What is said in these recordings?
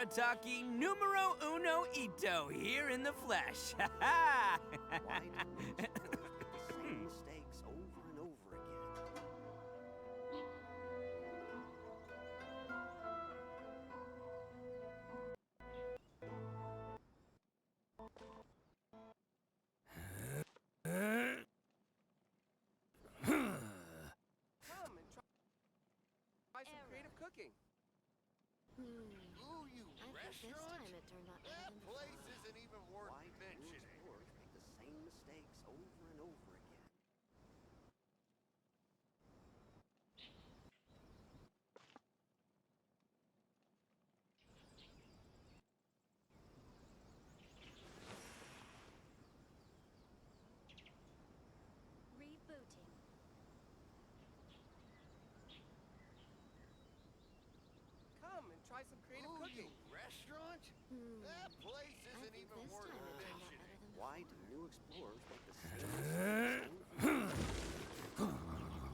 Arataki numero uno ito here in the flesh. Ha ha! Why do we make the same mistakes over and over again? Come and try some creative cooking. Ooh, you restaurant? This time it turned out better That than place before. isn't even worth Why do new mentioning. explorers make the same mistakes over and over again? Rebooting. Come and try some creative Ooh, cooking. you restaurant? That place I isn't think even this worth time it turned out mentioning. better than Why before. do new explorers make the same mistakes over and over again?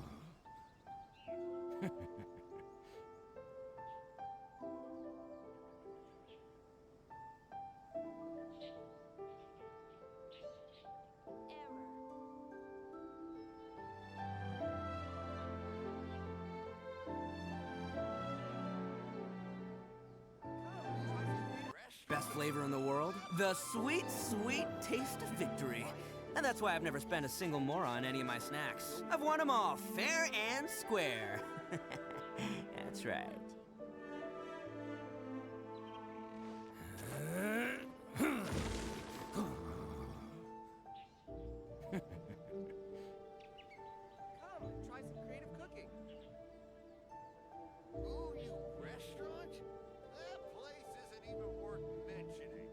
Best flavor in the world? The sweet, sweet taste of victory. And that's why I've never spent a single more on any of my snacks. I've won them all, fair and square. That's right. Come and try some creative cooking. Ooh, you restaurant? That place isn't even worth mentioning.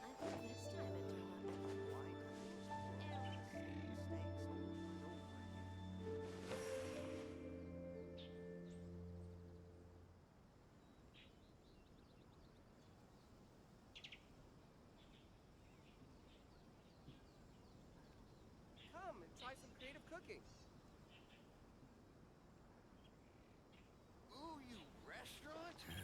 I think this time it turned out better than Why do new explorers make the same mistakes over and over again? Come and try some creative cooking. Ooh, you restaurant? That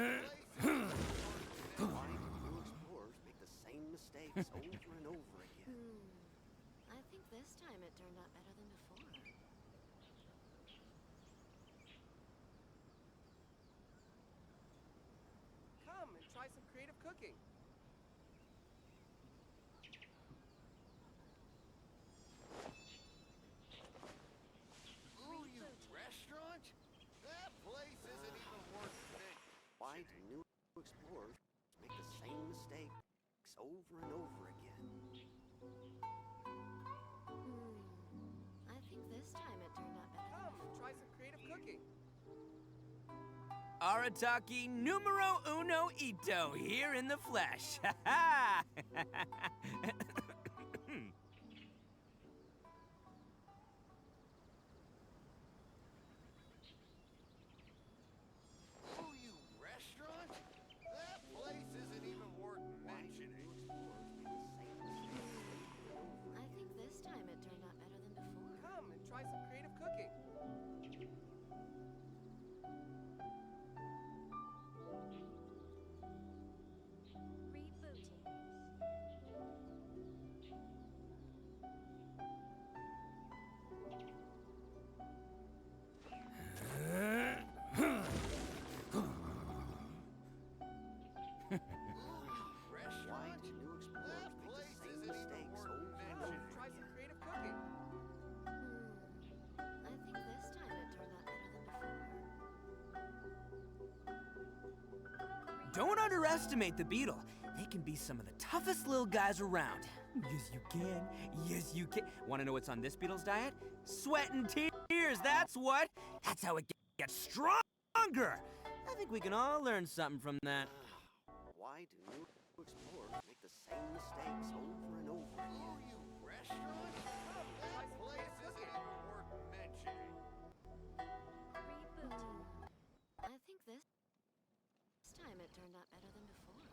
place isn't even worth Why mentioning. do new explorers make the same mistakes over and over again? I think this time it turned out better than before. Come and try some creative cooking. Ooh, you restaurant? That place isn't even worth mentioning. Why do new explorers make the same mistakes over and over again? I think this time it turned out better Come than and before. try some creative cooking. Arataki numero uno ito here in the flesh. Ha ha! Ooh, you restaurant? That place isn't even worth Why do mentioning. new explorers make the same mistakes over and over I again? think this time it turned out better than before. Come and try some creative cooking. Rebooting. Ooh, you Why restaurant? do new explorers That make the place same isn't even mistakes worth over and Come over mentioning. and try some again? creative cooking. I think this time it turned out better than before. Don't underestimate the beetle. They can be some of the toughest little guys around. Yes, you can. Yes, you can. Want to know what's on this beetle's diet? Sweat and tears, that's what. That's how it gets stronger. I think we can all learn something from that. Why do new explorers make the same mistakes over and over again? Ooh, you restaurant? That place isn't even worth mentioning. Rebooting. I think this time it turned out better than before.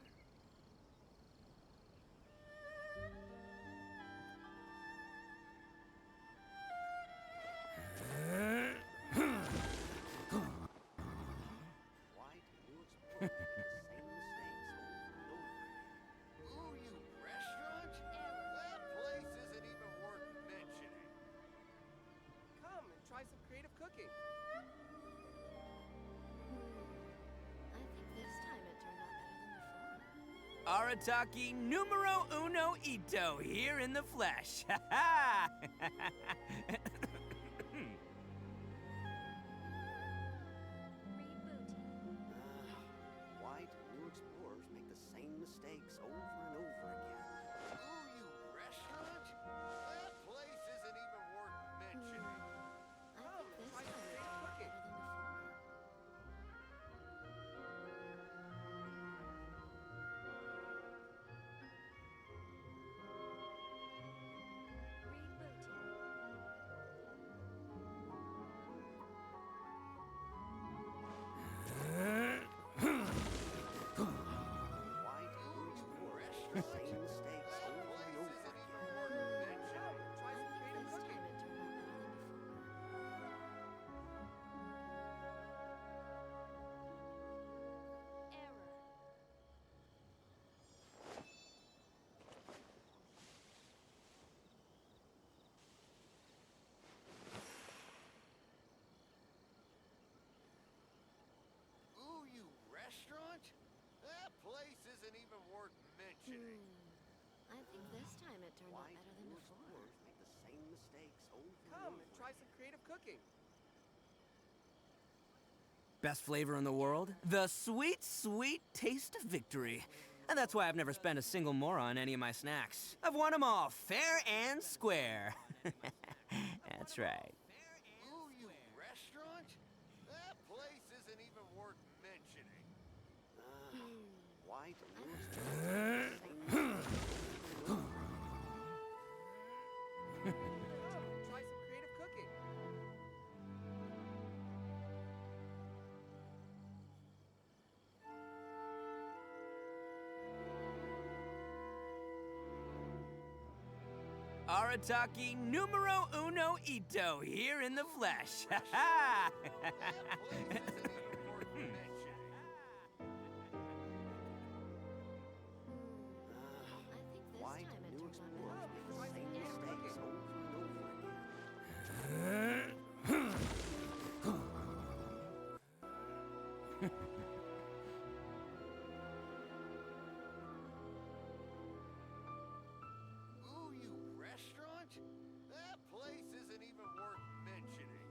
Why do new explorers Arataki numero uno ito here in the flesh. Ha ha! Why do new explorers make the same mistakes over and over again? Ooh, you restaurant? That place isn't even worth mentioning. I think this try time some it creative turned out cooking. better than before. Why do new explorers make the same mistakes over and over again? Come, try some creative This cooking. time it turned out better than before. Error. Ooh, you restaurant? That place isn't even worth mentioning. I think this time it turned Why out better do than new before. explorers make the same mistakes over Come and and over try again? some creative cooking. Best flavor in the world? The sweet, sweet taste of victory. And that's why I've never spent a single more on any of my snacks. I've won them all fair and square. That's right. Ooh, you restaurant? That place isn't even worth mentioning. Why do new explorers make the same mistakes over and over again? Come, try some creative cooking. Arataki numero uno ito here in the flesh. Ha ha! That place isn't even worth mentioning. I think this Why time do it new turned out better explorers than make the before. same mistakes over and over again? Ooh, you restaurant? That place isn't even worth mentioning.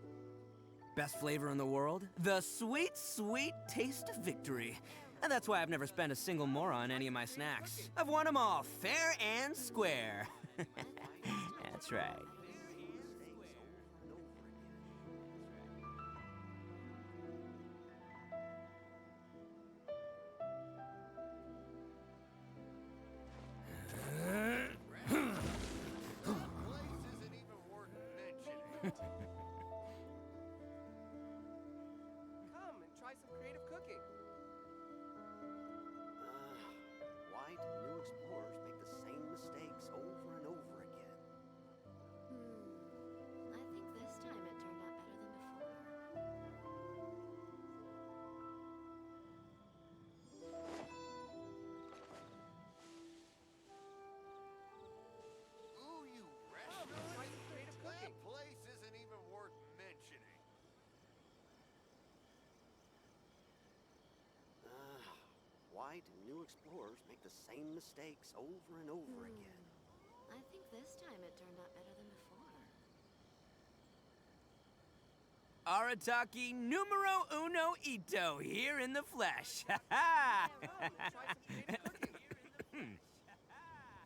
Best flavor in the world? The sweet, sweet taste of victory. And that's why I've never spent a single more on any of my snacks. I've won them all fair and square. That's right. Mistakes over and over again. That place isn't even worth mentioning. Come and try some creative cooking. Why do new explorers make the same mistakes over and over again? I think this time it turned out better than before. Ooh, you Come, restaurant? try some creative That cooking. place isn't even worth mentioning. Why do new explorers make the same mistakes over and over again? I think this time it turned out better than before. Arataki numero uno ito here in the flesh. Ha ha! Come and try some creative cooking.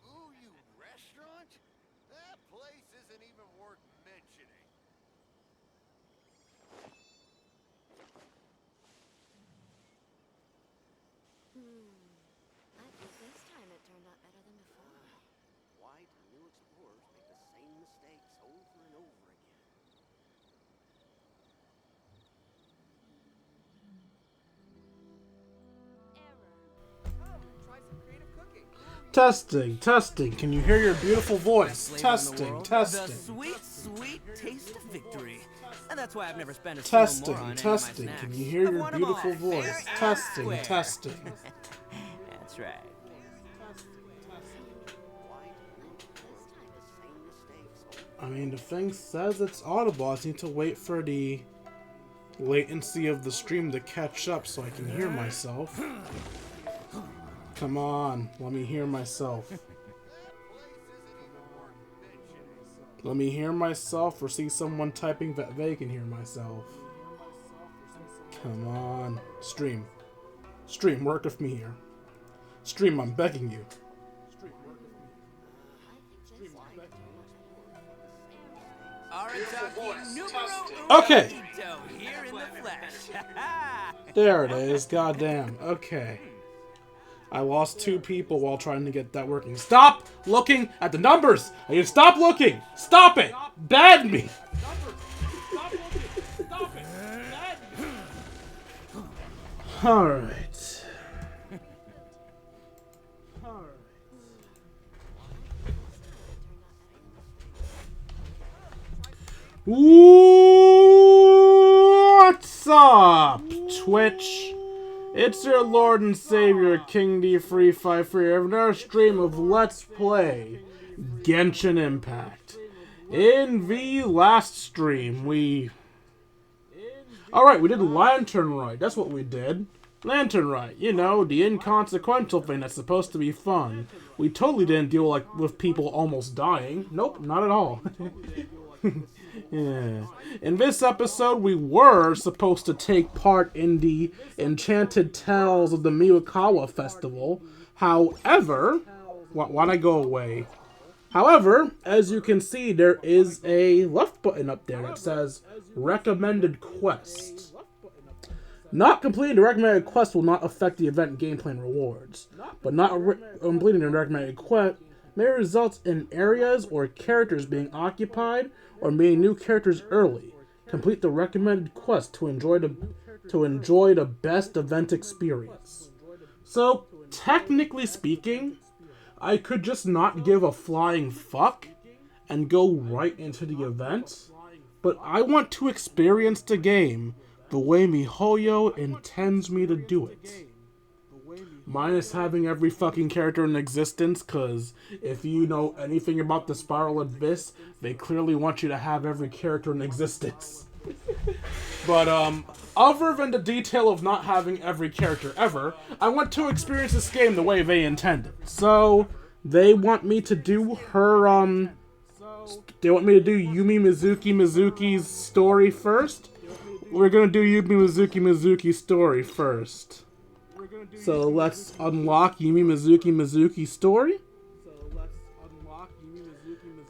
Ooh, you restaurant? That place isn't even worth mentioning. I think this time it turned out better than before. Why do new explorers make the same mistakes over and over again? Error. Come and try some creative cooking. Testing, testing. Can you hear your beautiful voice? Best flavor in the Testing, world? The testing. sweet, sweet taste of victory. And that's why I've never spent a Testing, single more on testing. any of my Can snacks. you hear I've your won 'em all beautiful fair voice? and Testing, square. testing. That's right. Why do new explorers make the same mistakes over I mean, the thing says it's audible. I just need to wait for the latency of the stream to catch up so I can hear myself. Come on, let me hear myself. Let me hear myself or see someone typing that they can hear myself. Come on. Stream. Stream, work with me here. Stream, I'm begging you. Okay. Here in the flesh. There it is. Goddamn. Okay. I lost 2 people while trying to get that working. Stop looking at the numbers! I need to stop looking! Stop it! Bad me! Alright. What's up, Twitch? It's your Lord and Savior, King D Free 53, of another stream of Let's Play Genshin Impact. In the last stream, we did Lantern Rite. That's what we did. Lantern Rite. You know, the inconsequential thing that's supposed to be fun. We totally didn't deal with people almost dying. Nope, not at all. Yeah. In this episode, we were supposed to take part in the Enchanted Tales of the Miyakawa Festival. However, why'd I go away? However, as you can see, there is a left button up there that says Recommended Quest. Not completing the recommended quest will not affect the event gameplay and rewards, but not completing the recommended quest may result in areas or characters being occupied or meeting new characters early. Complete the recommended quest to enjoy the best event experience. So, technically speaking, I could just not give a flying fuck and go right into the event, but I want to experience the game the way MiHoYo intends me to do it. Minus having every fucking character in existence, because if you know anything about the Spiral Abyss, they clearly want you to have every character in existence. But, other than the detail of not having every character ever, I want to experience this game the way they intended. So, they want me to do her, they want me to do Yumemizuki Mizuki's story first. We're gonna do Yumemizuki Mizuki's story first. So let's unlock Yumemizuki Mizuki's story.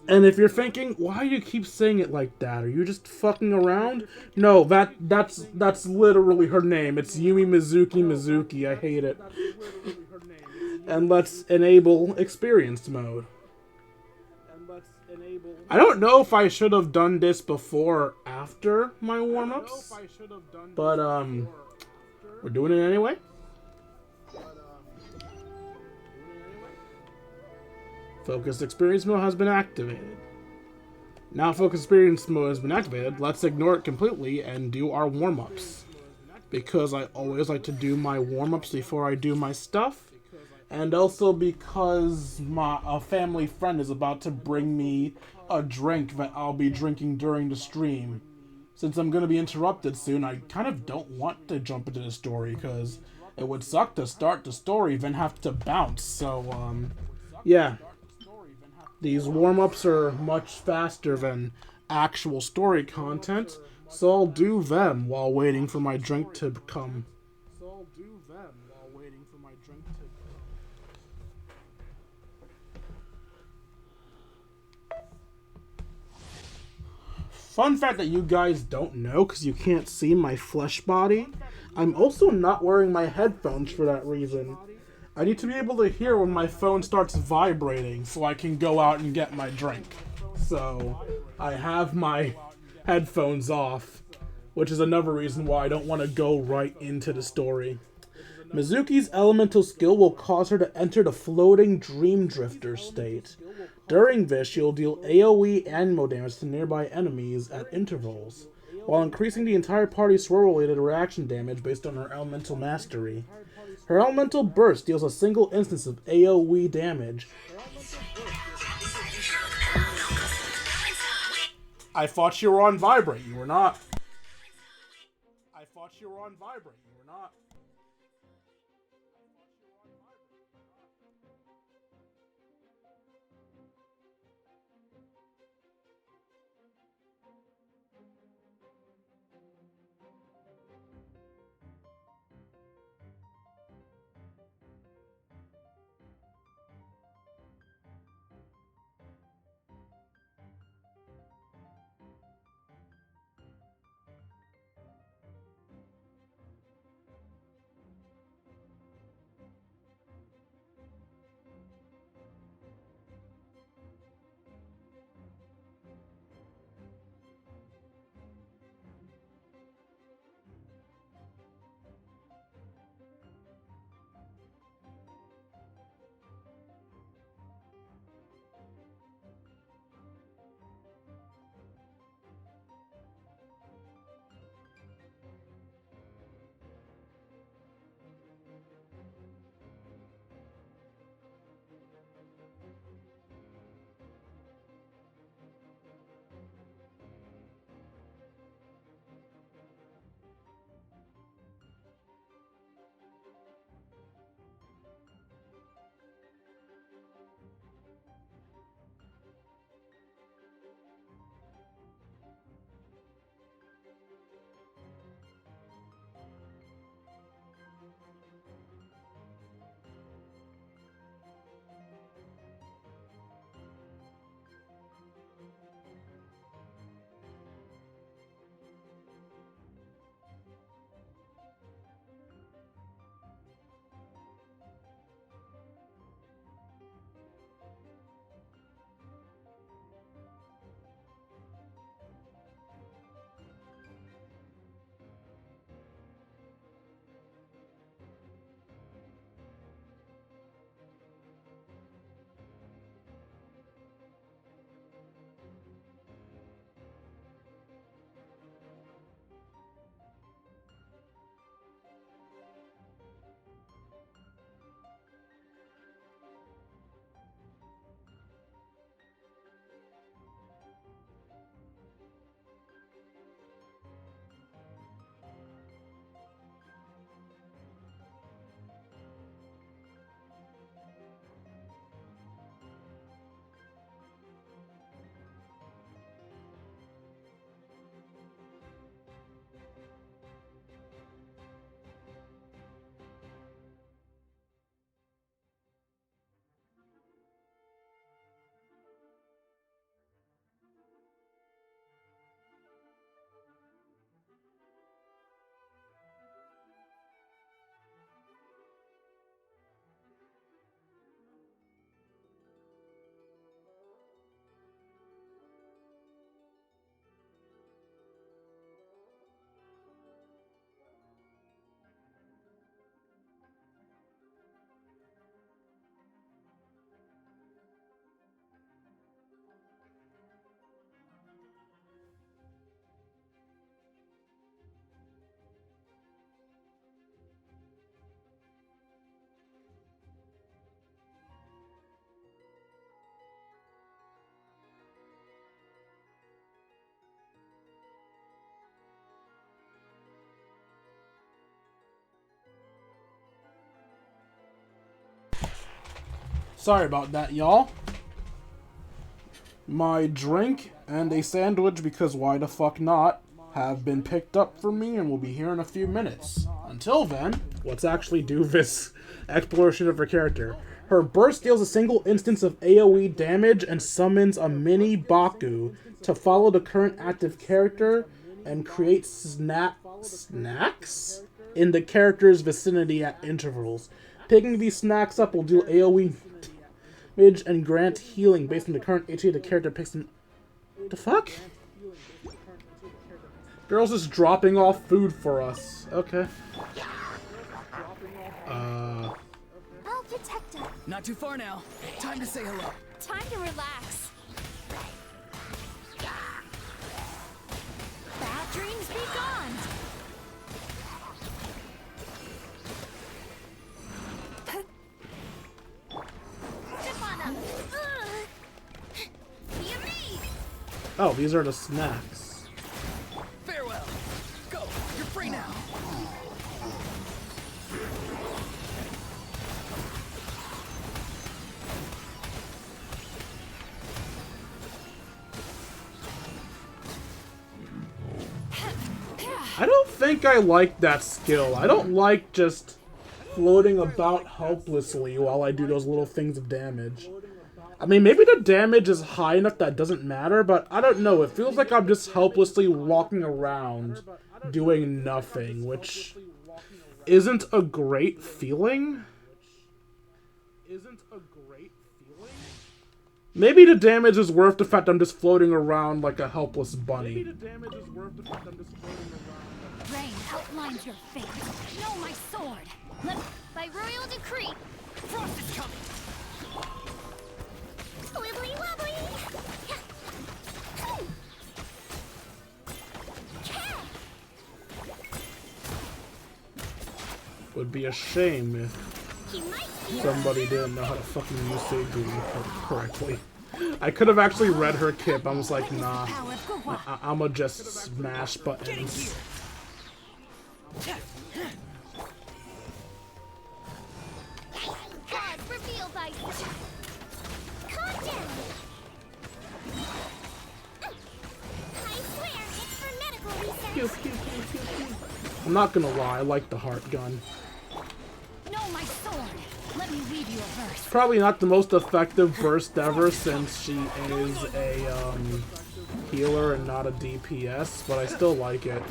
And if you're thinking, why do you keep saying it like that? Are you just fucking around? No, that's literally her name. It's Yumemizuki Mizuki. I hate it. And let's enable experienced mode. I don't know if I should have done this before or after my warm-ups, but we're doing it anyway. Focused experience mode has been activated. Now focused experience mode has been activated, let's ignore it completely and do our warm-ups. Because I always like to do my warm-ups before I do my stuff. And also because a family friend is about to bring me a drink that I'll be drinking during the stream. Since I'm going to be interrupted soon, I kind of don't want to jump into the story, because it would suck to start the story, then have to bounce. So, yeah. These warm-ups are much faster than actual story content, so I'll do them while waiting for my drink to come. Fun fact that you guys don't know, because you can't see my flesh body, I'm also not wearing my headphones for that reason. I need to be able to hear when my phone starts vibrating so I can go out and get my drink. So, I have my headphones off, which is another reason why I don't want to go right into the story. Mizuki's elemental skill will cause her to enter the floating Dream Drifter state. During this, she'll deal AoE ammo damage to nearby enemies at intervals, while increasing the entire party's swirl-related reaction damage based on her elemental mastery. Her elemental burst deals a single instance of AoE damage. I thought you were on vibrate, you were not. I thought you were on vibrate, you were not. Sorry about that, y'all. My drink and a sandwich, because why the fuck not, have been picked up for me and will be here in a few minutes. Until then, let's actually do this exploration of her character. Her burst deals a single instance of AoE damage and summons a mini Baku to follow the current active character and create snacks in the character's vicinity at intervals. Picking these snacks up will deal AoE damage and grant healing based on the current HP the character picks in. The fuck? Girl's just dropping off food for us. Okay. I'll protect her. Not too far now. Time to say hello. Time to relax. Bad dreams be gone. Step on them. Yummy. Oh, these are the snacks. Farewell. Go. You're free now. I don't think I like that skill. I don't like just floating about helplessly while I do those little things of damage. I mean, maybe the damage is high enough that doesn't matter, but I don't know. It feels like I'm just helplessly walking around doing nothing, which isn't a great feeling. Maybe the damage is worth the fact I'm just floating around like a helpless bunny. Rain outlines your fate. Know my sword. By royal decree, frost is coming. Wibbly wobbly. Would be a shame if somebody didn't know how to fucking use Seiguri correctly. I could have actually read her kip. I was like, nah, I'ma just smash buttons. God, reveal thy. Calm down. I swear it's for medical reasons. I'm not gonna lie, I like the heart gun. Know my sword. Let me read you a verse. Probably not the most effective burst ever since she is a healer and not a DPS, but I still like it.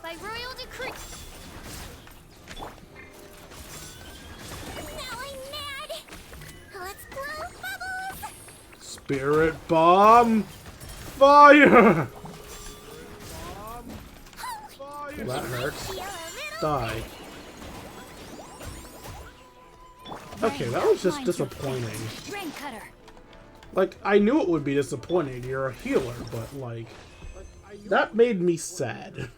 By royal decree. Now I'm mad. Let's blow bubbles. Spirit bomb! Fire! Well, that hurts. Die. Okay, that was just disappointing. Like, I knew it would be disappointing. You're a healer, but, like, that made me sad.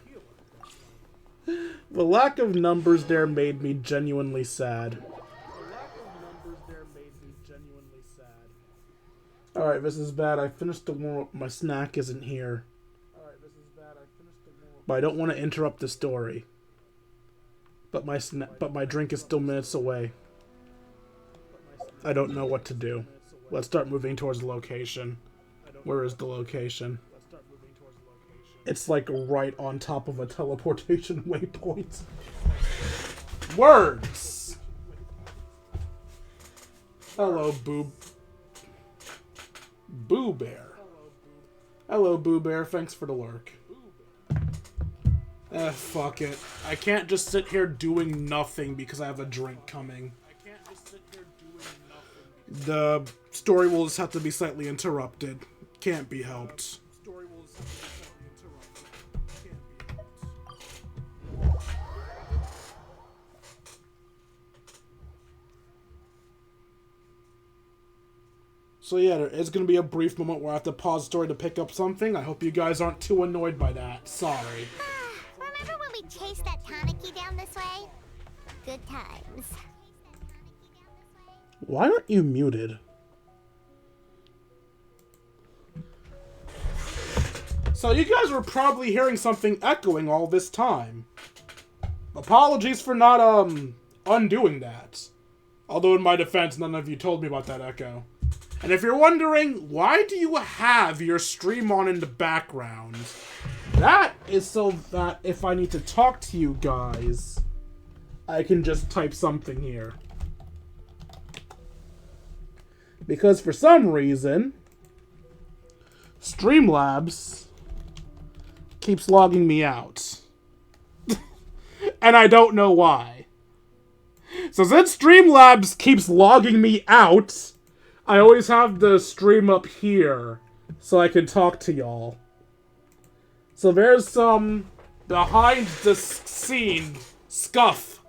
The lack of numbers there made me genuinely sad. Alright, this is bad. I finished the warm-up. My snack isn't here. But I don't want to interrupt the story. But my drink is still minutes away. I don't know what to do. Let's start moving towards the location. Where is the location? It's like right on top of a teleportation waypoint. Words! Hello, Boo Bear. Hello, Boo Bear. Thanks for the lurk. Fuck it. I can't just sit here doing nothing because I have a drink coming. The story will just have to be slightly interrupted. Can't be helped. So yeah, there is going to be a brief moment where I have to pause the story to pick up something. I hope you guys aren't too annoyed by that. Sorry. Remember when we chased that Tanuki down this way? Good times. Why aren't you muted? So you guys were probably hearing something echoing all this time. Apologies for not, undoing that. Although in my defense, none of you told me about that echo. And if you're wondering, why do you have your stream on in the background? That is so that if I need to talk to you guys, I can just type something here. Because for some reason, Streamlabs keeps logging me out. And I don't know why. So since Streamlabs keeps logging me out, I always have the stream up here so I can talk to y'all. So there's some behind the scene scuff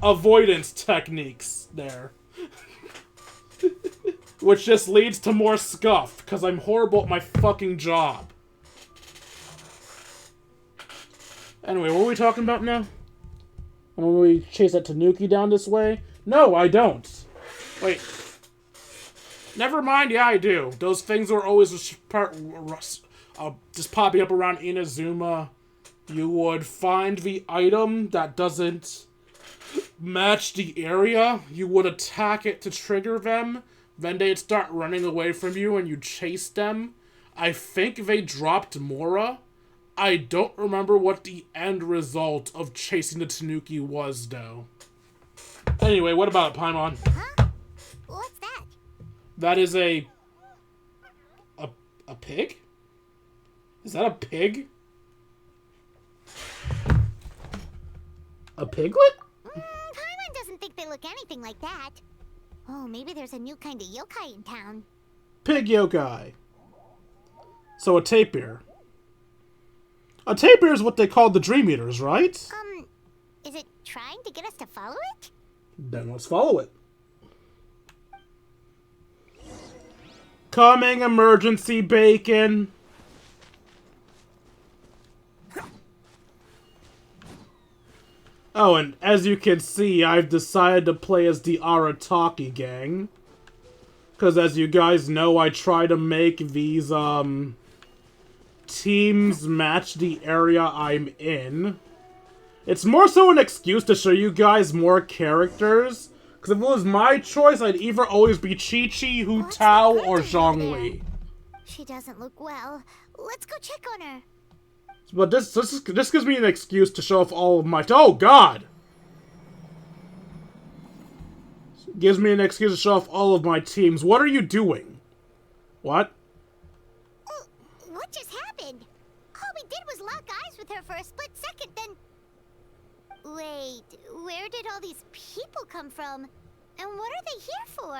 avoidance techniques there. Which just leads to more scuff, because I'm horrible at my fucking job. Anyway, what are we talking about now? When we chase that Tanuki down this way? No, I don't. Wait. Never mind, yeah, I do. Those things were always just popping up around Inazuma. You would find the item that doesn't match the area. You would attack it to trigger them. Then they'd start running away from you and you chase them. I think they dropped Mora. I don't remember what the end result of chasing the Tanuki was, though. Anyway, what about it, Paimon? Huh? What's that? That is a pig? Is that a pig? A piglet? Paimon doesn't think they look anything like that. Oh, maybe there's a new kind of yokai in town. Pig yokai. So a tapir. A tapir is what they call the Dream Eaters, right? Is it trying to get us to follow it? Then let's follow it. Coming, emergency bacon. Oh, and as you can see, I've decided to play as the Arataki gang. Because as you guys know, I try to make these, teams match the area I'm in. It's more so an excuse to show you guys more characters. Because if it was my choice, I'd either always be Chi-Chi, Hu Tao, or Zhongli. She doesn't look well. Let's go check on her. But this gives me an excuse to show off all of my... Oh, God! Gives me an excuse to show off all of my teams. What are you doing? What? Oh, what just happened? All we did was lock eyes with her for a split second, then... Wait, where did all these people come from? And what are they here for?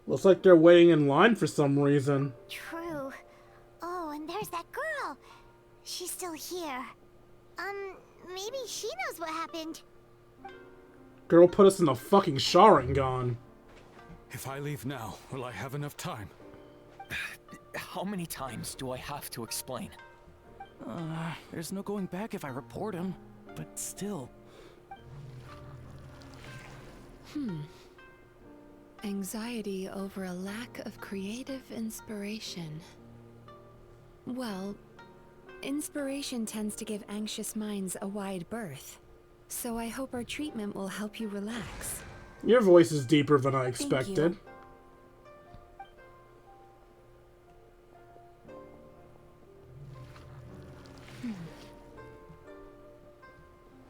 Looks like they're waiting in line for some reason. True. Oh, and there's that girl. She's still here. Maybe she knows what happened. Girl put us in the fucking Sharingan. If I leave now, will I have enough time? How many times do I have to explain? There's no going back if I report him, but still. Anxiety over a lack of creative inspiration. Well, inspiration tends to give anxious minds a wide berth. So I hope our treatment will help you relax. Your voice is deeper than I expected.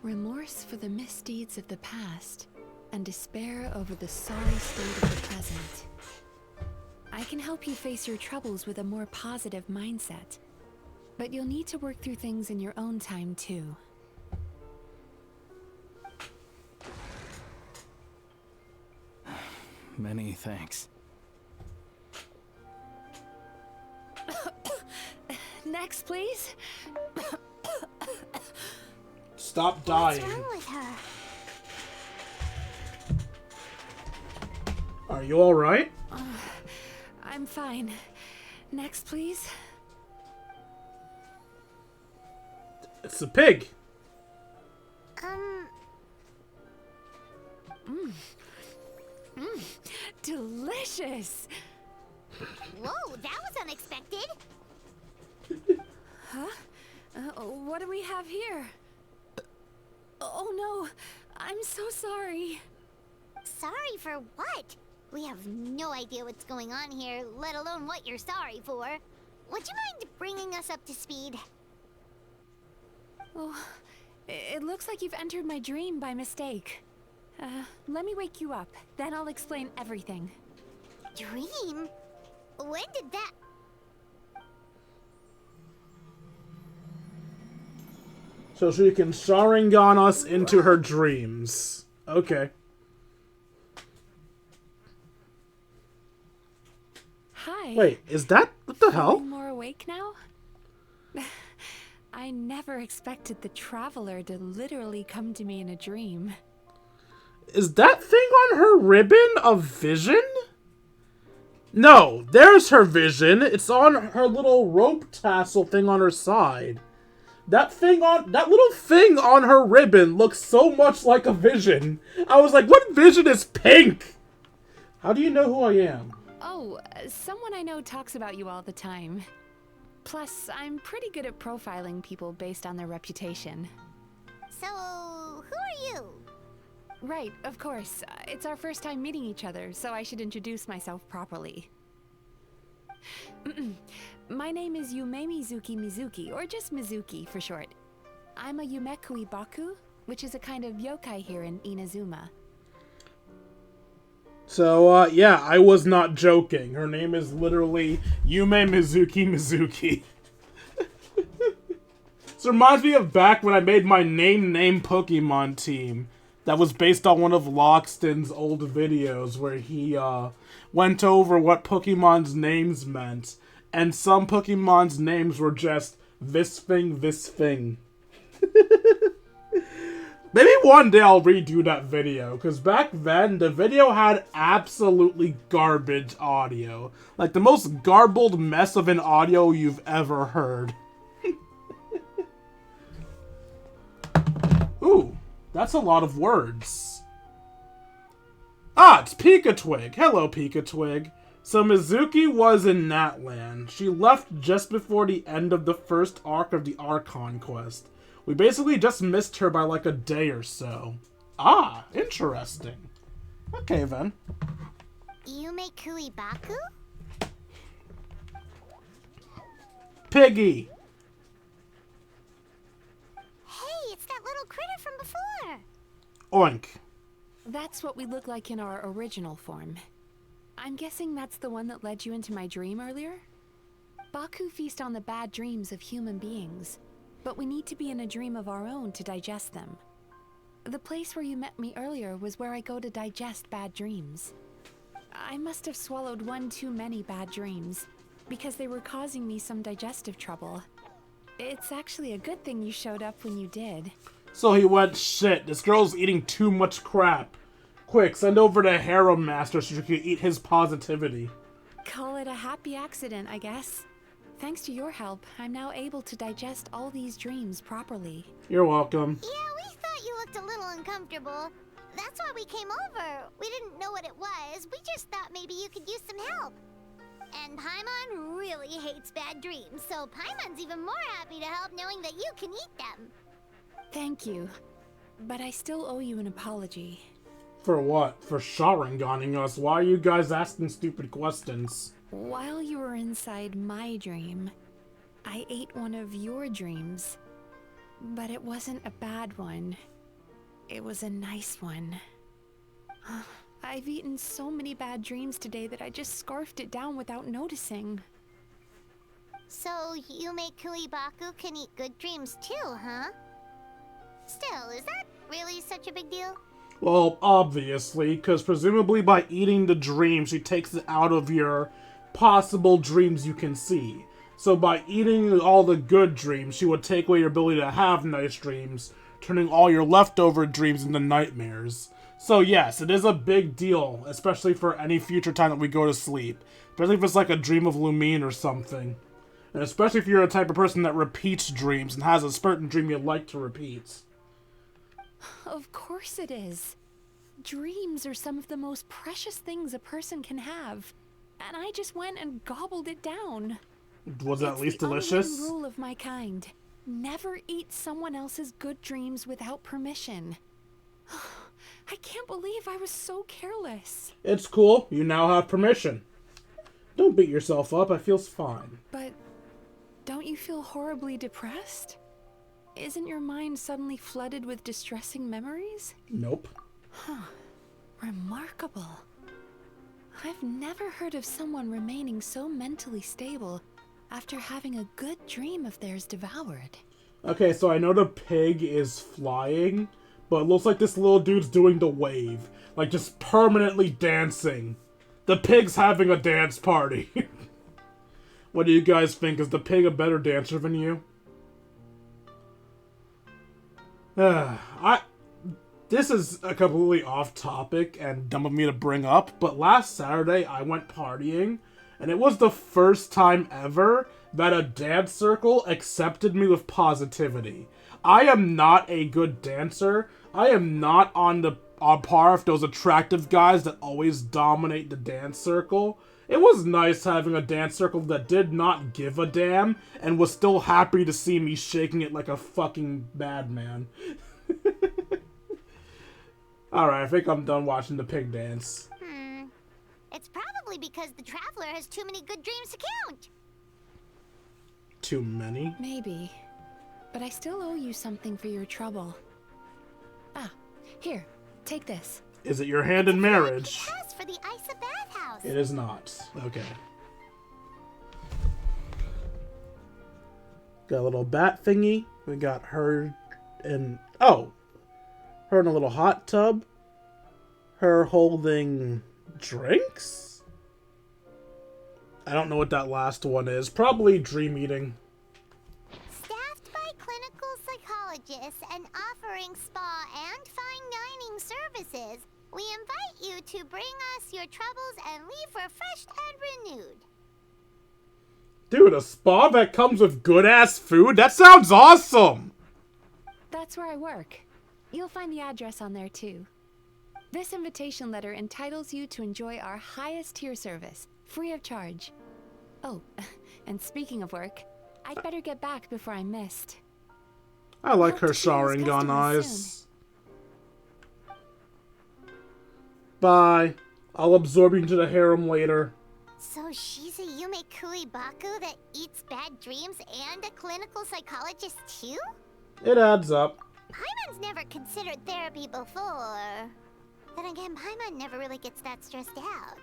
Remorse for the misdeeds of the past, and despair over the sorry state of the present. I can help you face your troubles with a more positive mindset. But you'll need to work through things in your own time, too. Many thanks. Next, please. Stop dying. What's wrong with her? Are you alright? I'm fine. Next, please. It's a pig. Delicious. Whoa, that was unexpected. Huh? What do we have here? Oh no, I'm so sorry. Sorry for what? We have no idea what's going on here, let alone what you're sorry for. Would you mind bringing us up to speed? Oh, it looks like you've entered my dream by mistake. Let me wake you up, then I'll explain everything. Dream? When did that... So she can Sharingan us into her dreams. Okay. Hi. Wait, is that... What the hell? Feeling more awake now? I never expected the Traveler to literally come to me in a dream. Is that thing on her ribbon a vision? No, there's her vision. It's on her little rope tassel thing on her side. That little thing on her ribbon looks so much like a vision. I was like, what vision is pink? How do you know who I am? Oh, someone I know talks about you all the time. Plus, I'm pretty good at profiling people based on their reputation. So, who are you? Right, of course. It's our first time meeting each other, so I should introduce myself properly. My name is Yumemizuki Mizuki, or just Mizuki for short. I'm a Yumekui Baku, which is a kind of yokai here in Inazuma. So, yeah, I was not joking. Her name is literally Yumemizuki Mizuki. This reminds me of back when I made my name Pokemon team. That was based on one of Lockston's old videos where he went over what Pokemon's names meant. And some Pokemon's names were just this thing. Maybe one day I'll redo that video, because back then, the video had absolutely garbage audio. Like, the most garbled mess of an audio you've ever heard. Ooh, that's a lot of words. Ah, it's Pika-Twig. Hello, Pika-Twig. So Mizuki was in Natland. She left just before the end of the first arc of the Archon quest. We basically just missed her by like a day or so. Ah, interesting. Okay, then. Yumekui Baku? Piggy! Hey, it's that little critter from before! Oink. That's what we look like in our original form. I'm guessing that's the one that led you into my dream earlier? Baku feast on the bad dreams of human beings, but we need to be in a dream of our own to digest them. The place where you met me earlier was where I go to digest bad dreams. I must have swallowed one too many bad dreams, because they were causing me some digestive trouble. It's actually a good thing you showed up when you did. So he went, shit, this girl's eating too much crap. Quick, send over to Harem Master so she can eat his positivity. Call it a happy accident, I guess. Thanks to your help, I'm now able to digest all these dreams properly. You're welcome. Yeah, we thought you looked a little uncomfortable. That's why we came over. We didn't know what it was. We just thought maybe you could use some help. And Paimon really hates bad dreams, so Paimon's even more happy to help knowing that you can eat them. Thank you. But I still owe you an apology. For what? For Sharinganing us? Why are you guys asking stupid questions? While you were inside my dream, I ate one of your dreams. But it wasn't a bad one. It was a nice one. I've eaten so many bad dreams today that I just scarfed it down without noticing. So, Yumekui Baku can eat good dreams too, huh? Still, is that really such a big deal? Well, obviously, because presumably by eating the dream, she takes it out of your possible dreams you can see. So by eating all the good dreams, she would take away your ability to have nice dreams, turning all your leftover dreams into nightmares. So yes, it is a big deal, especially for any future time that we go to sleep. Especially if it's like a dream of Lumine or something. And especially if you're a type of person that repeats dreams and has a certain dream you'd like to repeat. Of course it is. Dreams are some of the most precious things a person can have. And I just went and gobbled it down. Was it at least delicious? It's the unwritten rule of my kind. Never eat someone else's good dreams without permission. I can't believe I was so careless. It's cool. You now have permission. Don't beat yourself up. I feel fine. But don't you feel horribly depressed? Isn't your mind suddenly flooded with distressing memories? Nope. Huh. Remarkable. I've never heard of someone remaining so mentally stable after having a good dream of theirs devoured. Okay, so I know the pig is flying, but it looks like this little dude's doing the wave. Like, just permanently dancing. The pig's having a dance party. What do you guys think? Is the pig a better dancer than you? This is a completely off topic and dumb of me to bring up, but last Saturday I went partying, and it was the first time ever that a dance circle accepted me with positivity. I am not a good dancer. I am not on par with those attractive guys that always dominate the dance circle. It was nice having a dance circle that did not give a damn and was still happy to see me shaking it like a fucking madman. Alright, I think I'm done watching the pig dance. It's probably because the traveler has too many good dreams to count. Too many? Maybe. But I still owe you something for your trouble. Ah, here, take this. Is it your hand in marriage? Pass for the Isa bathhouse. It is not. Okay. Got a little bat thingy. We got her in... Oh! Her in a little hot tub. Her holding drinks? I don't know what that last one is. Probably dream eating. Staffed by clinical psychologists and offering spa and fine dining services, we invite you to bring us your troubles and leave refreshed and renewed. Dude, a spa that comes with good-ass food? That sounds awesome! That's where I work. You'll find the address on there, too. This invitation letter entitles you to enjoy our highest tier service, free of charge. Oh, and speaking of work, I'd better get back before I'm missed. I like her Sharingan eyes. Bye. I'll absorb you into the harem later. So she's a Yumemizuki Baku that eats bad dreams and a clinical psychologist too? It adds up. Paimon's never considered therapy before. Then again, Paimon never really gets that stressed out.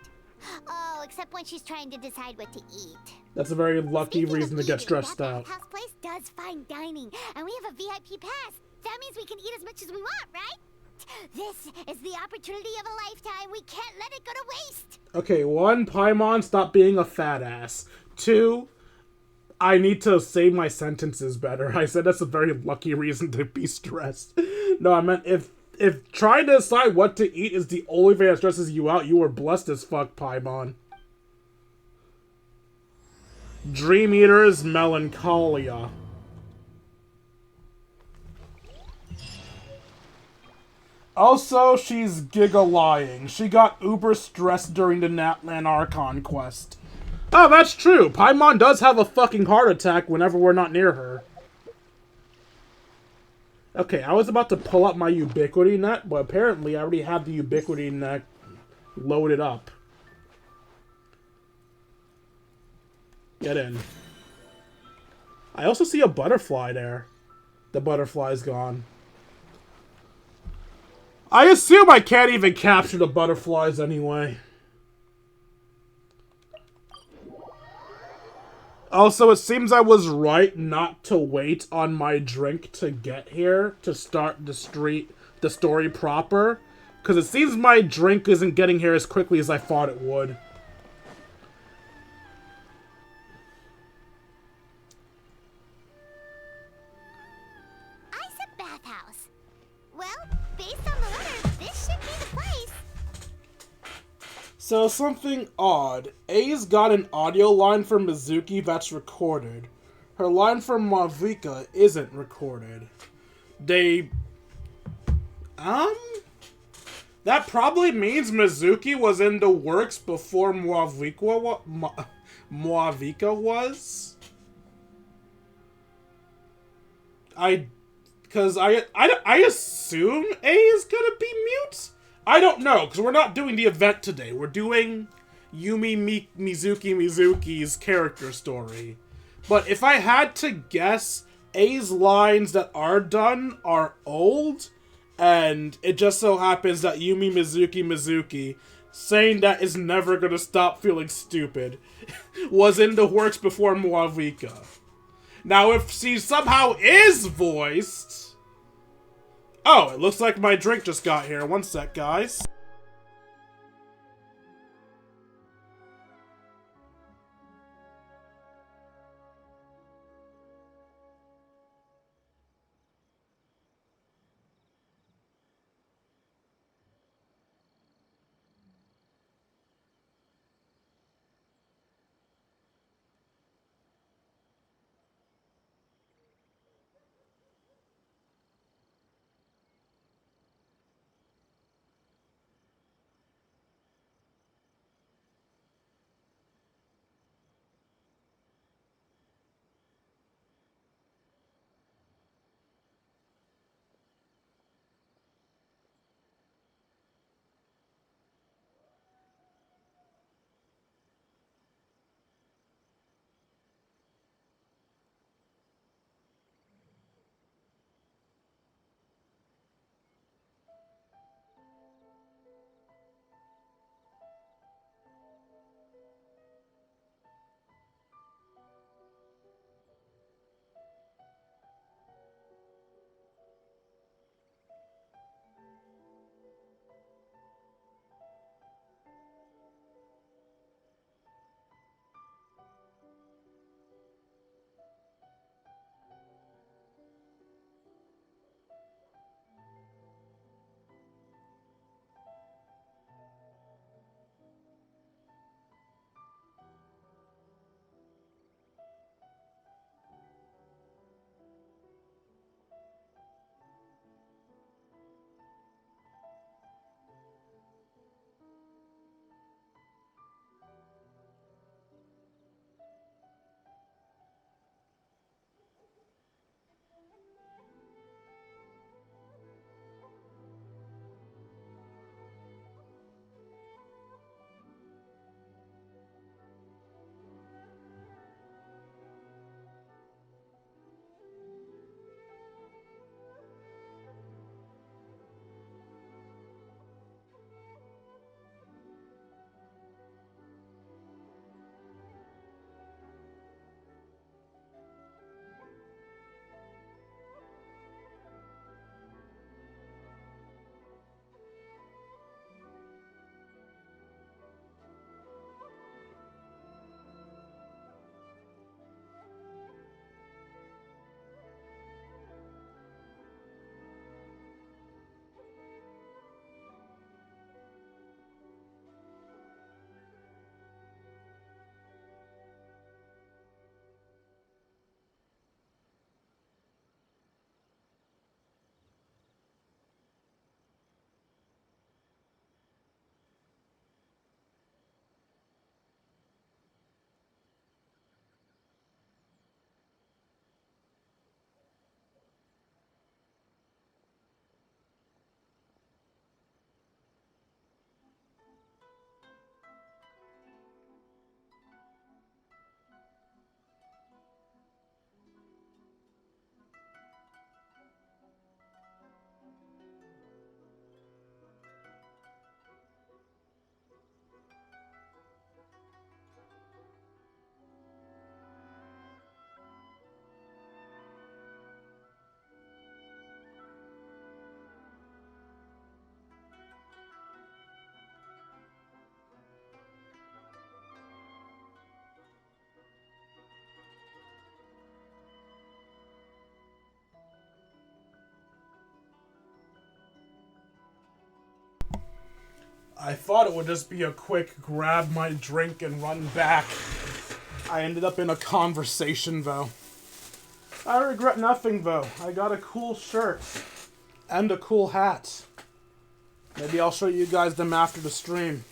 Oh, except when she's trying to decide what to eat. That's a very lucky reason to get stressed out. That house place does fine dining, and we have a VIP pass. That means we can eat as much as we want, right? This is the opportunity of a lifetime. We can't let it go to waste. Okay, 1, Paimon, stop being a fat ass. 2, I need to say my sentences better. I said that's a very lucky reason to be stressed. No, I meant if trying to decide what to eat is the only thing that stresses you out, you are blessed as fuck, Paimon. Dream Eater's Melancholia. Also, she's giga-lying. She got uber stressed during the Natlan Archon quest. Oh, that's true. Paimon does have a fucking heart attack whenever we're not near her. Okay, I was about to pull up my Ubiquity net, but apparently I already have the Ubiquity net loaded up. Get in. I also see a butterfly there. The butterfly's gone. I assume I can't even capture the butterflies anyway. Also, it seems I was right not to wait on my drink to get here to start the story proper. Because it seems my drink isn't getting here as quickly as I thought it would. Isa bathhouse. Well, based on the letter, this should be the place. So, something odd. A's got an audio line from Mizuki that's recorded. Her line from Mavika isn't recorded. That probably means Mizuki was in the works before Mavika Moavika was. Because I assume A is gonna be mute? I don't know, because we're not doing the event today. We're doing Mizuki Mizuki's character story. But if I had to guess, A's lines that are done are old, and it just so happens that Yumemizuki Mizuki, saying that is never gonna stop feeling stupid, was in the works before Moavika. Now, if she somehow is voiced... Oh, it looks like my drink just got here. One sec, guys. I thought it would just be a quick grab my drink and run back. I ended up in a conversation, though. I regret nothing, though. I got a cool shirt. And a cool hat. Maybe I'll show you guys them after the stream.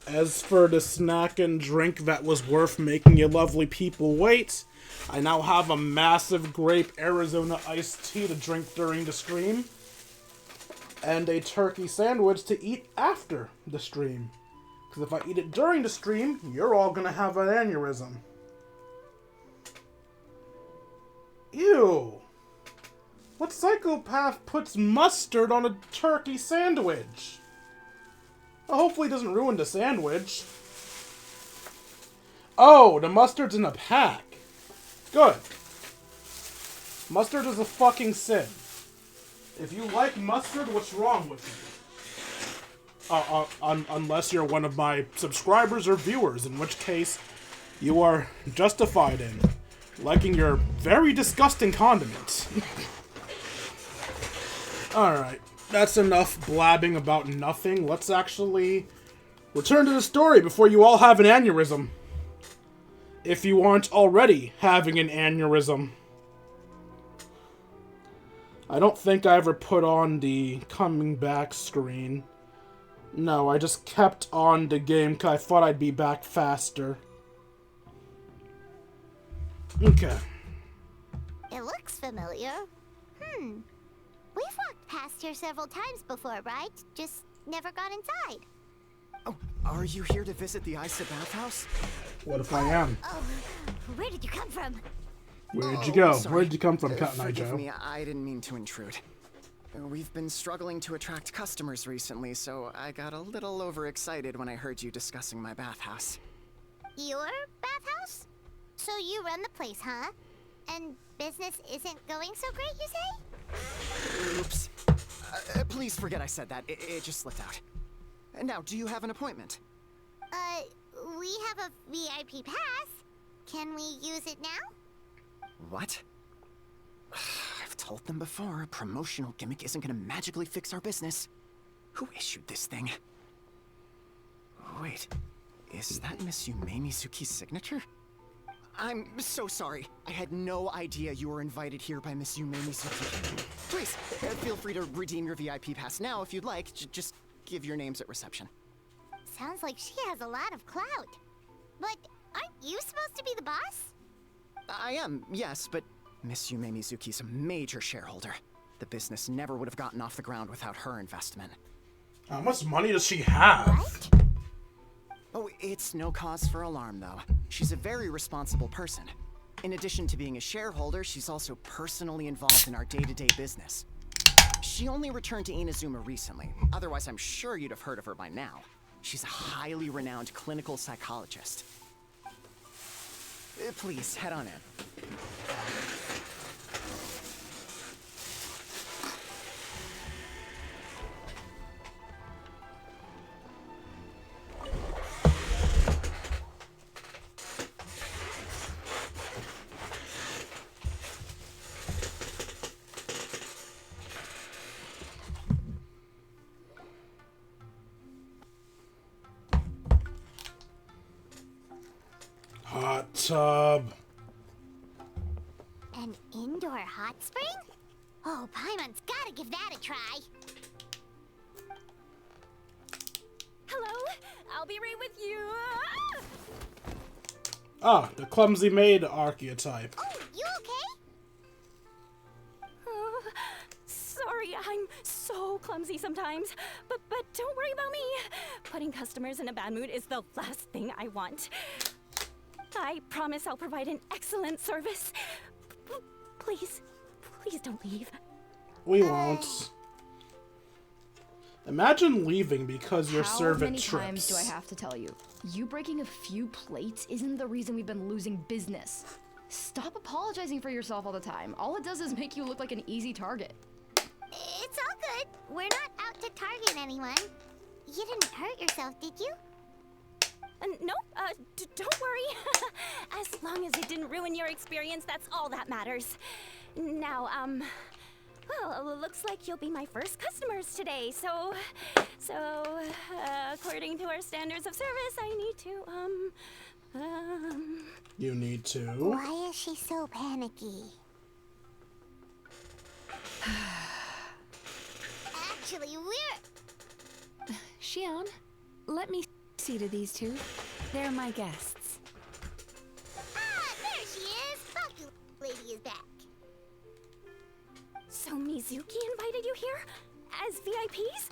As for the snack and drink that was worth making you lovely people wait, I now have a massive grape Arizona iced tea to drink during the stream, and a turkey sandwich to eat after the stream. Because if I eat it during the stream, you're all gonna have an aneurysm. Ew! What psychopath puts mustard on a turkey sandwich? Well, hopefully it doesn't ruin the sandwich. Oh, the mustard's in a pack. Good. Mustard is a fucking sin. If you like mustard, what's wrong with you? Unless you're one of my subscribers or viewers, in which case you are justified in liking your very disgusting condiments. Alright. That's enough blabbing about nothing. Let's actually return to the story before you all have an aneurysm. If you aren't already having an aneurysm. I don't think I ever put on the coming back screen. No, I just kept on the game because I thought I'd be back faster. Okay. It looks familiar. We've walked past here several times before, right? Just never got inside. Oh, are you here to visit the Isa bathhouse? What if I am? Oh, where did you come from? Where did you go? Sorry. Where did you come from, Cotton Eye Forgive Joe? me, I didn't mean to intrude. We've been struggling to attract customers recently, so I got a little overexcited when I heard you discussing my bathhouse. Your bathhouse? So you run the place, huh? And business isn't going so great, you say? Oops. Please forget I said that. It just slipped out. Now, do you have an appointment? We have a VIP pass. Can we use it now? What? I've told them before, a promotional gimmick isn't gonna magically fix our business. Who issued this thing? Wait, is that Miss Yumemizuki's signature? I'm so sorry. I had no idea you were invited here by Miss Yumemizuki. Please, feel free to redeem your VIP pass now if you'd like. Just give your names at reception. Sounds like she has a lot of clout. But aren't you supposed to be the boss? I am, yes, but Miss Yumemizuki's a major shareholder. The business never would have gotten off the ground without her investment. How much money does she have? What? Oh, it's no cause for alarm, though. She's a very responsible person. In addition to being a shareholder, she's also personally involved in our day-to-day business. She only returned to Inazuma recently. Otherwise, I'm sure you'd have heard of her by now. She's a highly renowned clinical psychologist. Please, head on in. Hot tub. An indoor hot spring? Oh, Paimon's gotta give that a try. Hello, I'll be right with you. Ah, the clumsy maid archetype. Oh, you okay? Sorry, I'm so clumsy sometimes. But don't worry about me. Putting customers in a bad mood is the last thing I want. I promise I'll provide an excellent service. Please don't leave. We won't. Imagine leaving because your servant trips. How many times do I have to tell you? You breaking a few plates isn't the reason we've been losing business. Stop apologizing for yourself all the time. All it does is make you look like an easy target. It's all good. We're not out to target anyone. You didn't hurt yourself, did you? No, don't worry. As long as it didn't ruin your experience, that's all that matters. Now, well, looks like you'll be my first customers today, so, according to our standards of service, I need to, You need to. Why is she so panicky? Actually, we're... Xion, let me seated, these two. They're my guests. Ah, there she is! Baku lady is back. So Mizuki invited you here? As VIPs?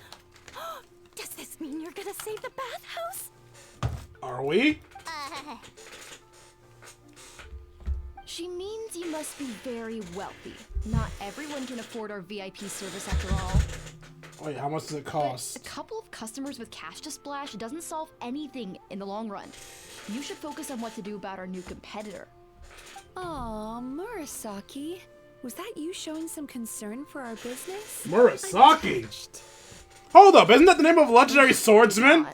Does this mean you're gonna save the bathhouse? Are we? She means you must be very wealthy. Not everyone can afford our VIP service after all. Wait, how much does it But cost? a couple of customers with cash to splash doesn't solve anything in the long run. You should focus on what to do about our new competitor. Aw, Murasaki. Was that you showing some concern for our business? Murasaki? I'm touched. Hold up, isn't that the name of a legendary swordsman?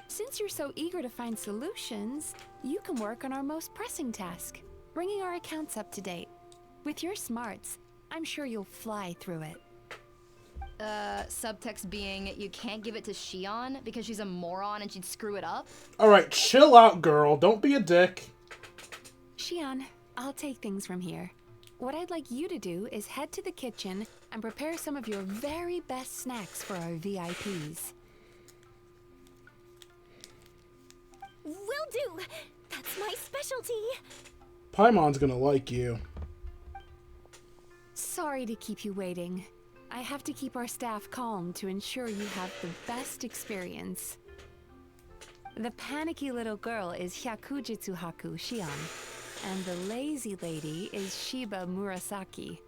Since you're so eager to find solutions, you can work on our most pressing task, bringing our accounts up to date. With your smarts, I'm sure you'll fly through it. Subtext being you can't give it to Shion because she's a moron and she'd screw it up? Alright, chill out, girl. Don't be a dick. Shion, I'll take things from here. What I'd like you to do is head to the kitchen and prepare some of your very best snacks for our VIPs. Will do! That's my specialty! Paimon's gonna like you. Sorry to keep you waiting. I have to keep our staff calm to ensure you have the best experience. The panicky little girl is Hyakujitsu Haku Shion, and the lazy lady is Shiba Murasaki.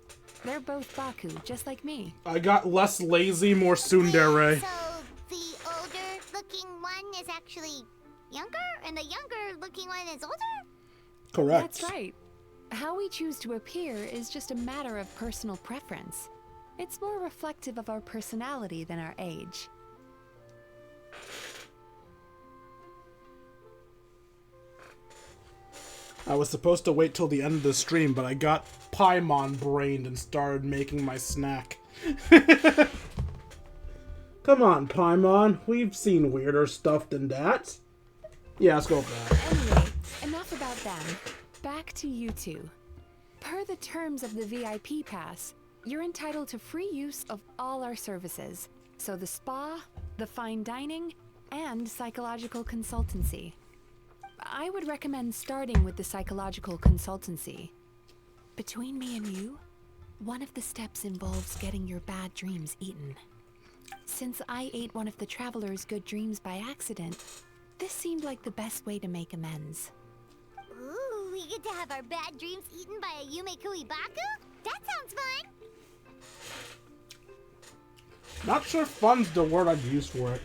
They're both Baku, just like me. I got less lazy, more tsundere. So the older-looking one is actually younger, and the younger-looking one is older? Correct. That's right. How we choose to appear is just a matter of personal preference. It's more reflective of our personality than our age. I was supposed to wait till the end of the stream, but I got Paimon brained and started making my snack. Come on, Paimon. We've seen weirder stuff than that. Yeah, let's go with that. Anyway, enough about them. Back to you two. Per the terms of the VIP pass, you're entitled to free use of all our services. So the spa, the fine dining, and psychological consultancy. I would recommend starting with the psychological consultancy. Between me and you, one of the steps involves getting your bad dreams eaten. Since I ate one of the traveler's good dreams by accident, this seemed like the best way to make amends. Ooh, we get to have our bad dreams eaten by a Yumemizuki Baku? That sounds fun! Not sure fun's the word I'd use for it.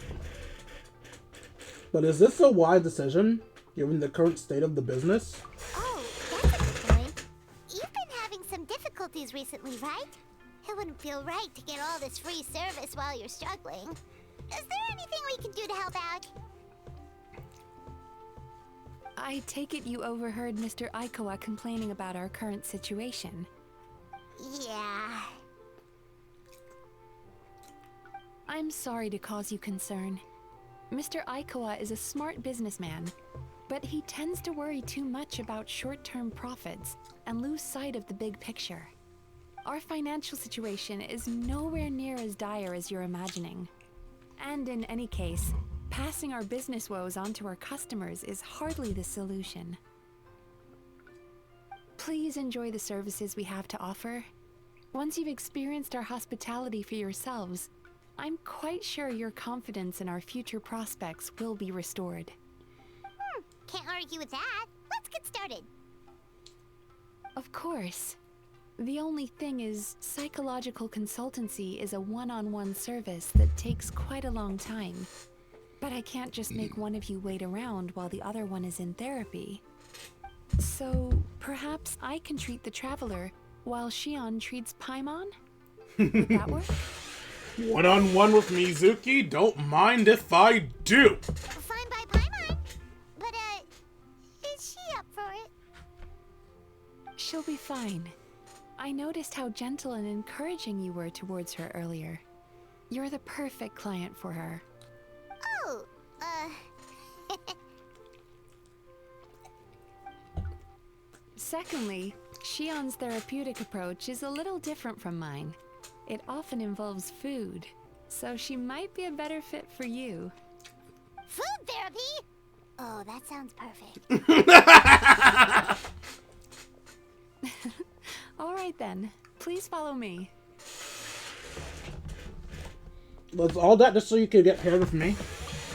But is this a wise decision, given the current state of the business? Oh, that's a good point. You've been having some difficulties recently, right? It wouldn't feel right to get all this free service while you're struggling. Is there anything we can do to help out? I take it you overheard Mr. Aikawa complaining about our current situation. Yeah. I'm sorry to cause you concern. Mr. Aikawa is a smart businessman, but he tends to worry too much about short-term profits and lose sight of the big picture. Our financial situation is nowhere near as dire as you're imagining. And in any case, passing our business woes on to our customers is hardly the solution. Please enjoy the services we have to offer. Once you've experienced our hospitality for yourselves, I'm quite sure your confidence in our future prospects will be restored. Can't argue with that. Let's get started. Of course. The only thing is, psychological consultancy is a one-on-one service that takes quite a long time. But I can't just make one of you wait around while the other one is in therapy. So, perhaps I can treat the traveler while Shion treats Paimon? Would that work? One-on-one with Mizuki? Don't mind if I do. Fine by Paimon. But, is she up for it? She'll be fine. I noticed how gentle and encouraging you were towards her earlier. You're the perfect client for her. Oh, Secondly, Shion's therapeutic approach is a little different from mine. It often involves food, so she might be a better fit for you. Food therapy? Oh, that sounds perfect. All right then. Please follow me. Was all that just so you could get paired with me?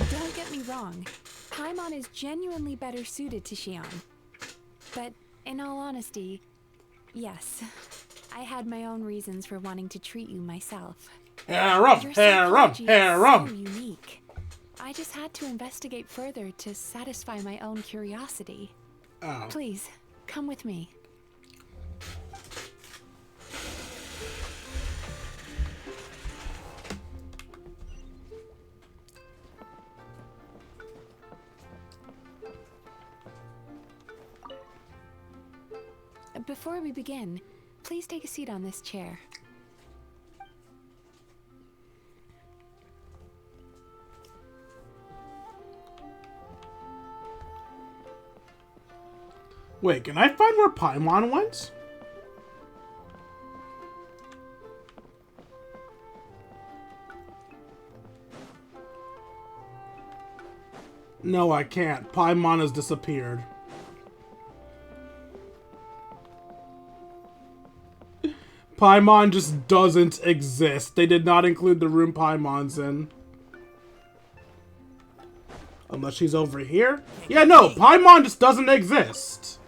Don't get me wrong. Paimon is genuinely better suited to Xion. But in all honesty, yes. I had my own reasons for wanting to treat you myself. Harem! Your Harem! psychology is Harem! so unique. I just had to investigate further to satisfy my own curiosity. Oh. Please, come with me. Before we begin, please take a seat on this chair. Wait, can I find where Paimon went? No, I can't. Paimon has disappeared. Paimon just doesn't exist. They did not include the room Paimon's in. Unless she's over here? Yeah, no, Paimon just doesn't exist.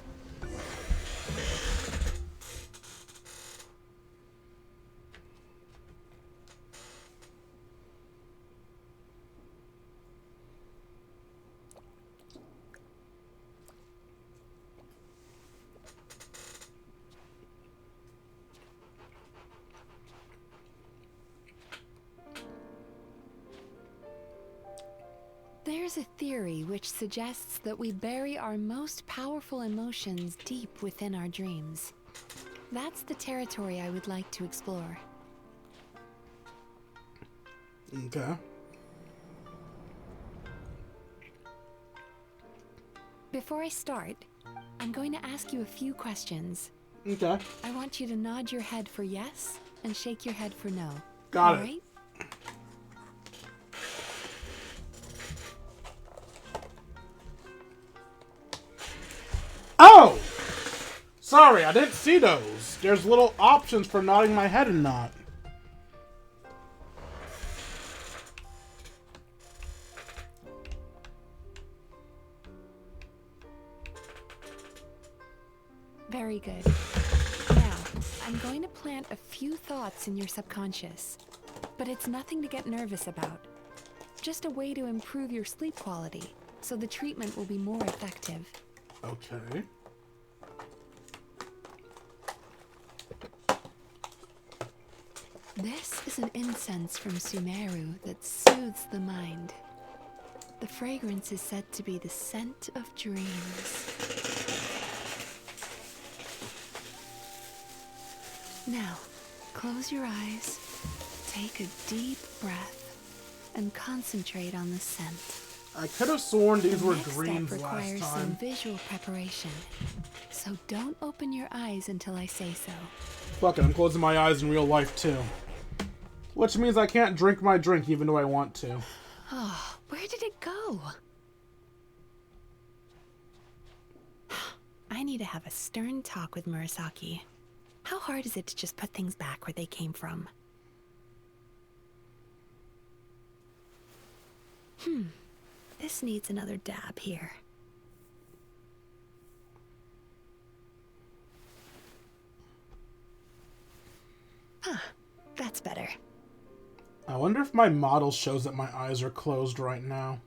There's a theory which suggests that we bury our most powerful emotions deep within our dreams. That's the territory I would like to explore. Okay. Before I start, I'm going to ask you a few questions. Okay. I want you to nod your head for yes and shake your head for no. Got it. All right? Oh! Sorry, I didn't see those. There's little options for nodding my head and not. Very good. Now, I'm going to plant a few thoughts in your subconscious. But it's nothing to get nervous about. Just a way to improve your sleep quality, so the treatment will be more effective. Okay. This is an incense from Sumeru that soothes the mind. The fragrance is said to be the scent of dreams. Now, close your eyes, take a deep breath, and concentrate on the scent. I could have sworn these The were next greens step last requires some time. visual preparation. So don't open your eyes until I say so. Fuck it, I'm closing my eyes in real life too. Which means I can't drink my drink even though I want to. Oh, where did it go? I need to have a stern talk with Murasaki. How hard is it to just put things back where they came from? This needs another dab here. Huh, that's better. I wonder if my model shows that my eyes are closed right now.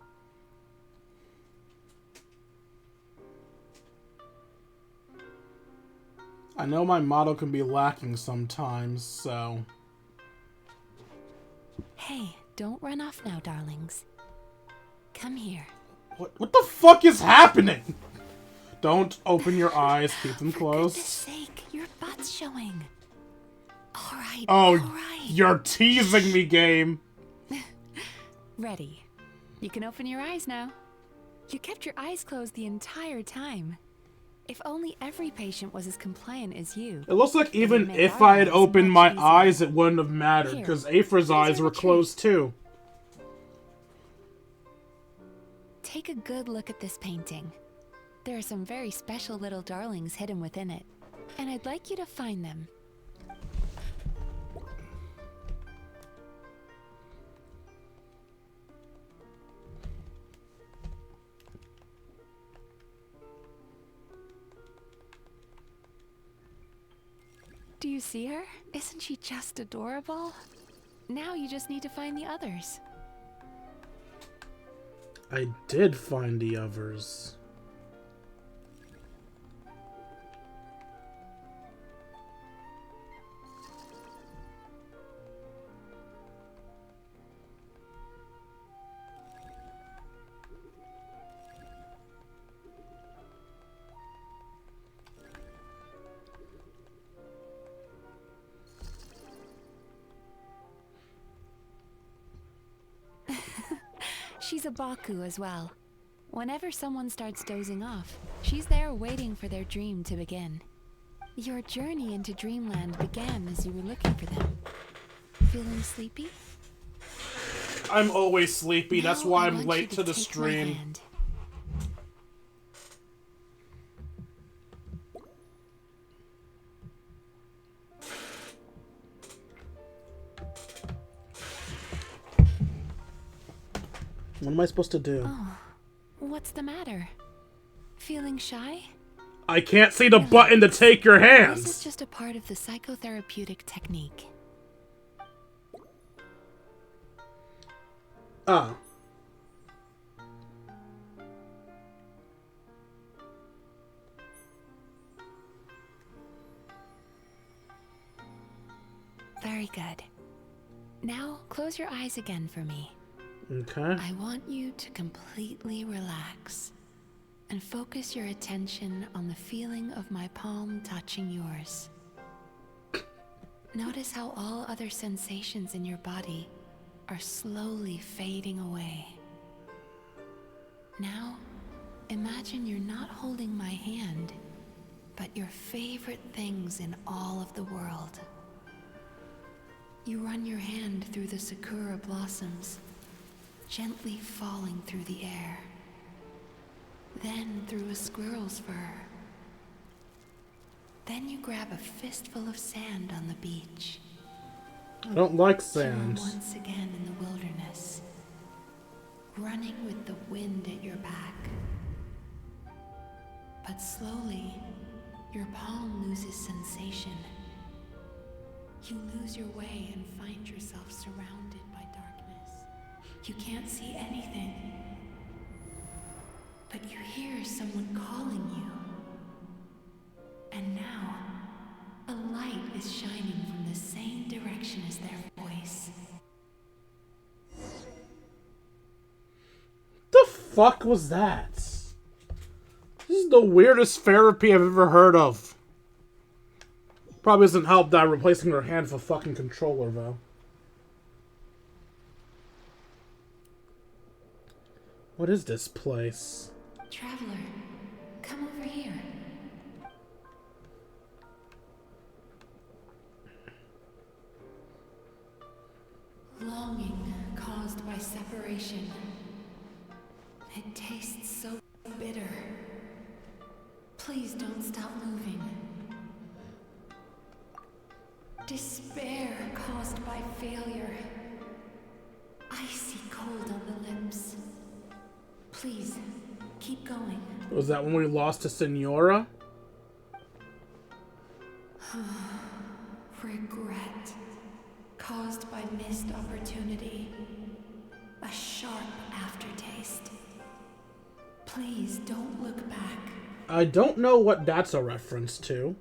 I know my model can be lacking sometimes, so... Hey, don't run off now, darlings. Come here. What the fuck is happening? Don't open your eyes, keep them For closed. goodness sake, your butt's showing. All right, Oh, all right. you're teasing me, game. Ready. You can open your eyes now. You kept your eyes closed the entire time. If only every patient was as compliant as you. It looks like it would even make if our I had lives opened much my easier. eyes, it wouldn't have mattered, Here, because Aphra's here's eyes your were treat. closed too. take a good look at this painting. There are some very special little darlings hidden within it, and I'd like you to find them. Do you see her? Isn't she just adorable? Now you just need to find the others. I did find the others. She's a Baku as well. Whenever someone starts dozing off, she's there waiting for their dream to begin. Your journey into Dreamland began as you were looking for them. Feeling sleepy? I'm always sleepy, that's Now why I I'm want late you to the take my stream. hand. What am I supposed to do? Oh, what's the matter? Feeling shy? I can't see the button to take your hands! This is just a part of the psychotherapeutic technique. Oh. Very good. Now, close your eyes again for me. Okay. I want you to completely relax and focus your attention on the feeling of my palm touching yours. Notice how all other sensations in your body are slowly fading away. Now, imagine you're not holding my hand, but your favorite things in all of the world. You run your hand through the sakura blossoms, gently falling through the air. Then through a squirrel's fur. Then you grab a fistful of sand on the beach. I don't like You sand. are once again in the wilderness, running with the wind at your back. But slowly, your palm loses sensation. You lose your way and find yourself surrounded by darkness. You can't see anything. But you hear someone calling you. And now, a light is shining from the same direction as their voice. The fuck was that? This is the weirdest therapy I've ever heard of. Probably doesn't help that I'm replacing her hand for fucking controller, though. What is this place? Traveler, come over here. Longing caused by separation. It tastes so bitter. Please don't stop moving. Despair caused by failure. Icy cold on the lips. Please, keep going. Was that when we lost to Senora? Regret caused by missed opportunity. A sharp aftertaste. Please don't look back. I don't know what that's a reference to.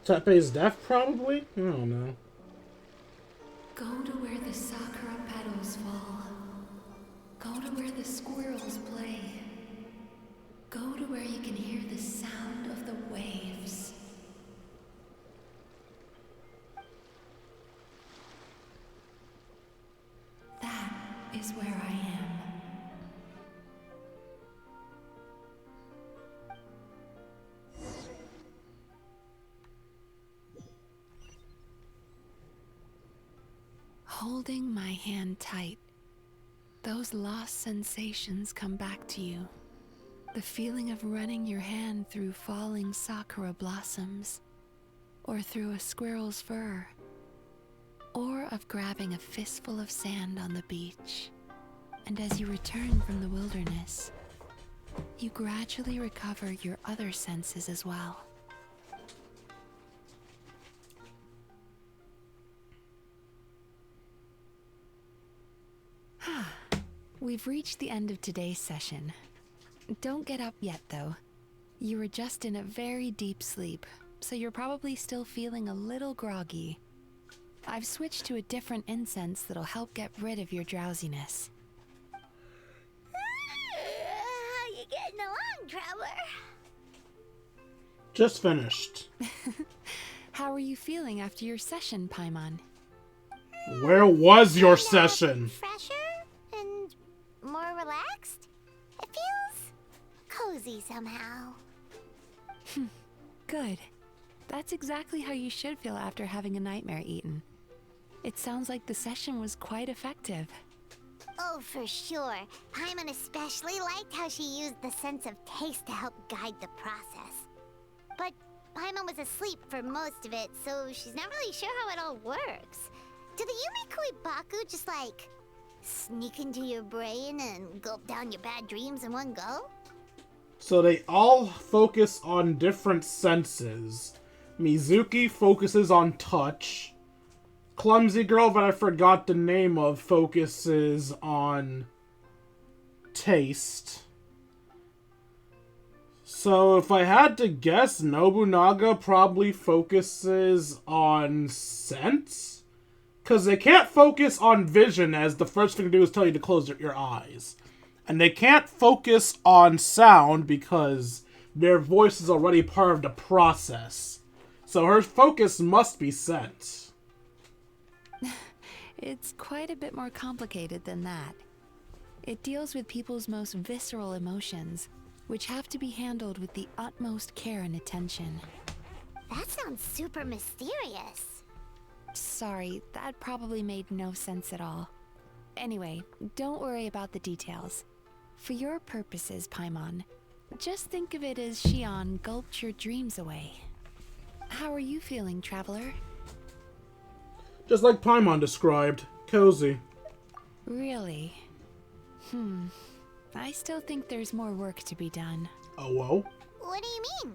Tepe's death, probably? I don't know. Go to where the sakura petals fall. Go to where the squirrels play. Go to where you can hear the sound of the waves. That is where I am. holding my hand tight, those lost sensations come back to you. The feeling of running your hand through falling sakura blossoms, or through a squirrel's fur, or of grabbing a fistful of sand on the beach. And as you return from the wilderness, you gradually recover your other senses as well. We've reached the end of today's session. Don't get up yet, though. You were just in a very deep sleep, so you're probably still feeling a little groggy. I've switched to a different incense that'll help get rid of your drowsiness. How you getting along, Traveler? Just finished. How are you feeling after your session, Paimon? Where was your session? Fresher and more relaxed? It feels cozy somehow. Good. That's exactly how you should feel after having a nightmare eaten. It sounds like the session was quite effective. Oh, for sure. Paimon especially liked how she used the sense of taste to help guide the process. But Paimon was asleep for most of it, so she's not really sure how it all works. Do the Yumikui Baku just like sneak into your brain and gulp down your bad dreams in one go? So they all focus on different senses. Mizuki focuses on touch. Clumsy Girl, that I forgot the name of, focuses on taste. So if I had to guess, Nobunaga probably focuses on sense? Because they can't focus on vision, as the first thing to do is tell you to close your eyes. And they can't focus on sound because their voice is already part of the process. So her focus must be sense. It's quite a bit more complicated than that. It deals with people's most visceral emotions, which have to be handled with the utmost care and attention. That sounds super mysterious. Sorry, that probably made no sense at all. Anyway, don't worry about the details. For your purposes, Paimon, just think of it as Shion gulped your dreams away. How are you feeling, Traveler? Just like Paimon described, cozy. Really? I still think there's more work to be done. Oh, whoa? What do you mean?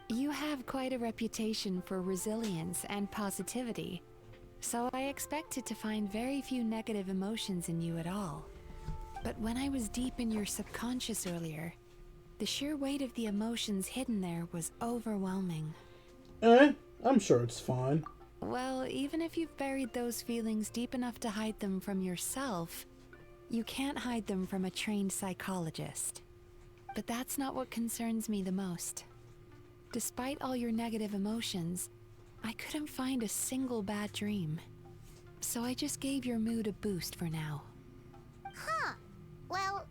You have quite a reputation for resilience and positivity, so I expected to find very few negative emotions in you at all. But when I was deep in your subconscious earlier, the sheer weight of the emotions hidden there was overwhelming. I'm sure it's fine. Well, even if you've buried those feelings deep enough to hide them from yourself, you can't hide them from a trained psychologist. But that's not what concerns me the most. Despite all your negative emotions, I couldn't find a single bad dream. So I just gave your mood a boost for now. Huh. Well,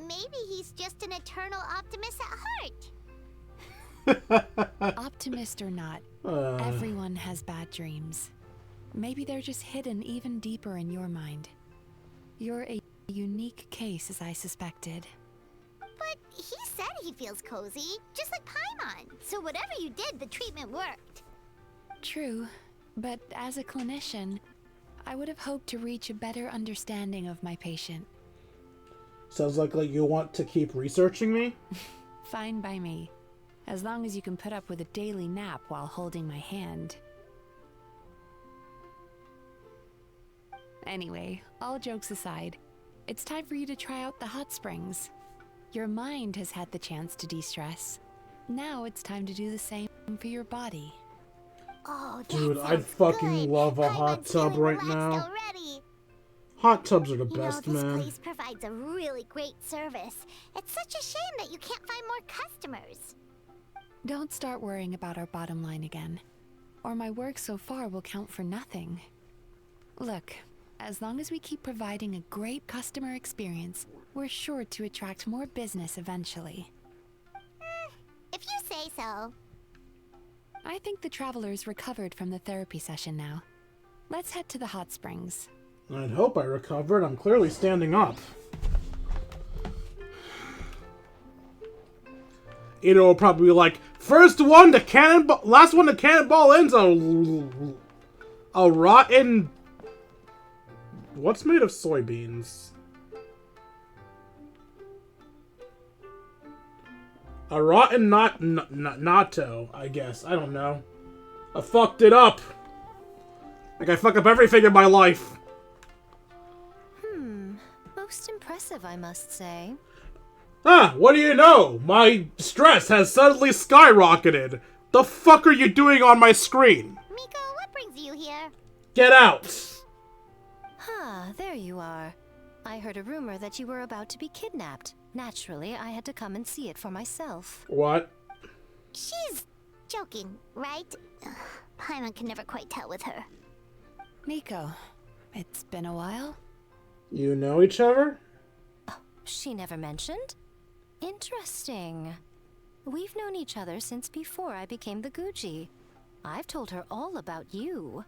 maybe he's just an eternal optimist at heart. Optimist or not, everyone has bad dreams. Maybe they're just hidden even deeper in your mind. You're a unique case, as I suspected. But he said he feels cozy, just like Paimon. So whatever you did, the treatment worked. True, but as a clinician, I would have hoped to reach a better understanding of my patient. Sounds like you want to keep researching me? Fine by me. As long as you can put up with a daily nap while holding my hand. Anyway, all jokes aside, it's time for you to try out the hot springs. Your mind has had the chance to de-stress. Now it's time to do the same for your body. Oh, dude, I'd fucking love a hot tub right now. Already. Hot tubs are the best, this man. place provides a really great service. It's such a shame that you can't find more customers. Don't start worrying about our bottom line again, or my work so far will count for nothing. Look, as long as we keep providing a great customer experience, we're sure to attract more business eventually. If you say so. I think the traveler's recovered from the therapy session now. Let's head to the hot springs. I'd hope I recovered. I'm clearly standing up. Ito will probably be like, first one to cannonball, last one to cannonball ends a rotten... What's made of soybeans? A rotten natto, I guess. I don't know. I fucked it up. Like I fuck up everything in my life. Most impressive, I must say. Ah, what do you know? My stress has suddenly skyrocketed. The fuck are you doing on my screen? Miko, what brings you here? Get out! There you are. I heard a rumor that you were about to be kidnapped. Naturally, I had to come and see it for myself. What? She's joking, right? Paimon can never quite tell with her. Miko, it's been a while. You know each other? She never mentioned? Interesting. We've known each other since before I became the Guji. I've told her all about you.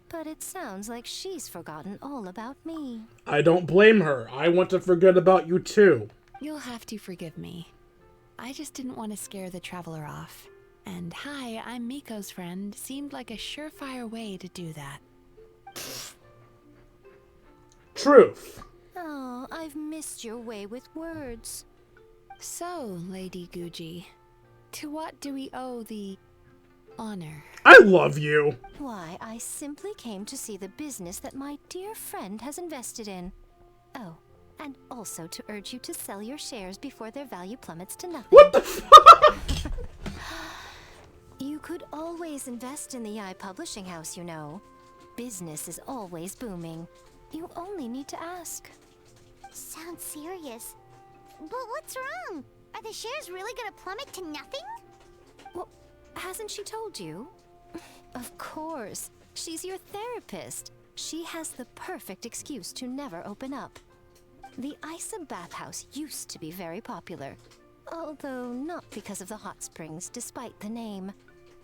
But it sounds like she's forgotten all about me. I don't blame her. I want to forget about you too. You'll have to forgive me. I just didn't want to scare the traveler off. And hi, I'm Miko's friend seemed like a surefire way to do that. Truth. Oh, I've missed your way with words. So, Lady Guji, to what do we owe the honor? I love you. Why, I simply came to see the business that my dear friend has invested in. Oh, and also to urge you to sell your shares before their value plummets to nothing. What the fuck? You could always invest in the publishing house, you know. Business is always booming. You only need to ask. Sounds serious. But what's wrong? Are the shares really gonna plummet to nothing? Well, hasn't she told you? Of course. She's your therapist. She has the perfect excuse to never open up. The Isa bathhouse used to be very popular. Although not because of the hot springs, despite the name.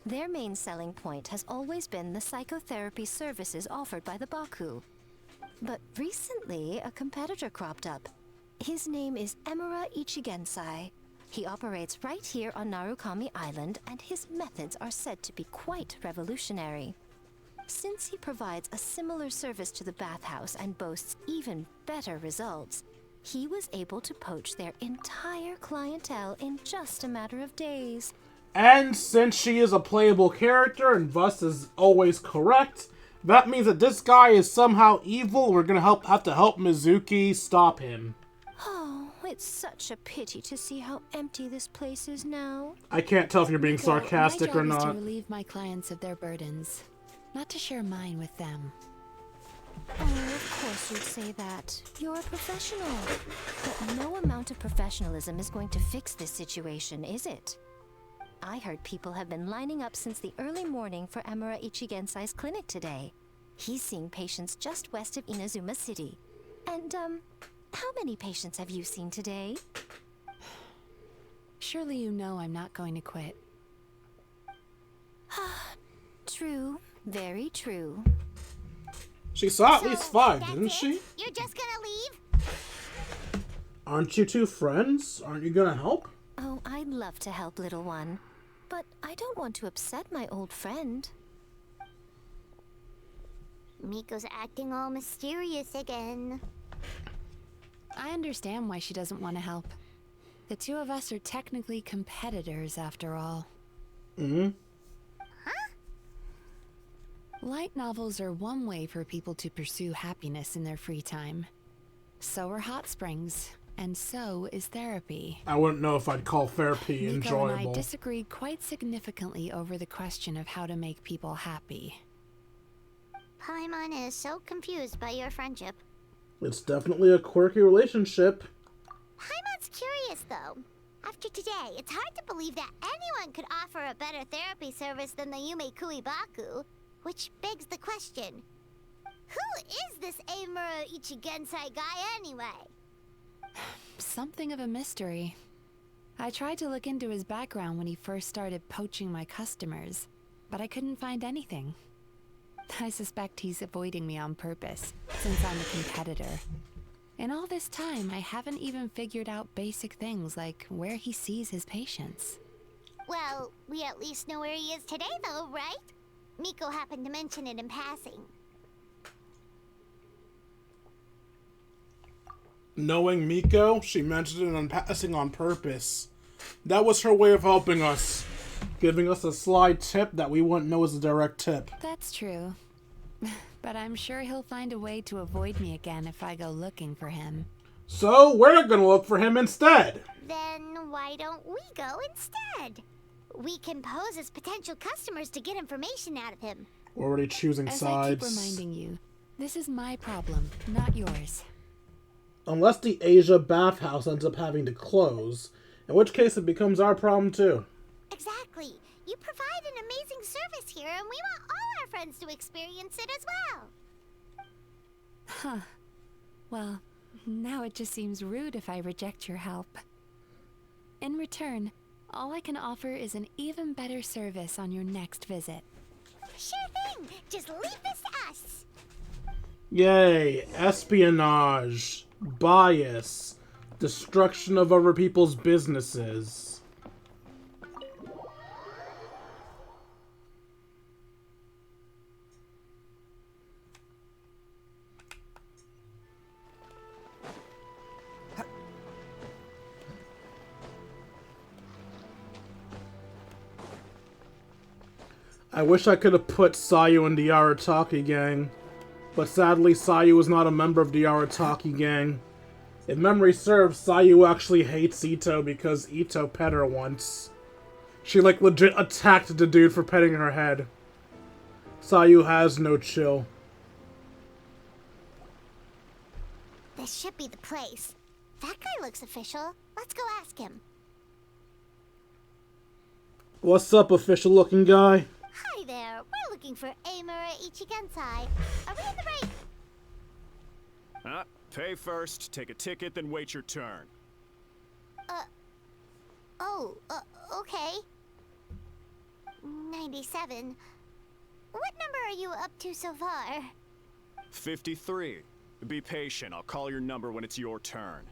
Their main selling point has always been the psychotherapy services offered by the Baku. But recently, a competitor cropped up. His name is Emura Ichigensai. He operates right here on Narukami Island, and his methods are said to be quite revolutionary. Since he provides a similar service to the bathhouse and boasts even better results, he was able to poach their entire clientele in just a matter of days. And since she is a playable character and thus is always correct, that means that this guy is somehow evil. We're gonna have to help Mizuki stop him. Oh, it's such a pity to see how empty this place is now. I can't tell if you're being sarcastic or my job not. is to relieve my clients of their burdens, not to share mine with them. Oh, of course you'd say that. You're a professional. But no amount of professionalism is going to fix this situation, is it? I heard people have been lining up since the early morning for Emura Ichigensai's clinic today. He's seeing patients just west of Inazuma City. And, how many patients have you seen today? Surely you know I'm not going to quit. True. Very true. She saw at least 5, didn't it? she? You're just gonna leave? Aren't you two friends? Aren't you gonna help? Oh, I'd love to help, little one. But I don't want to upset my old friend. Miko's acting all mysterious again. I understand why she doesn't want to help. The two of us are technically competitors, after all. Mm-hmm. Light novels are one way for people to pursue happiness in their free time. So are hot springs, and so is therapy. I wouldn't know if I'd call therapy Miko enjoyable. and I disagreed quite significantly over the question of how to make people happy. Paimon is so confused by your friendship. It's definitely a quirky relationship. Paimon's curious, though. After today, it's hard to believe that anyone could offer a better therapy service than the Yumemizuki Baku. Which begs the question, who is this Emura Ichigensai guy anyway? Something of a mystery. I tried to look into his background when he first started poaching my customers, but I couldn't find anything. I suspect he's avoiding me on purpose, since I'm a competitor. In all this time, I haven't even figured out basic things like where he sees his patients. Well, we at least know where he is today, though, right? Miko happened to mention it in passing. Knowing Miko, she mentioned it in passing on purpose. That was her way of helping us. Giving us a sly tip that we wouldn't know is a direct tip. That's true. But I'm sure he'll find a way to avoid me again if I go looking for him. So, we're gonna look for him instead. Then why don't we go instead? We can pose as potential customers to get information out of him. We're already choosing As sides. I keep reminding you, this is my problem, not yours. Unless the Asia bathhouse ends up having to close, in which case it becomes our problem too. Exactly. You provide an amazing service here, and we want all our friends to experience it as well. Huh. Well, now it just seems rude if I reject your help. In return, all I can offer is an even better service on your next visit. Sure thing. Just leave this to us. Yay! Espionage, bias, destruction of other people's businesses. I wish I could have put Sayu in the Arataki gang, but sadly Sayu is not a member of the Arataki gang. If memory serves, Sayu actually hates Ito because Ito pet her once. She like legit attacked the dude for petting her head. Sayu has no chill. This should be the place. That guy looks official. Let's go ask him. What's up, official looking guy? Hi there. We're looking for Amura Ichigensai. Are we in the right... Pay first, take a ticket, then wait your turn. Okay. 97. What number are you up to so far? 53. Be patient, I'll call your number when it's your turn.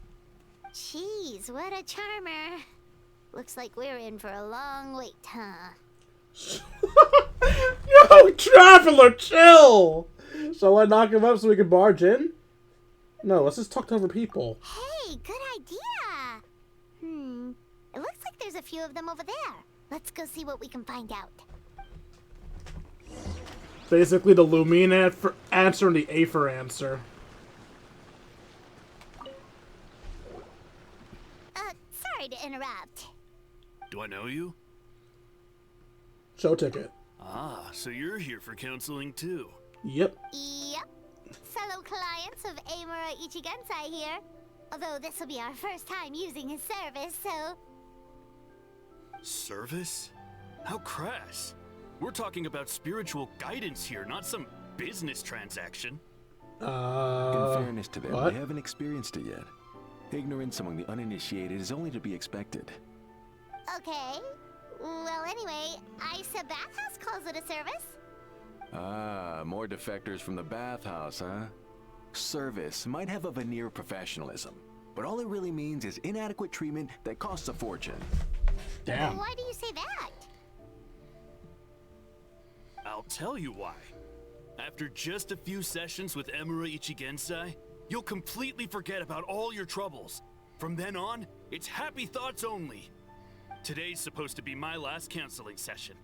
Jeez, what a charmer. Looks like we're in for a long wait, huh? Yo, traveler, chill! Shall I knock him up so we can barge in? No, let's just talk to other people. Hey, good idea! It looks like there's a few of them over there. Let's go see what we can find out. Basically the Lumine answer and the Aether answer. Sorry to interrupt. Do I know you? Show ticket. Ah, so you're here for counseling too. Yep. Yep. Fellow clients of Amura Ichigensai here. Although this will be our first time using his service, so... Service? How crass. We're talking about spiritual guidance here, not some business transaction. In fairness to them, what? they haven't experienced it yet. Ignorance among the uninitiated is only to be expected. Okay. Well, anyway, Isa Bathhouse calls it a service. Ah, more defectors from the bathhouse, huh? Service might have a veneer of professionalism, but all it really means is inadequate treatment that costs a fortune. Damn. Why do you say that? I'll tell you why. After just a few sessions with Amura Ichigensai, you'll completely forget about all your troubles. From then on, it's happy thoughts only. Today's supposed to be my last counseling session.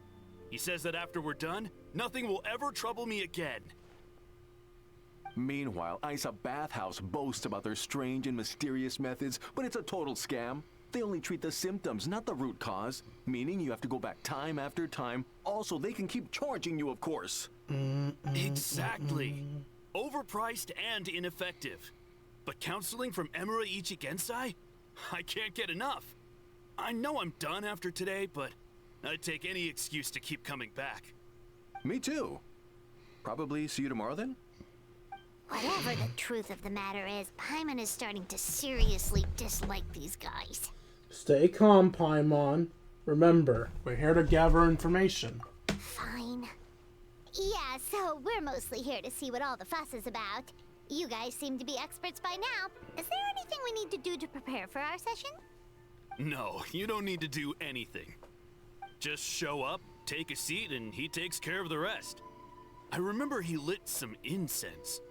He says that after we're done, nothing will ever trouble me again. Meanwhile, Isa Bathhouse boasts about their strange and mysterious methods, but it's a total scam. They only treat the symptoms, not the root cause, meaning you have to go back time after time. Also, they can keep charging you, of course. Exactly. Overpriced and ineffective. But counseling from Amura Ichigensai? I can't get enough. I know I'm done after today, but I'd take any excuse to keep coming back. Me too. Probably see you tomorrow then? Whatever the truth of the matter is, Paimon is starting to seriously dislike these guys. Stay calm, Paimon. Remember, we're here to gather information. Fine. Yeah, so we're mostly here to see what all the fuss is about. You guys seem to be experts by now. Is there anything we need to do to prepare for our session? No, you don't need to do anything. Just show up, take a seat, and he takes care of the rest. I remember he lit some incense.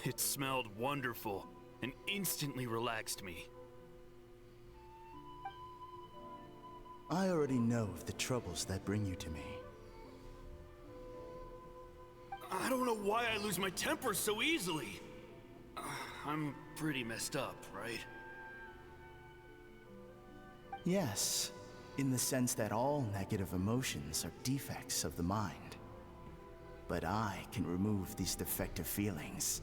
It smelled wonderful and instantly relaxed me. I already know of the troubles that bring you to me. I don't know why I lose my temper so easily. I'm pretty messed up, right? Yes, in the sense that all negative emotions are defects of the mind. But I can remove these defective feelings,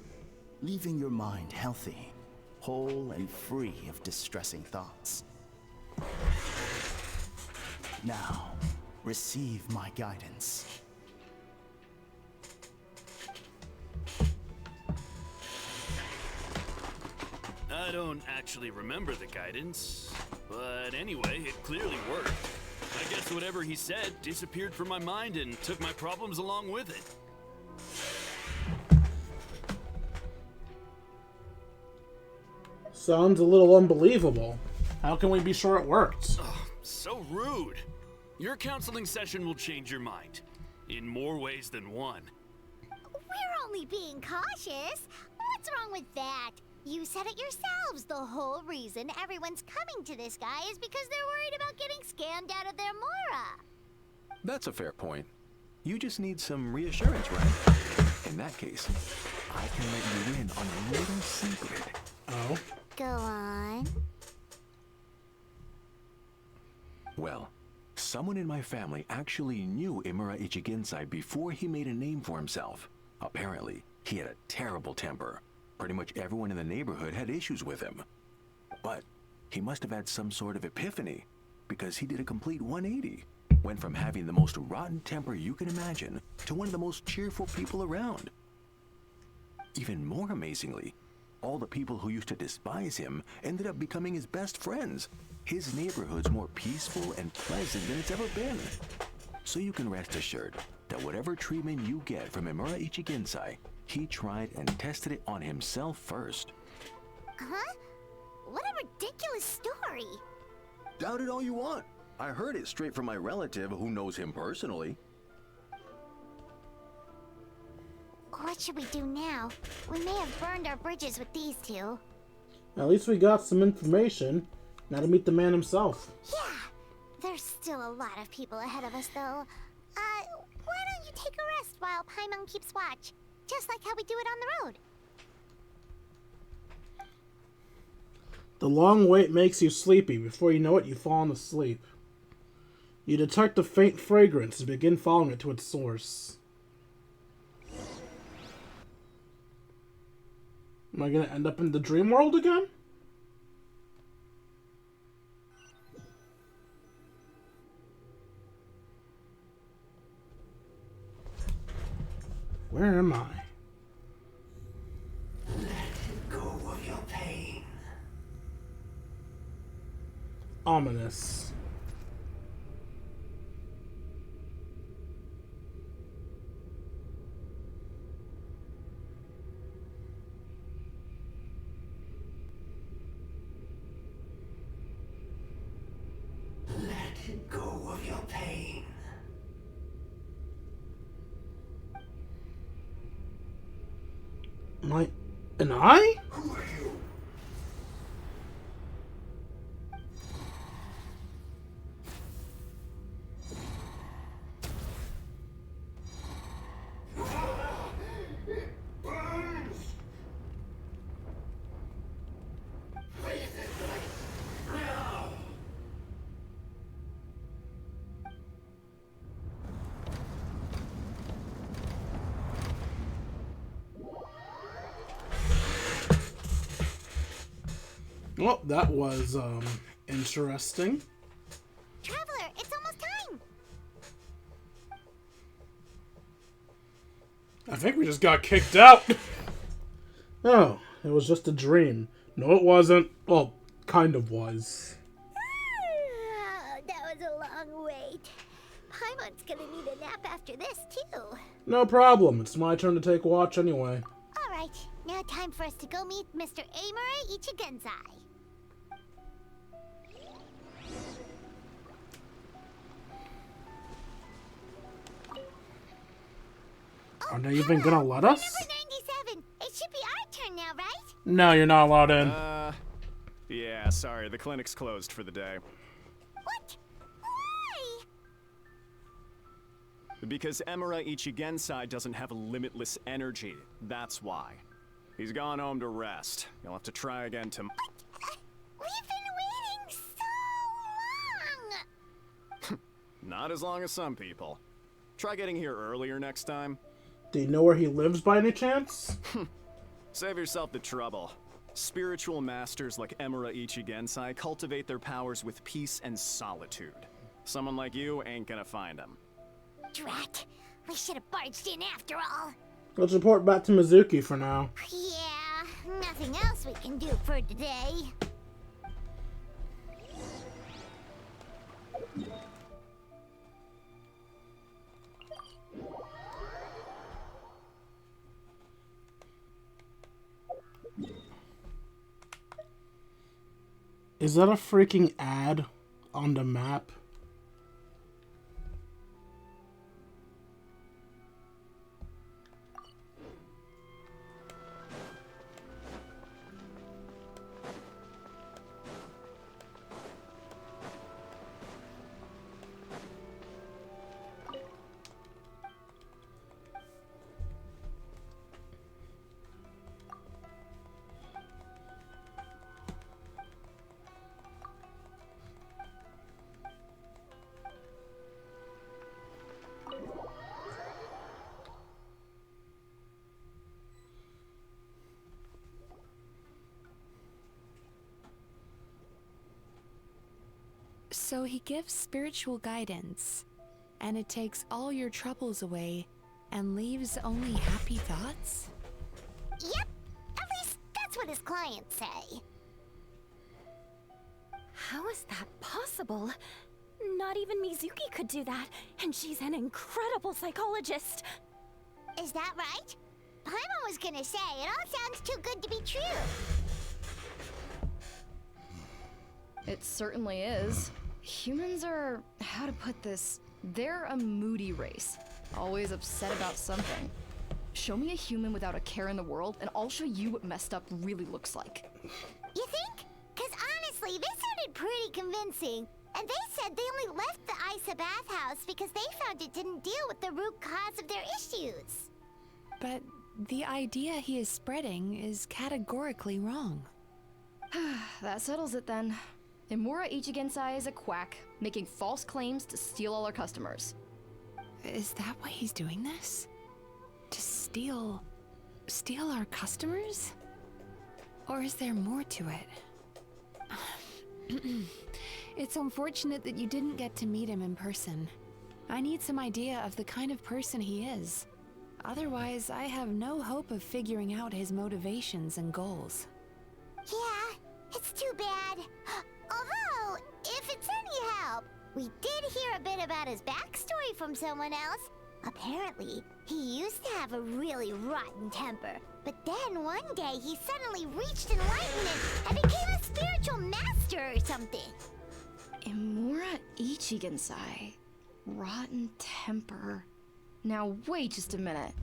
leaving your mind healthy, whole and free of distressing thoughts. Now, receive my guidance. I don't actually remember the guidance, but anyway, it clearly worked. I guess whatever he said disappeared from my mind and took my problems along with it. Sounds a little unbelievable. How can we be sure it worked? Oh, so rude. Your counseling session will change your mind, in more ways than one. We're only being cautious. What's wrong with that? You said it yourselves. The whole reason everyone's coming to this guy is because they're worried about getting scammed out of their mora. That's a fair point. You just need some reassurance, right? In that case, I can let you in on a little secret. Oh? Go on. Well, someone in my family actually knew Imura Ichigensai before he made a name for himself. Apparently, he had a terrible temper. Pretty much everyone in the neighborhood had issues with him. But he must have had some sort of epiphany, because he did a complete 180. Went from having the most rotten temper you can imagine to one of the most cheerful people around. Even more amazingly, all the people who used to despise him ended up becoming his best friends. His neighborhood's more peaceful and pleasant than it's ever been. So you can rest assured that whatever treatment you get from Imura Ichigensai, he tried and tested it on himself first. Huh? What a ridiculous story. Doubt it all you want. I heard it straight from my relative who knows him personally. What should we do now? We may have burned our bridges with these two. At least we got some information. Now to meet the man himself. Yeah, there's still a lot of people ahead of us, though. Why don't you take a rest while Paimon keeps watch? Just like how we do it on the road. The long wait makes you sleepy. Before you know it, you've fallen asleep. You detect a faint fragrance and begin following it to its source. Am I going to end up in the dream world again? Where am I? Let go of your pain. Ominous. Let go of your pain. An eye? Who are you? It burns. Face it like now. Well, that was, interesting. Traveler, it's almost time. I think we just got kicked out. Oh, it was just a dream. No, it wasn't. Well, kind of was. That was a long wait. Paimon's gonna need a nap after this, too. No problem. It's my turn to take watch anyway. Alright, now time for us to go meet Mr. Amura Ichigenzai. Are they even gonna let us? Number 97. It should be our turn now, right? No, you're not allowed in. Yeah, sorry, the clinic's closed for the day. What? Why? Because Emura Ichigensai doesn't have a limitless energy. That's why. He's gone home to rest. You'll have to try again tomorrow. We've been waiting so long! Not as long as some people. Try getting here earlier next time. Do you know where he lives by any chance? Save yourself the trouble. Spiritual masters like Emura Ichigensai cultivate their powers with peace and solitude. Someone like you ain't gonna find them. Drat. We should have barged in after all. Let's report back to Mizuki for now. Yeah, nothing else we can do for today. Is that a freaking ad on the map? So he gives spiritual guidance, and it takes all your troubles away and leaves only happy thoughts? Yep, at least that's what his clients say. How is that possible? Not even Mizuki could do that, and she's an incredible psychologist. Is that right? Paimon was gonna say, it all sounds too good to be true. It certainly is. Humans are, how to put this, they're a moody race. Always upset about something. Show me a human without a care in the world, and I'll show you what messed up really looks like. You think? Cause honestly, this sounded pretty convincing. And they said they only left the Isa bathhouse because they found it didn't deal with the root cause of their issues. But the idea he is spreading is categorically wrong. That settles it then. Emura Ichigensai is a quack, making false claims to steal all our customers. Is that why he's doing this? To steal our customers? Or is there more to it? It's unfortunate that you didn't get to meet him in person. I need some idea of the kind of person he is. Otherwise, I have no hope of figuring out his motivations and goals. Yeah, it's too bad. Although, if it's any help, we did hear a bit about his backstory from someone else. Apparently, he used to have a really rotten temper. But then one day he suddenly reached enlightenment and became a spiritual master or something. Emura Ichigensai. Rotten temper. Now wait just a minute.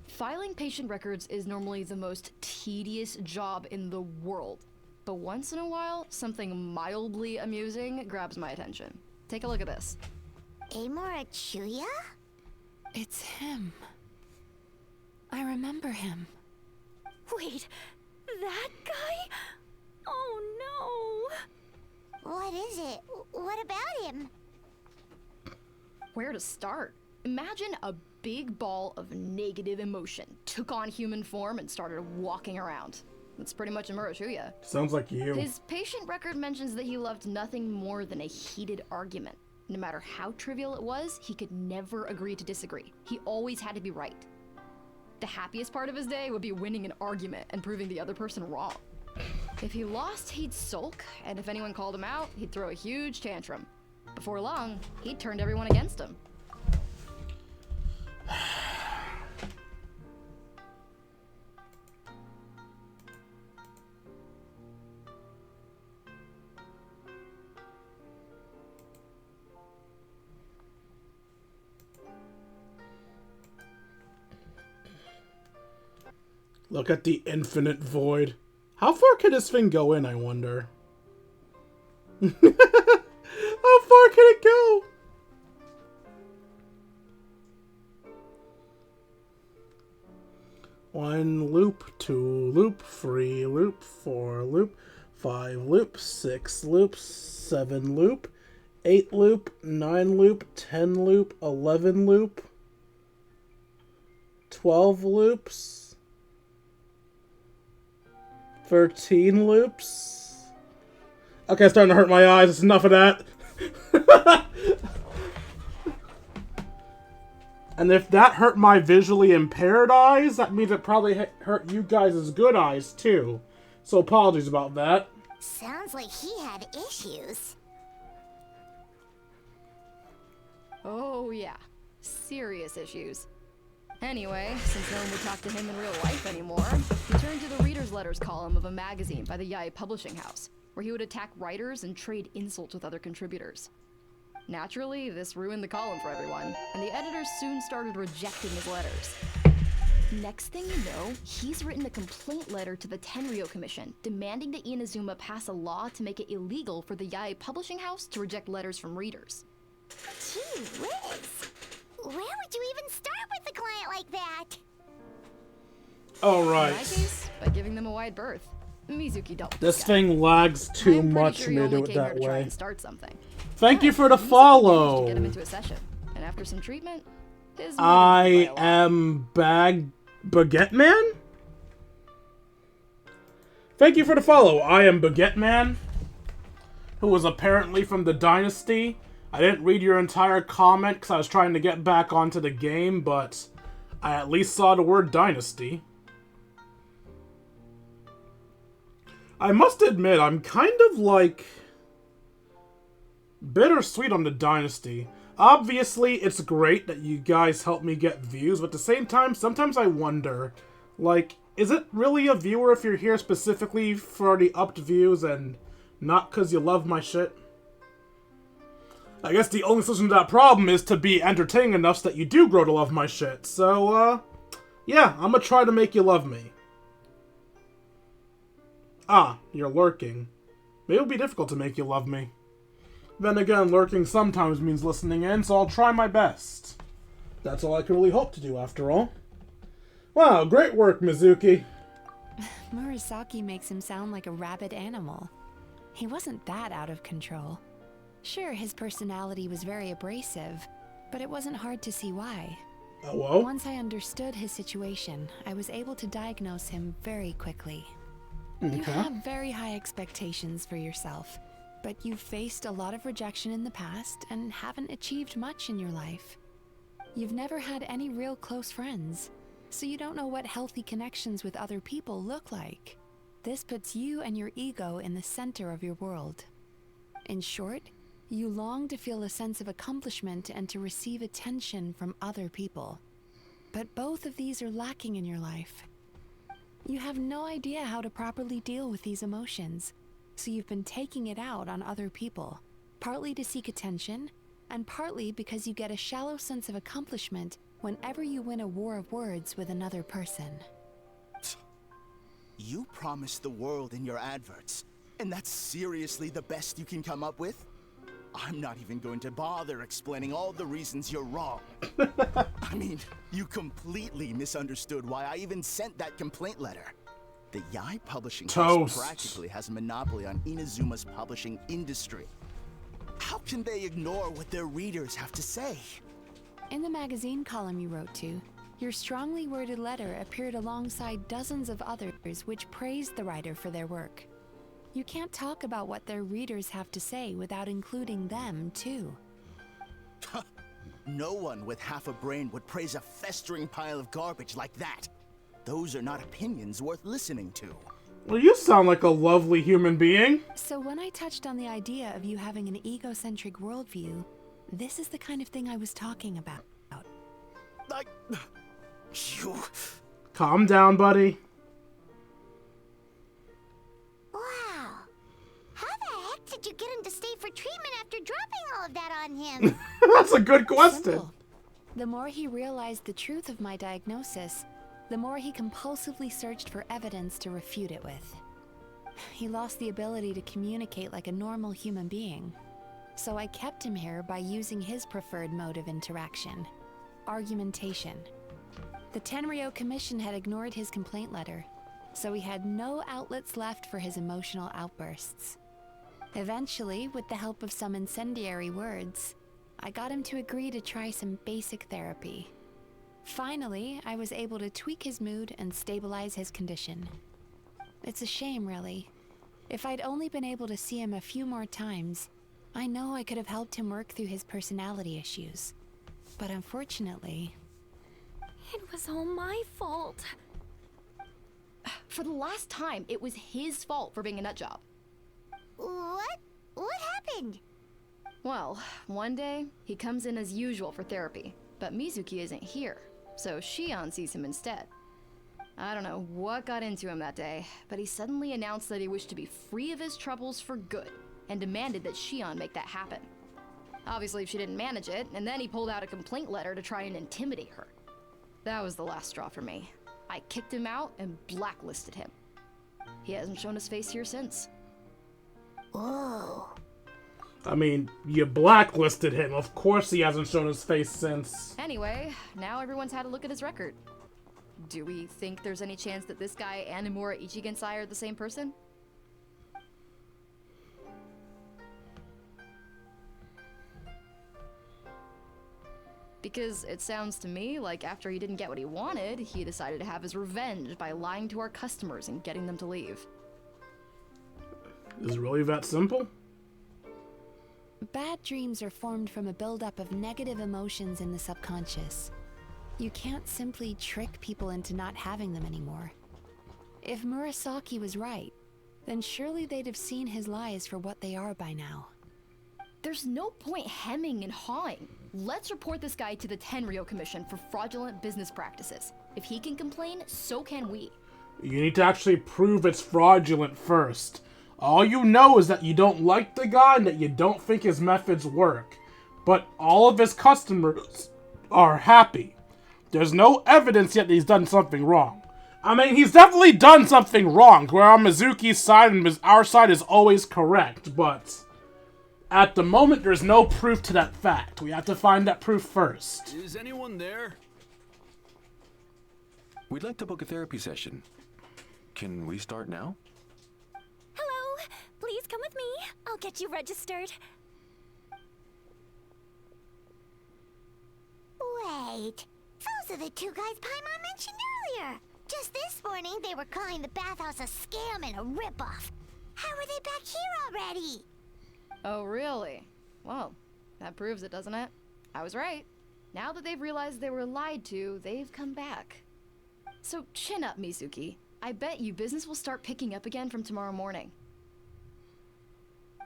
Filing patient records is normally the most tedious job in the world. But once in a while, something mildly amusing grabs my attention. Take a look at this. Amura Chuya? It's him. I remember him. Wait, that guy? Oh no! What is it? What about him? Where to start? Imagine a big ball of negative emotion took on human form and started walking around. That's pretty much Emura Chuya. Sounds like you. His patient record mentions that he loved nothing more than a heated argument. No matter how trivial it was, he could never agree to disagree. He always had to be right. The happiest part of his day would be winning an argument and proving the other person wrong. If he lost, he'd sulk, and if anyone called him out, he'd throw a huge tantrum. Before long, he'd turned everyone against him. Look at the infinite void. How far can this thing go in, I wonder? How far can it go? One loop, two loop, three loop, four loop, five loop, six loop, seven loop, 8 loop, 9 loop, 10 loop, 11 loop, 12 loops, 13 loops. Okay, it's starting to hurt my eyes. It's enough of that. And if that hurt my visually impaired eyes, that means it probably hurt you guys' good eyes, too. So apologies about that. Sounds like he had issues. Oh yeah, serious issues. Anyway, since no one would talk to him in real life anymore, he turned to the reader's letters column of a magazine by the Yai Publishing House, where he would attack writers and trade insults with other contributors. Naturally, this ruined the column for everyone, and the editors soon started rejecting his letters. Next thing you know, he's written a complaint letter to the Tenryo Commission, demanding that Inazuma pass a law to make it illegal for the Yai Publishing House to reject letters from readers. Gee whiz! Where would you even start with a client like that? Alright. In my case, by giving them a wide berth. Mizuki dealt with This thing lags too much sure for me to do it that try way. and start something. Thank you for the Mizuki managed to follow. get him into a session, and after some treatment, his I am Baguette Man? Thank you for the follow. I am Baguette Man, who was apparently from the Dynasty. I didn't read your entire comment because I was trying to get back onto the game, but I at least saw the word Dynasty. I must admit, I'm kind of like bittersweet on the Dynasty. Obviously, it's great that you guys help me get views, but at the same time, sometimes I wonder, like, is it really a viewer if you're here specifically for the upped views and not because you love my shit? I guess the only solution to that problem is to be entertaining enough so that you do grow to love my shit. So, yeah, I'm gonna try to make you love me. Ah, you're lurking. Maybe it'll be difficult to make you love me. Then again, lurking sometimes means listening in, so I'll try my best. That's all I can really hope to do, after all. Wow, great work, Mizuki. Murasaki makes him sound like a rabid animal. He wasn't that out of control. Sure, his personality was very abrasive, but it wasn't hard to see why. Oh, well? Once I understood his situation, I was able to diagnose him very quickly. Okay. You have very high expectations for yourself, but you've faced a lot of rejection in the past and haven't achieved much in your life. You've never had any real close friends, so you don't know what healthy connections with other people look like. This puts you and your ego in the center of your world. In short, you long to feel a sense of accomplishment and to receive attention from other people. But both of these are lacking in your life. You have no idea how to properly deal with these emotions, so you've been taking it out on other people, partly to seek attention, and partly because you get a shallow sense of accomplishment whenever you win a war of words with another person. You promised the world in your adverts, and that's seriously the best you can come up with? I'm not even going to bother explaining all the reasons you're wrong. I mean, you completely misunderstood why I even sent that complaint letter. The Yai Publishing House practically has a monopoly on Inazuma's publishing industry. How can they ignore what their readers have to say? In the magazine column you wrote to, your strongly worded letter appeared alongside dozens of others which praised the writer for their work. You can't talk about what their readers have to say without including them, too. No one with half a brain would praise a festering pile of garbage like that. Those are not opinions worth listening to. Well, you sound like a lovely human being. So when I touched on the idea of you having an egocentric worldview, this is the kind of thing I was talking about. You... Calm down, buddy. Wow. How the heck did you get him to stay for treatment after dropping all of that on him? That's a good question. Simple. The more he realized the truth of my diagnosis, the more he compulsively searched for evidence to refute it with. He lost the ability to communicate like a normal human being. So I kept him here by using his preferred mode of interaction: argumentation. The Tenryo Commission had ignored his complaint letter, so he had no outlets left for his emotional outbursts. Eventually, with the help of some incendiary words, I got him to agree to try some basic therapy. Finally, I was able to tweak his mood and stabilize his condition. It's a shame, really. If I'd only been able to see him a few more times, I know I could have helped him work through his personality issues. But unfortunately... It was all my fault. For the last time, it was his fault for being a nutjob. What? What happened? Well, one day, he comes in as usual for therapy, but Mizuki isn't here, so Shion sees him instead. I don't know what got into him that day, but he suddenly announced that he wished to be free of his troubles for good, and demanded that Shion make that happen. Obviously, she didn't manage it, and then he pulled out a complaint letter to try and intimidate her. That was the last straw for me. I kicked him out and blacklisted him. He hasn't shown his face here since. Whoa. I mean, you blacklisted him. Of course he hasn't shown his face since. Anyway, now everyone's had a look at his record. Do we think there's any chance that this guy and Nomura Ichigensai are the same person? Because it sounds to me like after he didn't get what he wanted, he decided to have his revenge by lying to our customers and getting them to leave. Is it really that simple? Bad dreams are formed from a buildup of negative emotions in the subconscious. You can't simply trick people into not having them anymore. If Murasaki was right, then surely they'd have seen his lies for what they are by now. There's no point hemming and hawing. Let's report this guy to the Tenryo Commission for fraudulent business practices. If he can complain, so can we. You need to actually prove it's fraudulent first. All you know is that you don't like the guy and that you don't think his methods work. But all of his customers are happy. There's no evidence yet that he's done something wrong. I mean, he's definitely done something wrong, where on Mizuki's side and our side is always correct, but at the moment there's no proof to that fact. We have to find that proof first. Is anyone there? We'd like to book a therapy session. Can we start now? Hello, please come with me. I'll get you registered. Wait, those are the two guys Paimon mentioned earlier. Just this morning, they were calling the bathhouse a scam and a ripoff. How are they back here already? Oh, really? Well, that proves it, doesn't it? I was right. Now that they've realized they were lied to, they've come back. So chin up, Mizuki. I bet you business will start picking up again from tomorrow morning.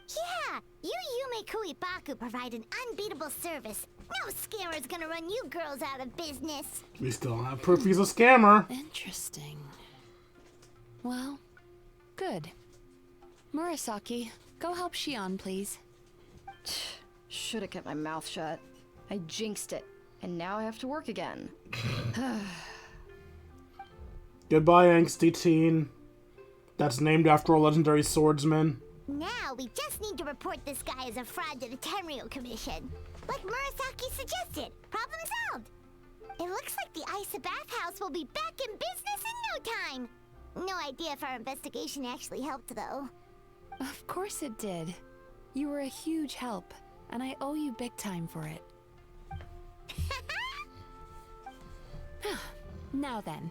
Yeah, you Yume Kuibaku provide an unbeatable service. No scammer's gonna run you girls out of business. We still don't have proof he's a scammer. Interesting. Well, good. Murasaki, go help Shion, please. Should have kept my mouth shut. I jinxed it, and now I have to work again. Goodbye, angsty teen. That's named after a legendary swordsman. Now we just need to report this guy as a fraud to the Tenryo Commission. Like Murasaki suggested. Problem solved. It looks like the Isa bathhouse will be back in business in no time. No idea if our investigation actually helped, though. Of course it did. You were a huge help, and I owe you big time for it. Now then,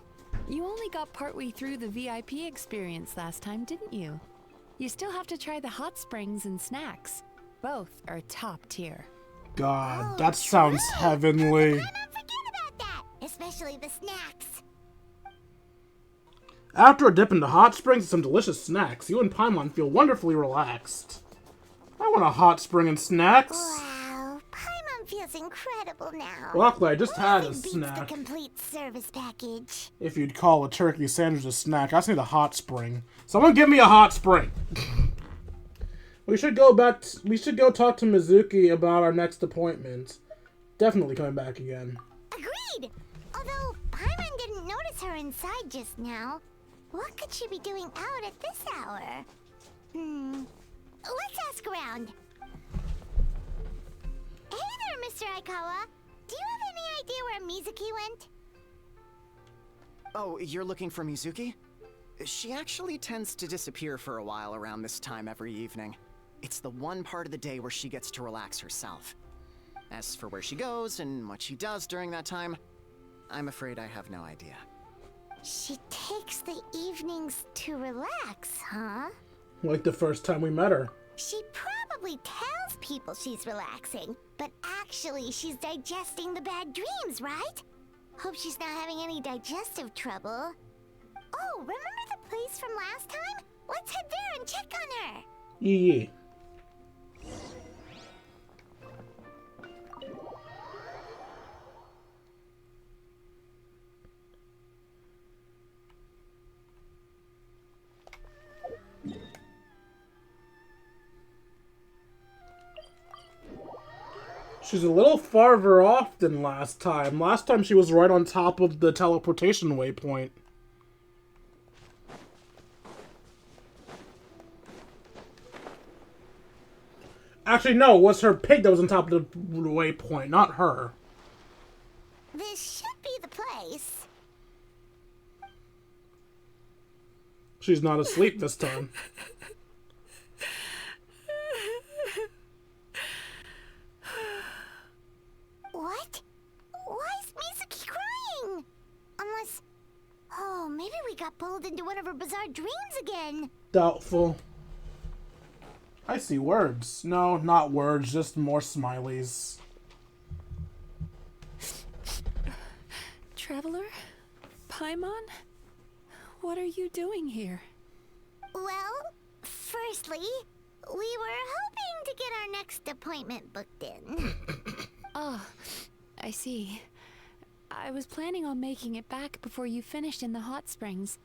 you only got partway through the VIP experience last time, didn't you? You still have to try the hot springs and snacks. Both are top tier. god, that sounds heavenly. Especially the snacks. After a dip into hot springs and some delicious snacks, you and Paimon feel wonderfully relaxed. I want a hot spring and snacks. Wow, Paimon feels incredible now. Luckily, I just had a Nothing beats snack. the complete service package. If you'd call a turkey sandwich a snack, I just need a hot spring. Someone give me a hot spring. We should go talk to Mizuki about our next appointment. Definitely coming back again. Agreed. Although Paimon didn't notice her inside just now. What could she be doing out at this hour? Let's ask around. Hey there, Mr. Aikawa. Do you have any idea where Mizuki went? Oh, you're looking for Mizuki? She actually tends to disappear for a while around this time every evening. It's the one part of the day where she gets to relax herself. As for where she goes and what she does during that time, I'm afraid I have no idea. She takes the evenings to relax, huh? Like the first time we met her. She probably tells people she's relaxing, but actually she's digesting the bad dreams, right? Hope she's not having any digestive trouble. Oh, remember the place from last time? Let's head there and check on her. Yeah. She's a little farther off than last time. Last time she was right on top of the teleportation waypoint. Actually, no, it was her pig that was on top of the waypoint, not her. This should be the place. She's not asleep this time. What? Why is Mizuki crying? Unless... Oh, maybe we got pulled into one of her bizarre dreams again. Doubtful. I see words. No, not words, just more smileys. Traveler? Paimon? What are you doing here? Well, firstly, we were hoping to get our next appointment booked in. Oh, I see. I was planning on making it back before you finished in the hot springs,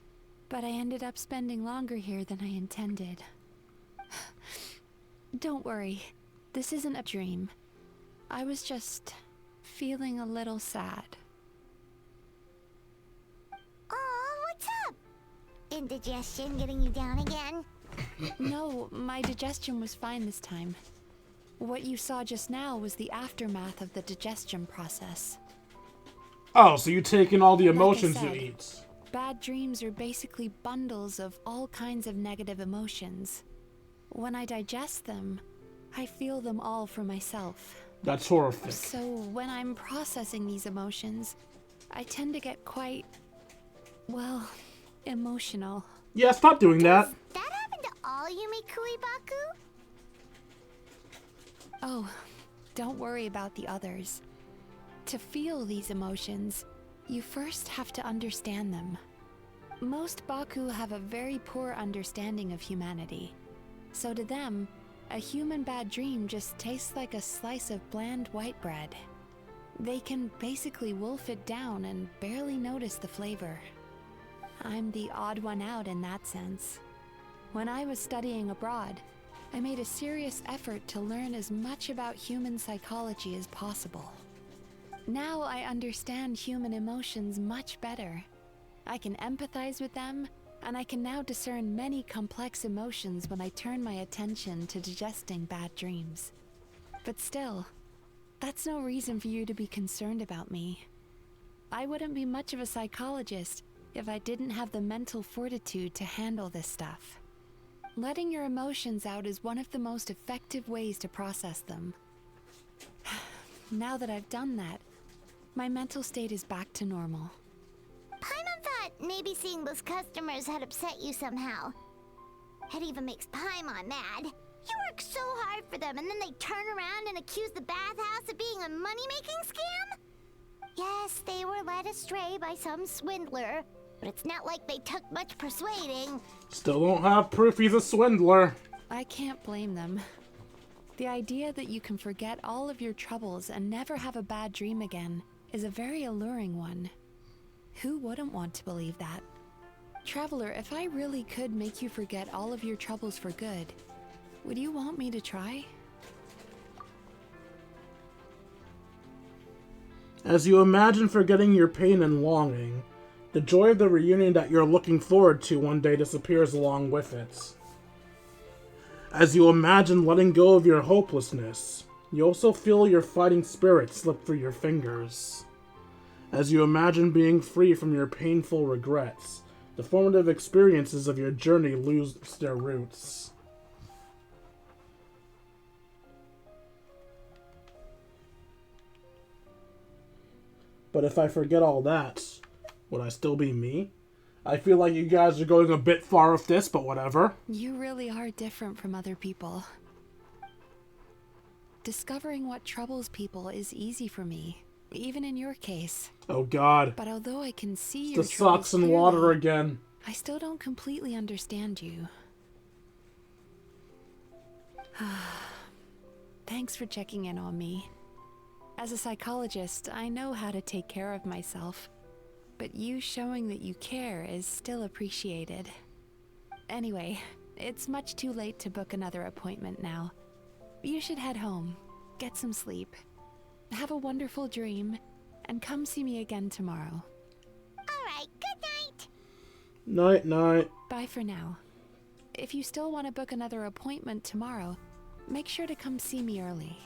but I ended up spending longer here than I intended. Don't worry, this isn't a dream. I was just feeling a little sad. Oh, what's up? Indigestion getting you down again? No, my digestion was fine this time. What you saw just now was the aftermath of the digestion process. Oh, so you take in all the emotions Like I you said, eat. Bad dreams are basically bundles of all kinds of negative emotions. When I digest them, I feel them all for myself. That's horrific. So when I'm processing these emotions, I tend to get quite, well, emotional. Yeah, stop doing that. That happened to all Yumikui Baku? Oh, don't worry about the others. To feel these emotions, you first have to understand them. Most Baku have a very poor understanding of humanity. So to them, a human bad dream just tastes like a slice of bland white bread. They can basically wolf it down and barely notice the flavor. I'm the odd one out in that sense. When I was studying abroad, I made a serious effort to learn as much about human psychology as possible. Now I understand human emotions much better. I can empathize with them, and I can now discern many complex emotions when I turn my attention to digesting bad dreams. But still, that's no reason for you to be concerned about me. I wouldn't be much of a psychologist if I didn't have the mental fortitude to handle this stuff. Letting your emotions out is one of the most effective ways to process them. Now that I've done that, my mental state is back to normal. Paimon thought maybe seeing those customers had upset you somehow. It even makes Paimon mad. You work so hard for them, and then they turn around and accuse the bathhouse of being a money-making scam? Yes, they were led astray by some swindler, but it's not like they took much persuading. Still don't have proof he's a swindler. I can't blame them. The idea that you can forget all of your troubles and never have a bad dream again is a very alluring one. Who wouldn't want to believe that? Traveler, if I really could make you forget all of your troubles for good, would you want me to try? As you imagine forgetting your pain and longing, the joy of the reunion that you're looking forward to one day disappears along with it. As you imagine letting go of your hopelessness, you also feel your fighting spirit slip through your fingers. As you imagine being free from your painful regrets, the formative experiences of your journey lose their roots. But if I forget all that, would I still be me? I feel like you guys are going a bit far with this, but whatever. You really are different from other people. Discovering what troubles people is easy for me, even in your case. Oh god. But although I can see the socks and water again. I still don't completely understand you. Thanks for checking in on me. As a psychologist, I know how to take care of myself. But you showing that you care is still appreciated. Anyway, it's much too late to book another appointment now. You should head home, get some sleep, have a wonderful dream, and come see me again tomorrow. Alright, good night! Night, night. Bye for now. If you still want to book another appointment tomorrow, make sure to come see me early.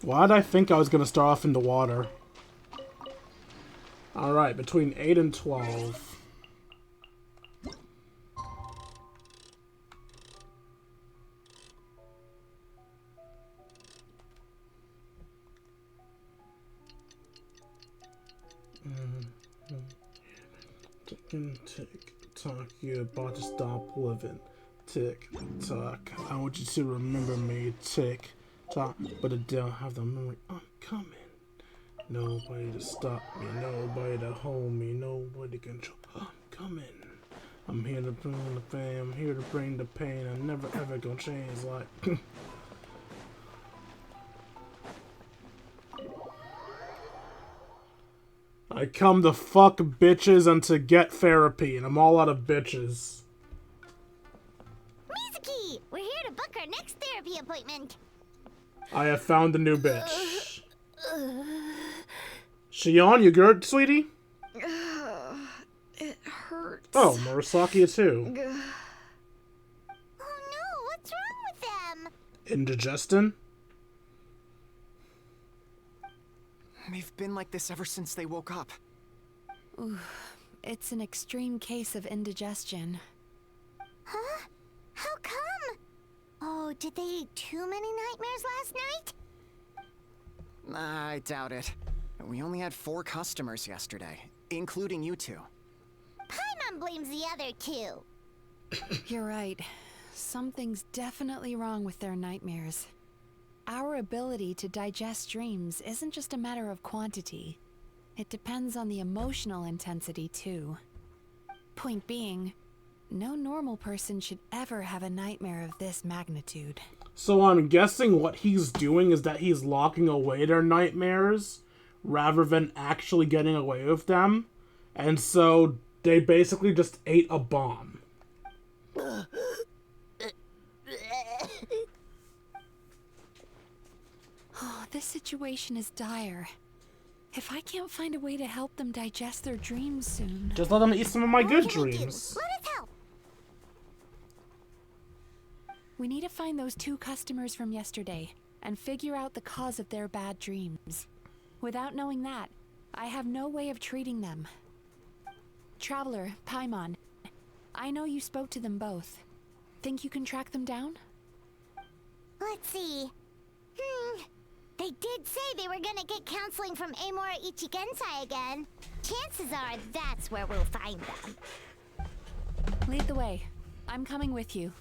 Why did I think I was going to start off in the water? Alright, between 8 and 12. Tick tock, you're about to stop living. Tick tock, I want you to remember me. Tick tock, but I don't have the memory. I'm coming. Nobody to stop me, nobody to hold me, nobody to control. I'm coming. I'm here to bring the fam, here to bring the pain. I'm never ever gonna change like. I come to fuck bitches and to get therapy, and I'm all out of bitches. Mizuki! We're here to book our next therapy appointment. I have found a new bitch. Shion, you good, sweetie? It hurts. Oh, Murasaki too. Oh no, what's wrong with them? Indigestion? They've been like this ever since they woke up. Ooh, it's an extreme case of indigestion. Huh? How come? Oh, did they eat too many nightmares last night? I doubt it. We only had 4 customers yesterday, including you two. Paimon blames the other 2. You're right. Something's definitely wrong with their nightmares. Our ability to digest dreams isn't just a matter of quantity. It depends on the emotional intensity, too. Point being, no normal person should ever have a nightmare of this magnitude. So I'm guessing what he's doing is that he's locking away their nightmares rather than actually getting away with them. And so they basically just ate a bomb. Oh, this situation is dire. If I can't find a way to help them digest their dreams soon... Just let them eat some of my good dreams. Let us help. We need to find those 2 customers from yesterday and figure out the cause of their bad dreams. Without knowing that, I have no way of treating them. Traveler, Paimon, I know you spoke to them both. Think you can track them down? Let's see. They did say they were gonna get counseling from Amora Ichigensai again. chances are that's where we'll find them. Lead the way. I'm coming with you.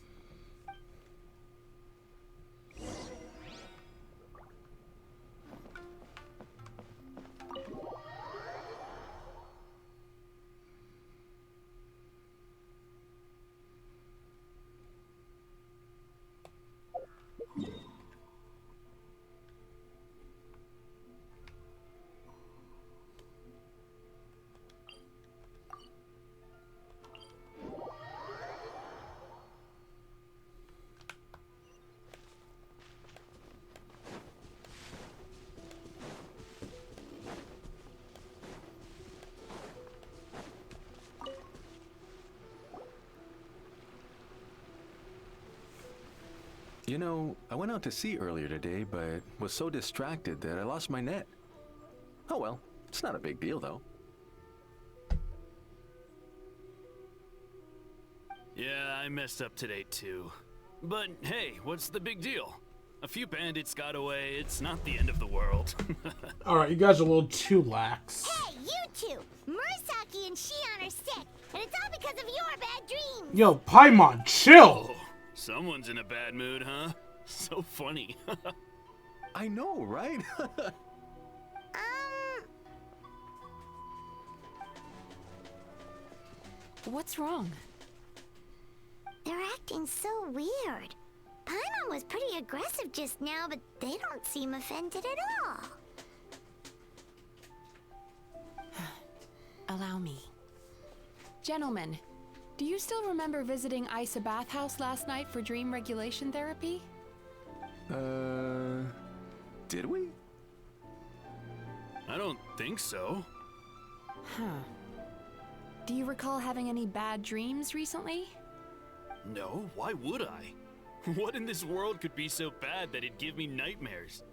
You know, I went out to sea earlier today, but was so distracted that I lost my net. Oh well, it's not a big deal though. Yeah, I messed up today too. But hey, what's the big deal? A few bandits got away, it's not the end of the world. Alright, you guys are a little too lax. Hey, you two! Murasaki and Shion are sick, and it's all because of your bad dreams! Yo, Paimon, chill! Oh, someone's in a bad mood, huh? So funny. I know, right? What's wrong? They're acting so weird. Paimon was pretty aggressive just now, but they don't seem offended at all. Allow me. Gentlemen, do you still remember visiting Isa Bathhouse last night for dream regulation therapy? Did we? I don't think so. Huh. Do you recall having any bad dreams recently? No, why would I? What in this world could be so bad that it'd give me nightmares?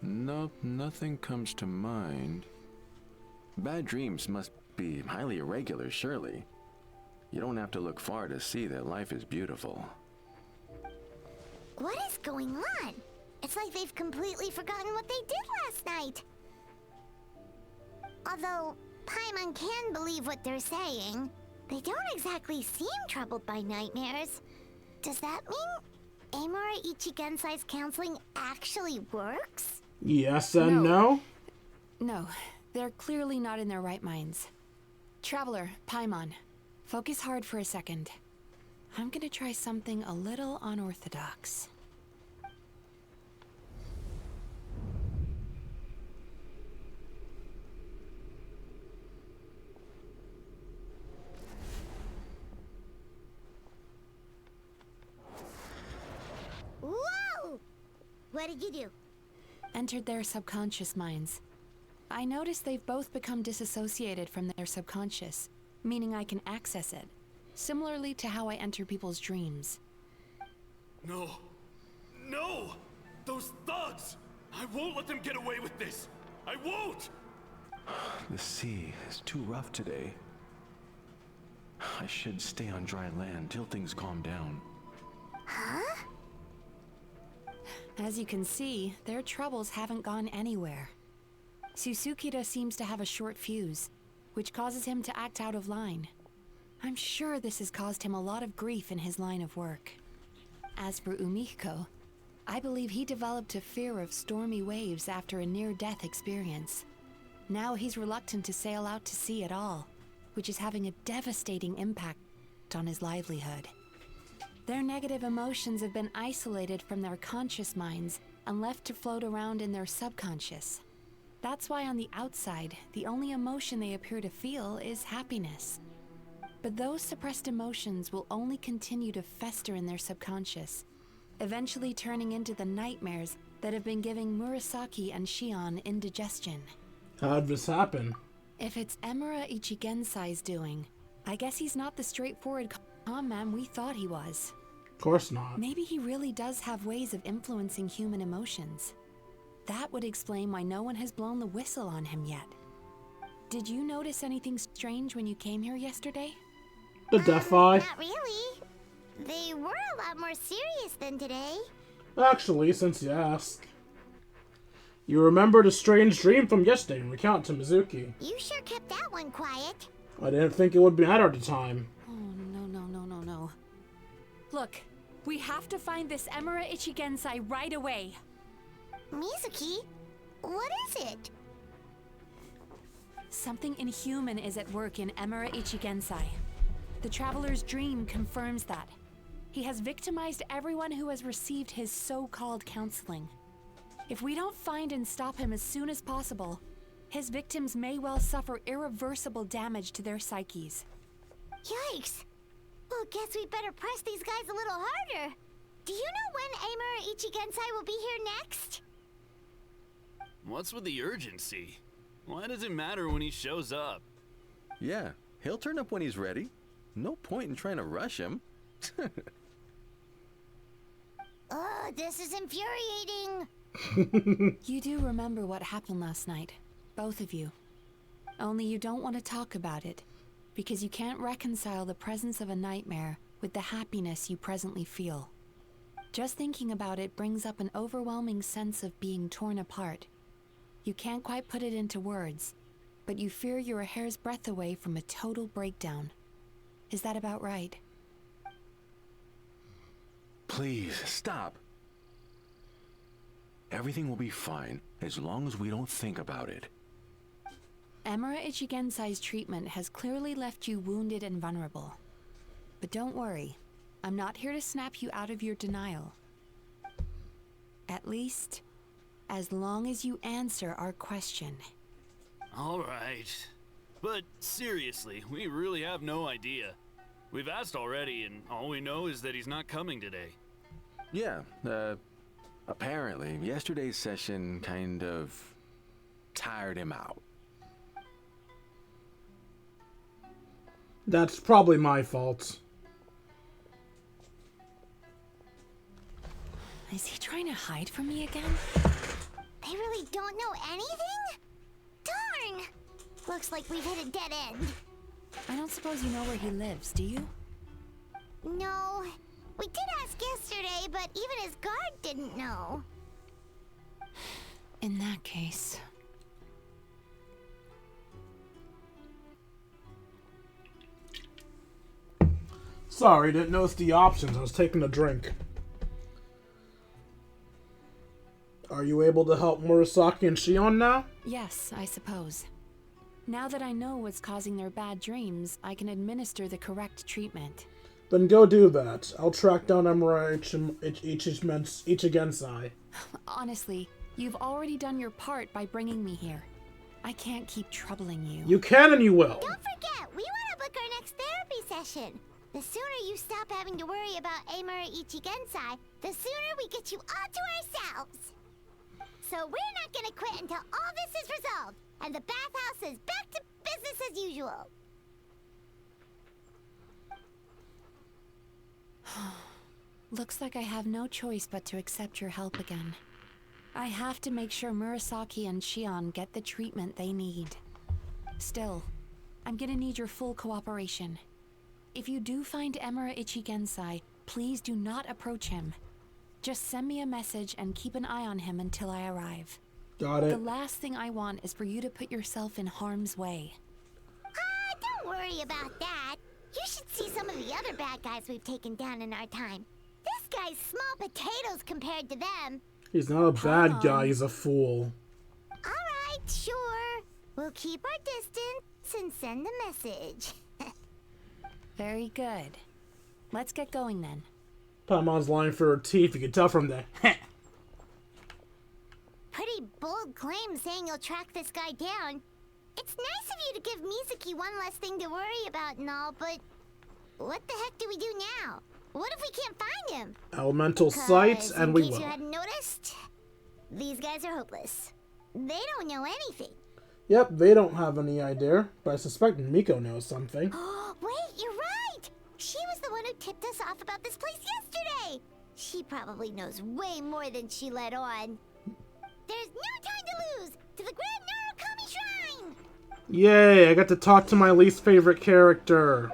Nope, nothing comes to mind. Bad dreams must be highly irregular, surely. You don't have to look far to see that life is beautiful. What is going on? It's like they've completely forgotten what they did last night. Although Paimon can believe what they're saying, they don't exactly seem troubled by nightmares. Does that mean Amura Ichigensai's counseling actually works? Yes and no? No, they're clearly not in their right minds. Traveler, Paimon, focus hard for a second. I'm gonna try something a little unorthodox. Whoa! What did you do? Entered their subconscious minds. I noticed they've both become disassociated from their subconscious, meaning I can access it, similarly to how I enter people's dreams. No. No! Those thugs! I won't let them get away with this! I won't! The sea is too rough today. I should stay on dry land till things calm down. Huh? As you can see, their troubles haven't gone anywhere. Susukida seems to have a short fuse, which causes him to act out of line. I'm sure this has caused him a lot of grief in his line of work. As for Umiko, I believe he developed a fear of stormy waves after a near-death experience. Now he's reluctant to sail out to sea at all, which is having a devastating impact on his livelihood. Their negative emotions have been isolated from their conscious minds and left to float around in their subconscious. That's why on the outside, the only emotion they appear to feel is happiness. But those suppressed emotions will only continue to fester in their subconscious, eventually turning into the nightmares that have been giving Murasaki and Shion indigestion. How'd this happen? If it's Emura Ichigensai's doing, I guess he's not the straightforward calm man we thought he was. Of course not. Maybe he really does have ways of influencing human emotions. That would explain why no one has blown the whistle on him yet. Did you notice anything strange when you came here yesterday? The Death Eye? Not really. They were a lot more serious than today. Actually, since you ask. You remembered a strange dream from yesterday and recount to Mizuki. You sure kept that one quiet. I didn't think it would matter at the time. Oh, no. Look, we have to find this Emura Ichigensai right away. Mizuki, what is it? Something inhuman is at work in Emura Ichigensai. The Traveler's dream confirms that. He has victimized everyone who has received his so-called counseling. If we don't find and stop him as soon as possible, his victims may well suffer irreversible damage to their psyches. Yikes! Well, guess we better press these guys a little harder. Do you know when Emura Ichigensai will be here next? What's with the urgency? Why does it matter when he shows up? Yeah, he'll turn up when he's ready. No point in trying to rush him. Oh, this is infuriating. You do remember what happened last night, both of you. Only you don't want to talk about it, because you can't reconcile the presence of a nightmare with the happiness you presently feel. Just thinking about it brings up an overwhelming sense of being torn apart. You can't quite put it into words, but you fear you're a hair's breadth away from a total breakdown. Is that about right? Please, stop. Everything will be fine, as long as we don't think about it. Emura Ichigensai's treatment has clearly left you wounded and vulnerable. But don't worry, I'm not here to snap you out of your denial. At least, as long as you answer our question. All right. But seriously, we really have no idea. We've asked already, and all we know is that he's not coming today. Yeah, apparently, yesterday's session kind of tired him out. That's probably my fault. Is he trying to hide from me again? They really don't know anything? Darn! Looks like we've hit a dead end. I don't suppose you know where he lives, do you? No. We did ask yesterday, but even his guard didn't know. In that case... Sorry, didn't notice the options. I was taking a drink. Are you able to help Murasaki and Shion now? Yes, I suppose. Now that I know what's causing their bad dreams, I can administer the correct treatment. Then go do that. I'll track down Emura Ichigensai. Honestly, you've already done your part by bringing me here. I can't keep troubling you. You can and you will. Don't forget, we want to book our next therapy session. The sooner you stop having to worry about Emura Ichigensai, the sooner we get you all to ourselves. So we're not gonna quit until all this is resolved, and the bathhouse is back to business as usual. Looks like I have no choice but to accept your help again. I have to make sure Murasaki and Shion get the treatment they need. Still, I'm gonna need your full cooperation. If you do find Emura Ichigensai, please do not approach him. Just send me a message and keep an eye on him until I arrive. Got it. The last thing I want is for you to put yourself in harm's way. Don't worry about that. You should see some of the other bad guys we've taken down in our time. This guy's small potatoes compared to them. He's not a bad guy, he's a fool. Alright, sure. We'll keep our distance and send the message. Very good. Let's get going then. Paimon's lying for her teeth, you can tell from the Pretty bold claim saying you'll track this guy down. It's nice of you to give Mizuki one less thing to worry about and all, but what the heck do we do now? What if we can't find him? Elemental sights, and we in case will. you hadn't noticed, these guys are hopeless. They don't know anything. Yep, they don't have any idea, but I suspect Miko knows something. Wait, you're right! She was the one who tipped us off about this place yesterday! She probably knows way more than she let on. There's no time to lose! To the Grand Narukami Shrine! Yay, I got to talk to my least favorite character.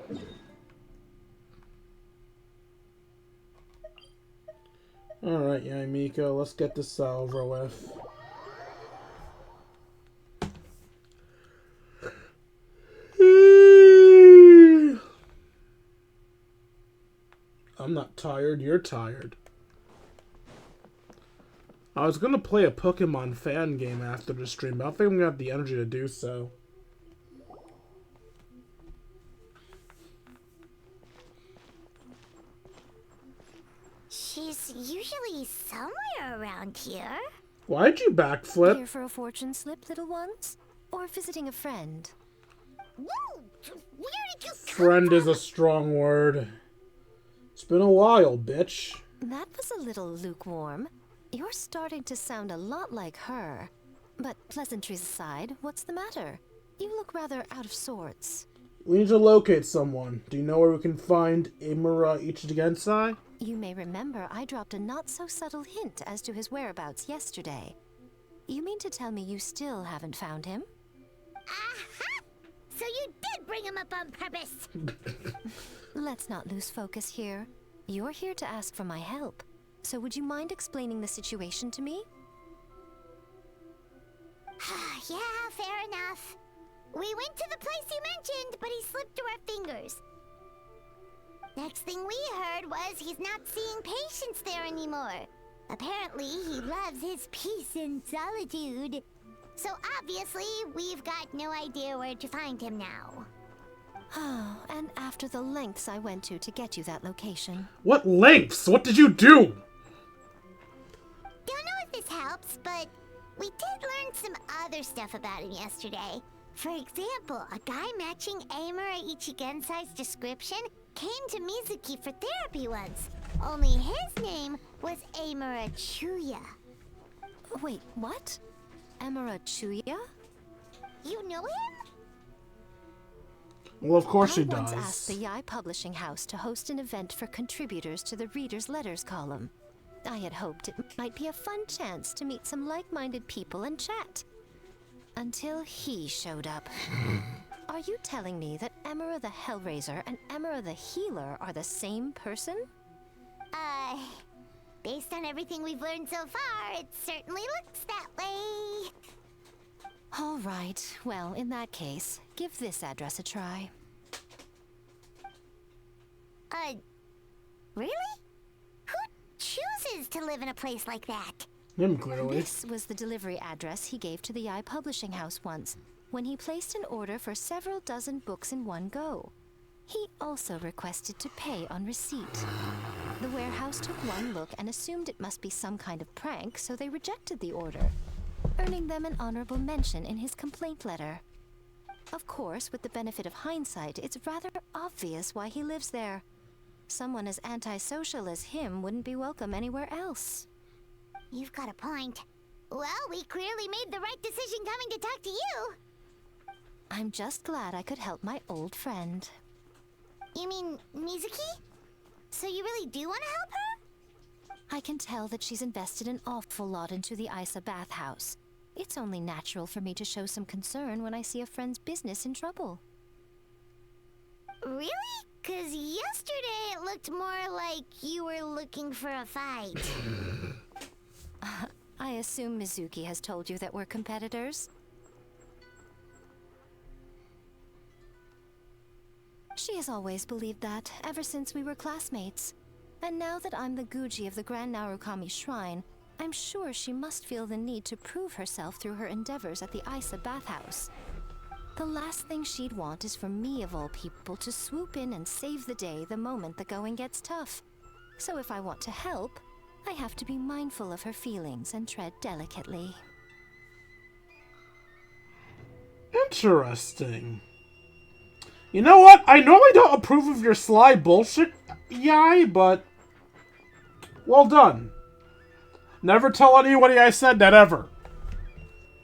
Alright, Yumiko, let's get this over with. I'm not tired, you're tired. I was gonna play a Pokemon fan game after the stream, but I don't think I'm gonna have the energy to do so. She's usually somewhere around here. Why'd you backflip? Here for a fortune slip, little ones? Or visiting a friend? Whoa! Where did you Friend is a strong word. It's been a while, bitch. That was a little lukewarm. You're starting to sound a lot like her. But pleasantries aside, what's the matter? You look rather out of sorts. We need to locate someone. Do you know where we can find Imura Ichigensai? You may remember I dropped a not-so-subtle hint as to his whereabouts yesterday. You mean to tell me you still haven't found him? Aha! So you did bring him up on purpose! Let's not lose focus here. You're here to ask for my help. So would you mind explaining the situation to me? Yeah, fair enough. We went to the place you mentioned, but he slipped through our fingers. Next thing we heard was he's not seeing patients there anymore. Apparently, he loves his peace and solitude. So obviously, we've got no idea where to find him now. Oh, and after the lengths I went to get you that location. What lengths? What did you do? Don't know if this helps, but we did learn some other stuff about him yesterday. For example, a guy matching Amura Ichigensai's description came to Mizuki for therapy once. Only his name was Amura Chuya. Wait, what? Amura Chuya? You know him? Well, of course she I once does. asked the Yai Publishing House to host an event for contributors to the Reader's Letters column. I had hoped it might be a fun chance to meet some like-minded people and chat. Until he showed up. Are you telling me that Amura the Hellraiser and Amura the Healer are the same person? Based on everything we've learned so far, it certainly looks that way. All right. Well, in that case, give this address a try. Really? Who chooses to live in a place like that? Him, clearly. This was the delivery address he gave to the Yai Publishing House once, when he placed an order for several dozen books in one go. He also requested to pay on receipt. The warehouse took one look and assumed it must be some kind of prank, so they rejected the order, earning them an honorable mention in his complaint letter. Of course, with the benefit of hindsight, it's rather obvious why he lives there. Someone as antisocial as him wouldn't be welcome anywhere else. You've got a point. Well, we clearly made the right decision coming to talk to you. I'm just glad I could help my old friend. You mean Mizuki? So you really do want to help her? I can tell that she's invested an awful lot into the Isa bathhouse. It's only natural for me to show some concern when I see a friend's business in trouble. Really? 'Cause yesterday it looked more like you were looking for a fight. I assume Mizuki has told you that we're competitors? She has always believed that, ever since we were classmates. And now that I'm the Guji of the Grand Narukami Shrine, I'm sure she must feel the need to prove herself through her endeavors at the Isa bathhouse. The last thing she'd want is for me, of all people, to swoop in and save the day the moment the going gets tough. So if I want to help, I have to be mindful of her feelings and tread delicately. Interesting. You know what? I normally don't approve of your sly bullshit, Yai, but well done. Never tell anybody I said that ever.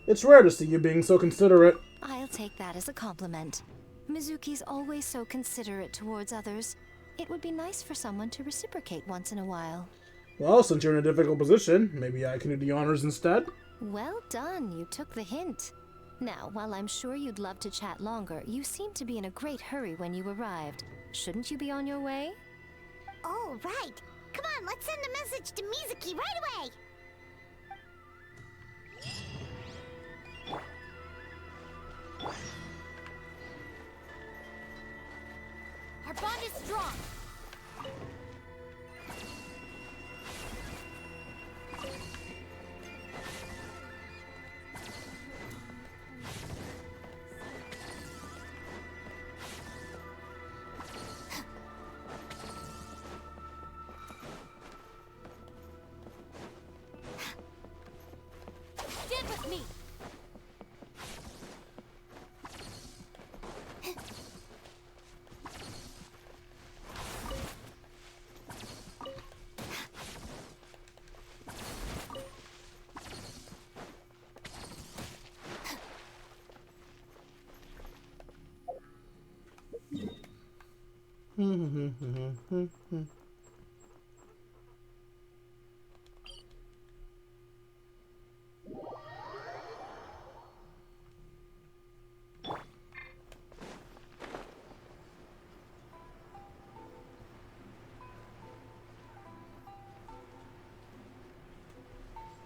It's rare to see you being so considerate. I'll take that as a compliment. Mizuki's always so considerate towards others. It would be nice for someone to reciprocate once in a while. Well, since you're in a difficult position, maybe I can do the honors instead. Well done, you took the hint. Now, while I'm sure you'd love to chat longer, you seemed to be in a great hurry when you arrived. Shouldn't you be on your way? Oh, right. Come on, let's send a message to Mizuki right away. Our bond is strong. with me.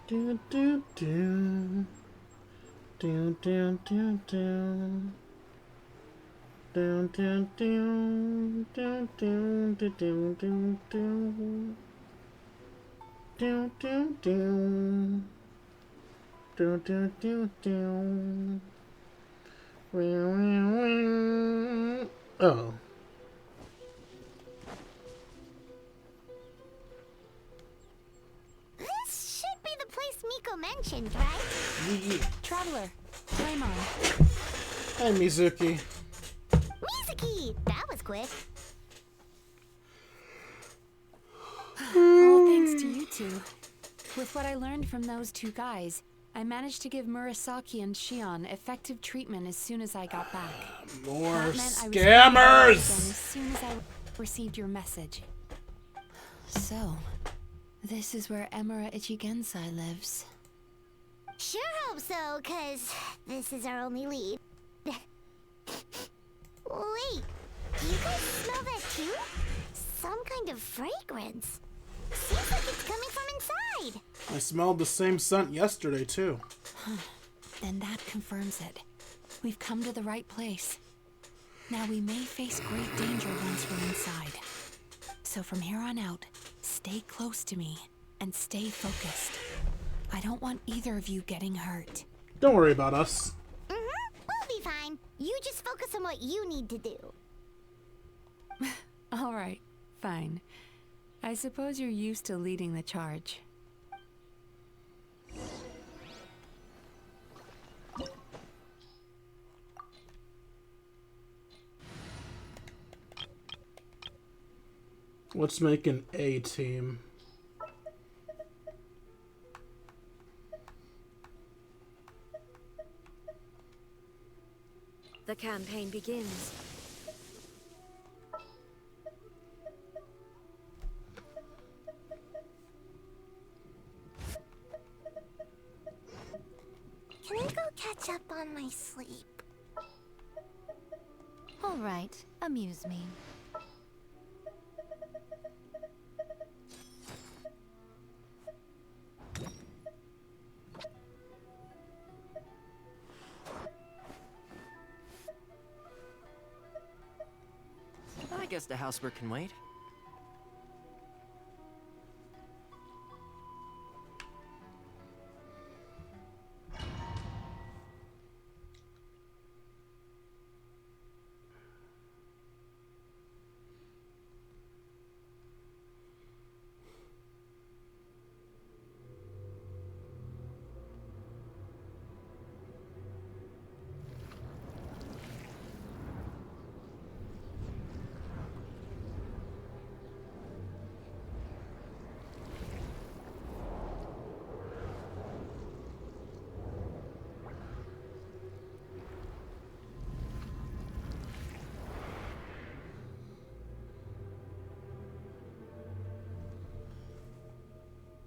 Do do do. Do do do do. Do do do. Do do do do do do. Do do do. Do do do do. Oh. This should be the place Miko mentioned, right? Yeah. Traveler, time on. Hey, Mizuki. Mizuki! That was quick. All thanks to you two. With what I learned from those two guys, I managed to give Murasaki and Shion effective treatment as soon as I got back. More That meant I was scammers! again as soon as I received your message. So, this is where Emura Ichigensai lives. Sure hope so, cause this is our only lead. Wait, do you guys smell that too? Some kind of fragrance. Seems like it's coming from inside. I smelled the same scent yesterday, too. Then that confirms it. We've come to the right place. Now we may face great danger once we're inside. So from here on out, stay close to me and stay focused. I don't want either of you getting hurt. Don't worry about us. We'll be fine. You just focus on what you need to do. All right, fine. I suppose you're used to leading the charge. Let's make an A team. The campaign begins. Can I go catch up on my sleep? All right, amuse me. I guess the housework can wait.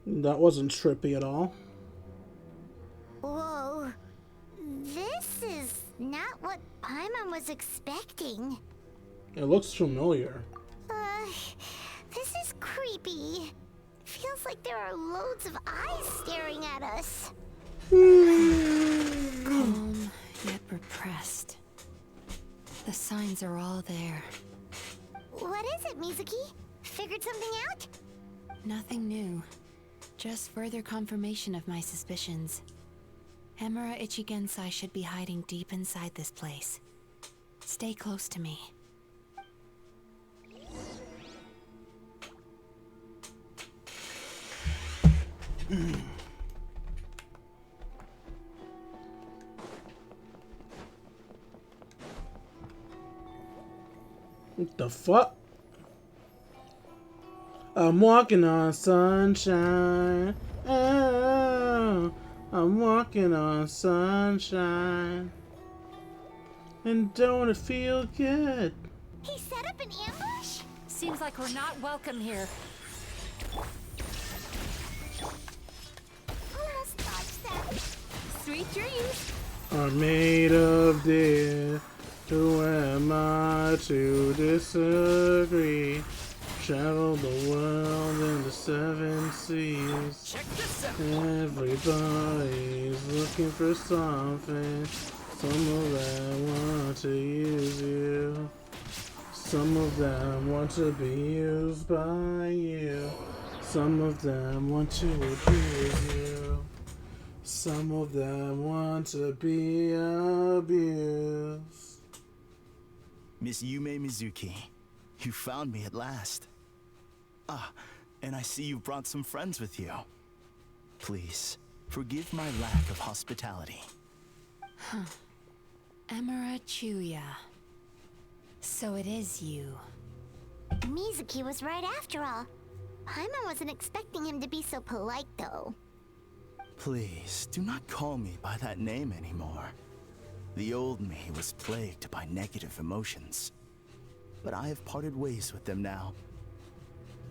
That wasn't trippy at all. Whoa. This is not what Paimon was expecting. It looks familiar. This is creepy. Feels like there are loads of eyes staring at us. Calm, yet repressed. The signs are all there. What is it, Mizuki? Figured something out? Nothing new. Just further confirmation of my suspicions. Emura Ichigensai should be hiding deep inside this place. Stay close to me. What the fuck? I'm walking on sunshine. Oh, I'm walking on sunshine. And don't it feel good? He set up an ambush? Seems like we're not welcome here. Almost dodged that. Sweet dreams. Are made of death. Who am I to disagree? Travel the world in the 7 seas. Check this out. Everybody's looking for something. Some of them want to use you. Some of them want to be used by you. Some of them want to abuse you. Some of them want to be abused. Miss Yumemizuki, you found me at last. Ah, and I see you brought some friends with you. Please, forgive my lack of hospitality. Huh. Emera Chuya. So it is you. Mizuki was right after all. Paimon wasn't expecting him to be so polite, though. Please, do not call me by that name anymore. The old me was plagued by negative emotions. But I have parted ways with them now.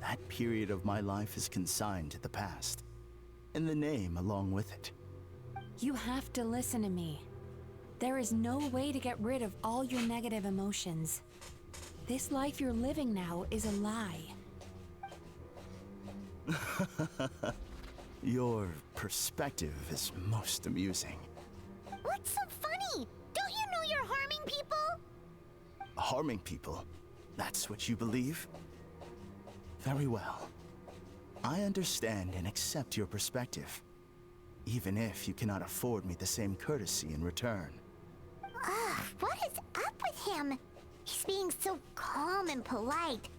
That period of my life is consigned to the past. And the name along with it. You have to listen to me. There is no way to get rid of all your negative emotions. This life you're living now is a lie. Your perspective is most amusing. What's so funny? Don't you know you're harming people? Harming people? That's what you believe? Very well. I understand and accept your perspective, even if you cannot afford me the same courtesy in return. What is up with him? He's being so calm and polite.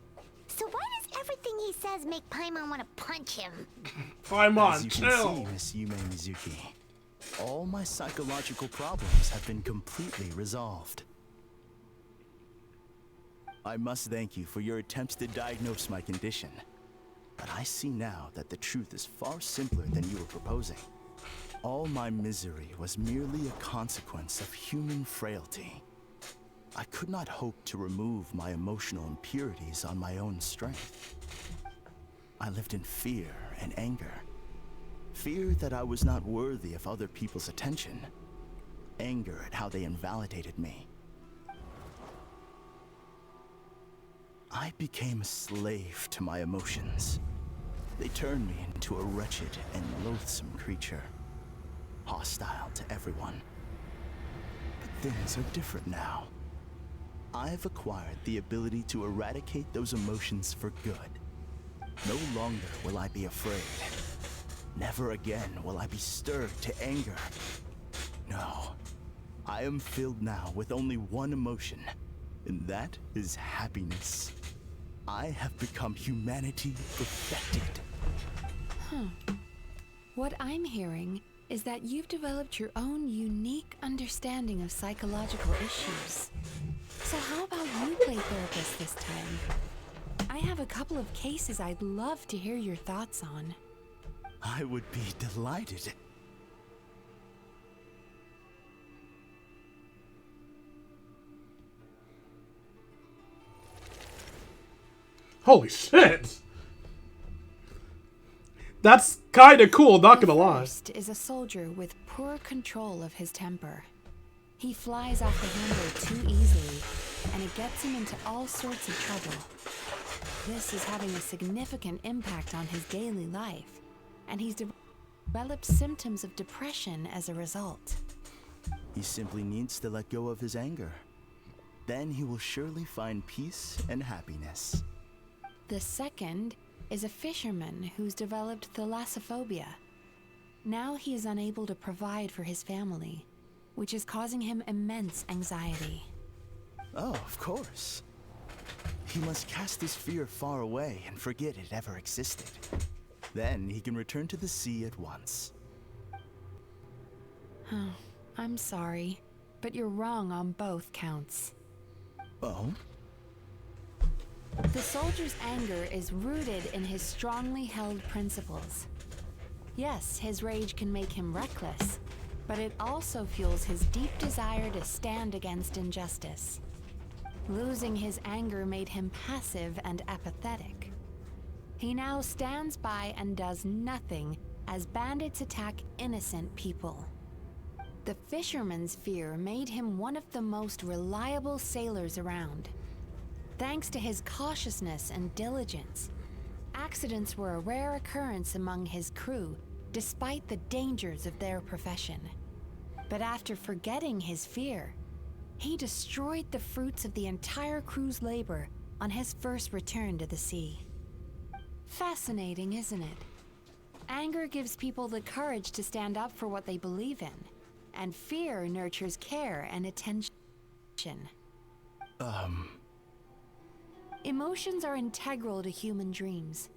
So why does everything he says make Paimon want to punch him? Paimon, as you chill. can see, Miss Yumemizuki, all my psychological problems have been completely resolved. I must thank you for your attempts to diagnose my condition. But I see now that the truth is far simpler than you were proposing. All my misery was merely a consequence of human frailty. I could not hope to remove my emotional impurities on my own strength. I lived in fear and anger. Fear that I was not worthy of other people's attention. Anger at how they invalidated me. I became a slave to my emotions. They turned me into a wretched and loathsome creature. Hostile to everyone. But things are different now. I've acquired the ability to eradicate those emotions for good. No longer will I be afraid. Never again will I be stirred to anger. No. I am filled now with only one emotion, and that is happiness. I have become humanity perfected. What I'm hearing is that you've developed your own unique understanding of psychological issues. So how about you play therapist this time? I have a couple of cases I'd love to hear your thoughts on. I would be delighted. Holy shit! That's kinda cool, not gonna lie. First is a soldier with poor control of his temper. He flies off the handle too easily, and it gets him into all sorts of trouble. This is having a significant impact on his daily life, and he's developed symptoms of depression as a result. He simply needs to let go of his anger. Then he will surely find peace and happiness. The second is a fisherman who's developed thalassophobia. Now he is unable to provide for his family, which is causing him immense anxiety. Oh, of course. He must cast his fear far away and forget it ever existed. Then he can return to the sea at once. I'm sorry, but you're wrong on both counts. Oh? The soldier's anger is rooted in his strongly held principles. Yes, his rage can make him reckless, but it also fuels his deep desire to stand against injustice. Losing his anger made him passive and apathetic. He now stands by and does nothing as bandits attack innocent people. The fisherman's fear made him one of the most reliable sailors around. Thanks to his cautiousness and diligence, accidents were a rare occurrence among his crew, despite the dangers of their profession. But after forgetting his fear, he destroyed the fruits of the entire crew's labor on his first return to the sea. Fascinating, isn't it? Anger gives people the courage to stand up for what they believe in, and fear nurtures care and attention. Emotions are integral to human dreams,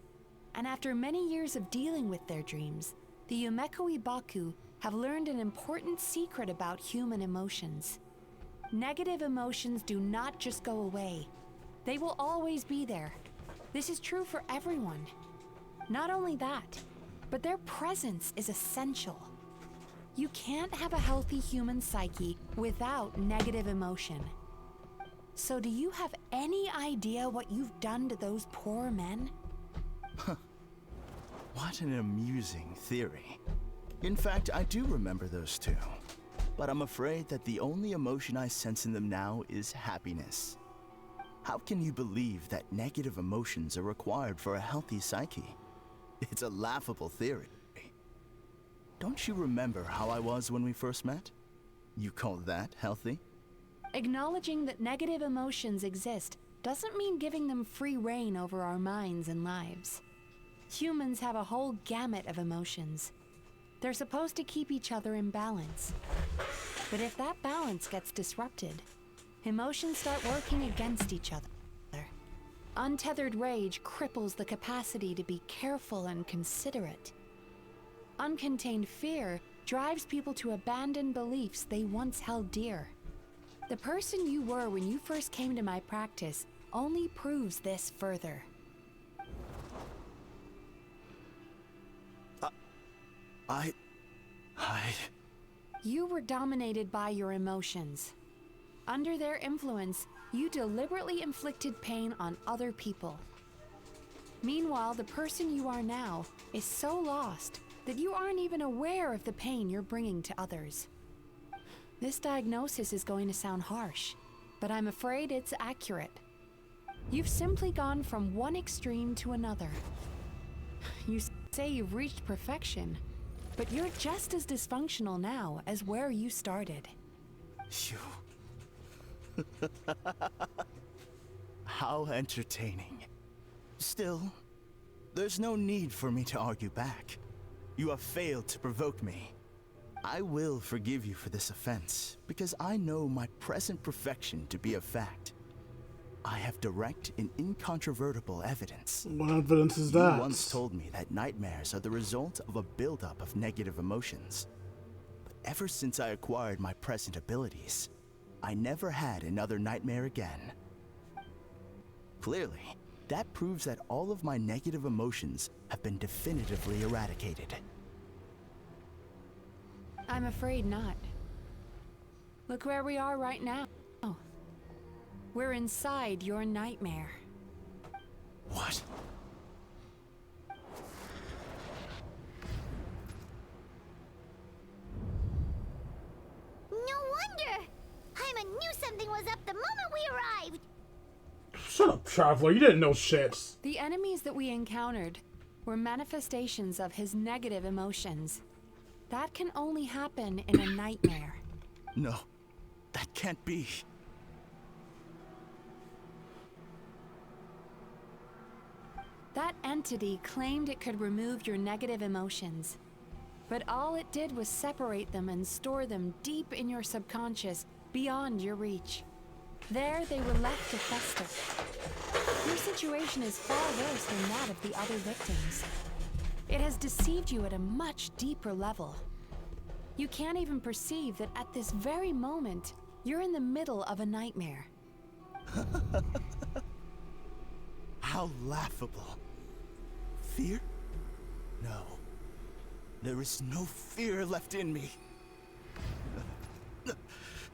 and after many years of dealing with their dreams, the Yumemizuki have learned an important secret about human emotions. Negative emotions do not just go away. They will always be there. This is true for everyone. Not only that, but their presence is essential. You can't have a healthy human psyche without negative emotion. So do you have any idea what you've done to those poor men? What an amusing theory. In fact, I do remember those two. But I'm afraid that the only emotion I sense in them now is happiness. How can you believe that negative emotions are required for a healthy psyche? It's a laughable theory. Don't you remember how I was when we first met? You call that healthy? Acknowledging that negative emotions exist doesn't mean giving them free rein over our minds and lives. Humans have a whole gamut of emotions. They're supposed to keep each other in balance. But if that balance gets disrupted, emotions start working against each other. Untethered rage cripples the capacity to be careful and considerate. Uncontained fear drives people to abandon beliefs they once held dear. The person you were when you first came to my practice only proves this further. You were dominated by your emotions. Under their influence, you deliberately inflicted pain on other people. Meanwhile, the person you are now is so lost that you aren't even aware of the pain you're bringing to others. This diagnosis is going to sound harsh, but I'm afraid it's accurate. You've simply gone from one extreme to another. You say you've reached perfection, but you're just as dysfunctional now as where you started. How entertaining. Still, there's no need for me to argue back. You have failed to provoke me. I will forgive you for this offense, because I know my present perfection to be a fact. I have direct and incontrovertible evidence. What evidence is that? You once told me that nightmares are the result of a buildup of negative emotions. But ever since I acquired my present abilities, I never had another nightmare again. Clearly, that proves that all of my negative emotions have been definitively eradicated. I'm afraid not. Look where we are right now. We're inside your nightmare. What? No wonder! Hyman knew something was up the moment we arrived! Shut up, Traveler. You didn't know shit. The enemies that we encountered were manifestations of his negative emotions. That can only happen in a nightmare. No, that can't be. That entity claimed it could remove your negative emotions. But all it did was separate them and store them deep in your subconscious, beyond your reach. There, they were left to fester. Your situation is far worse than that of the other victims. It has deceived you at a much deeper level. You can't even perceive that at this very moment, you're in the middle of a nightmare. How laughable. Fear? No. There is no fear left in me.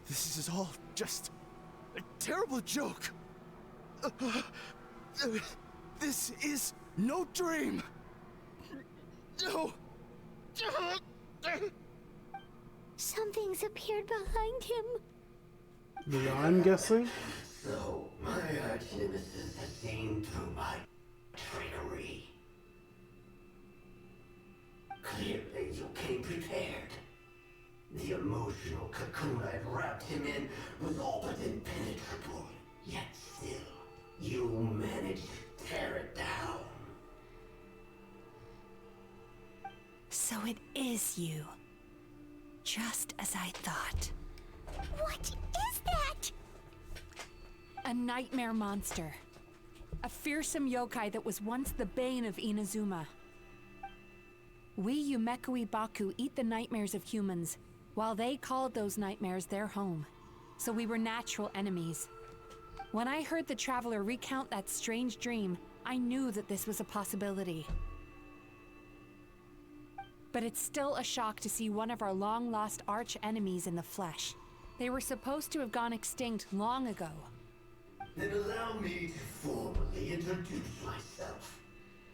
This is all just a terrible joke. This is no dream. No. Something's appeared behind him. Yeah, I'm guessing. So, my arch nemesis has seen through my trickery. Clearly, you came prepared. The emotional cocoon I'd wrapped him in was all but impenetrable. Yet still, you managed to tear it down. So it is you. Just as I thought. What is that? A nightmare monster. A fearsome yokai that was once the bane of Inazuma. We Yumemizuki Baku eat the nightmares of humans, while they called those nightmares their home. So we were natural enemies. When I heard the traveler recount that strange dream, I knew that this was a possibility. But it's still a shock to see one of our long-lost arch-enemies in the flesh. They were supposed to have gone extinct long ago. Then allow me to formally introduce myself.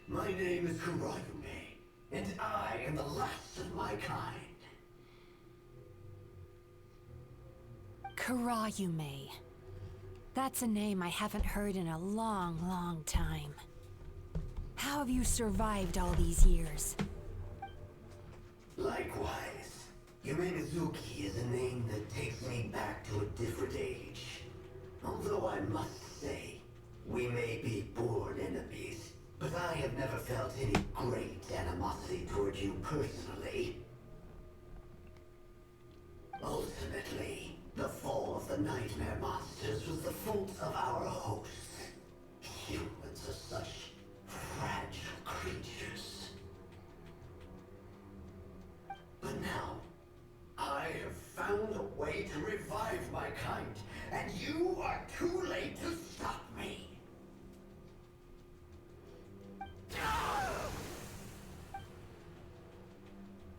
My name is Kurayume, and I am the last of my kind. Kurayume. That's a name I haven't heard in a long, long time. How have you survived all these years? Likewise, Yumemizuki is a name that takes me back to a different age. Although I must say, we may be born enemies, but I have never felt any great animosity toward you personally. Ultimately, the fall of the nightmare monsters was the fault of our hosts. Humans are such fragile creatures. But now, I have found a way to revive my kind, and you are too late to stop me.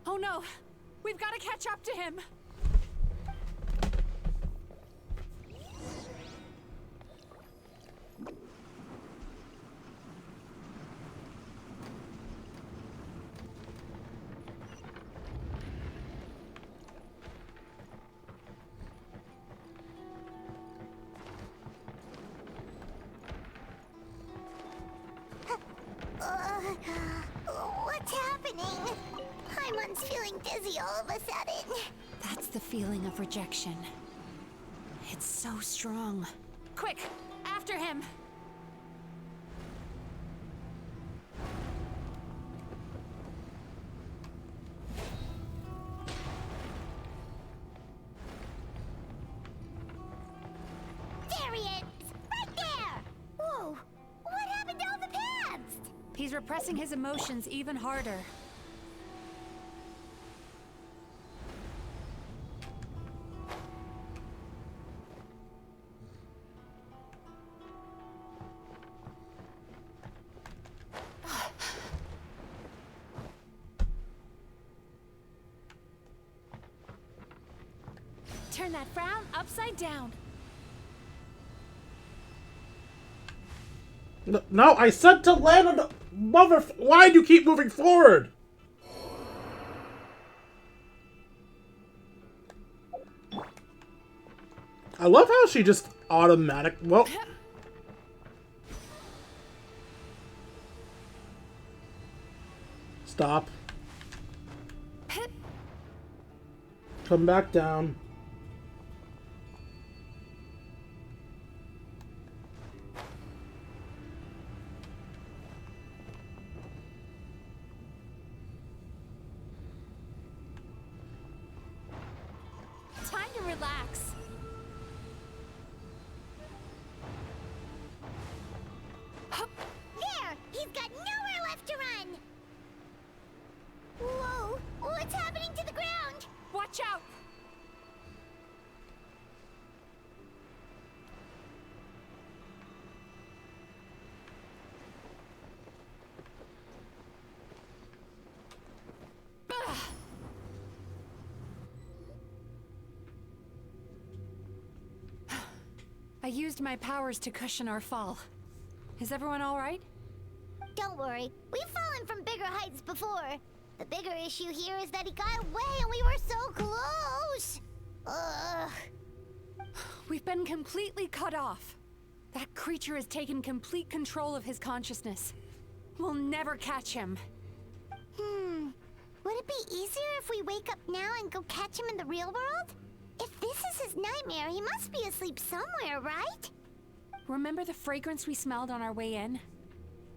Oh no! We've got to catch up to him! What's happening? Paimon's feeling dizzy all of a sudden. That's the feeling of rejection. It's so strong. Quick! After him! There he is! Right there! Whoa! What happened to all the paths? He's repressing his emotions even harder. Turn that frown upside down. No, I said to land on the mother. Why do you keep moving forward? I love how she just automatic. Well, stop. Come back down. Time to relax. There! He's got nowhere left to run! Whoa! What's happening to the ground? Watch out! I used my powers to cushion our fall. Is everyone all right? Don't worry, we've fallen from bigger heights before. The bigger issue here is that he got away and we were so close. Ugh. We've been completely cut off. That creature has taken complete control of his consciousness. We'll never catch him. Would it be easier if we wake up now and go catch him in the real world? If this is his nightmare, he must be asleep somewhere, right? Remember the fragrance we smelled on our way in?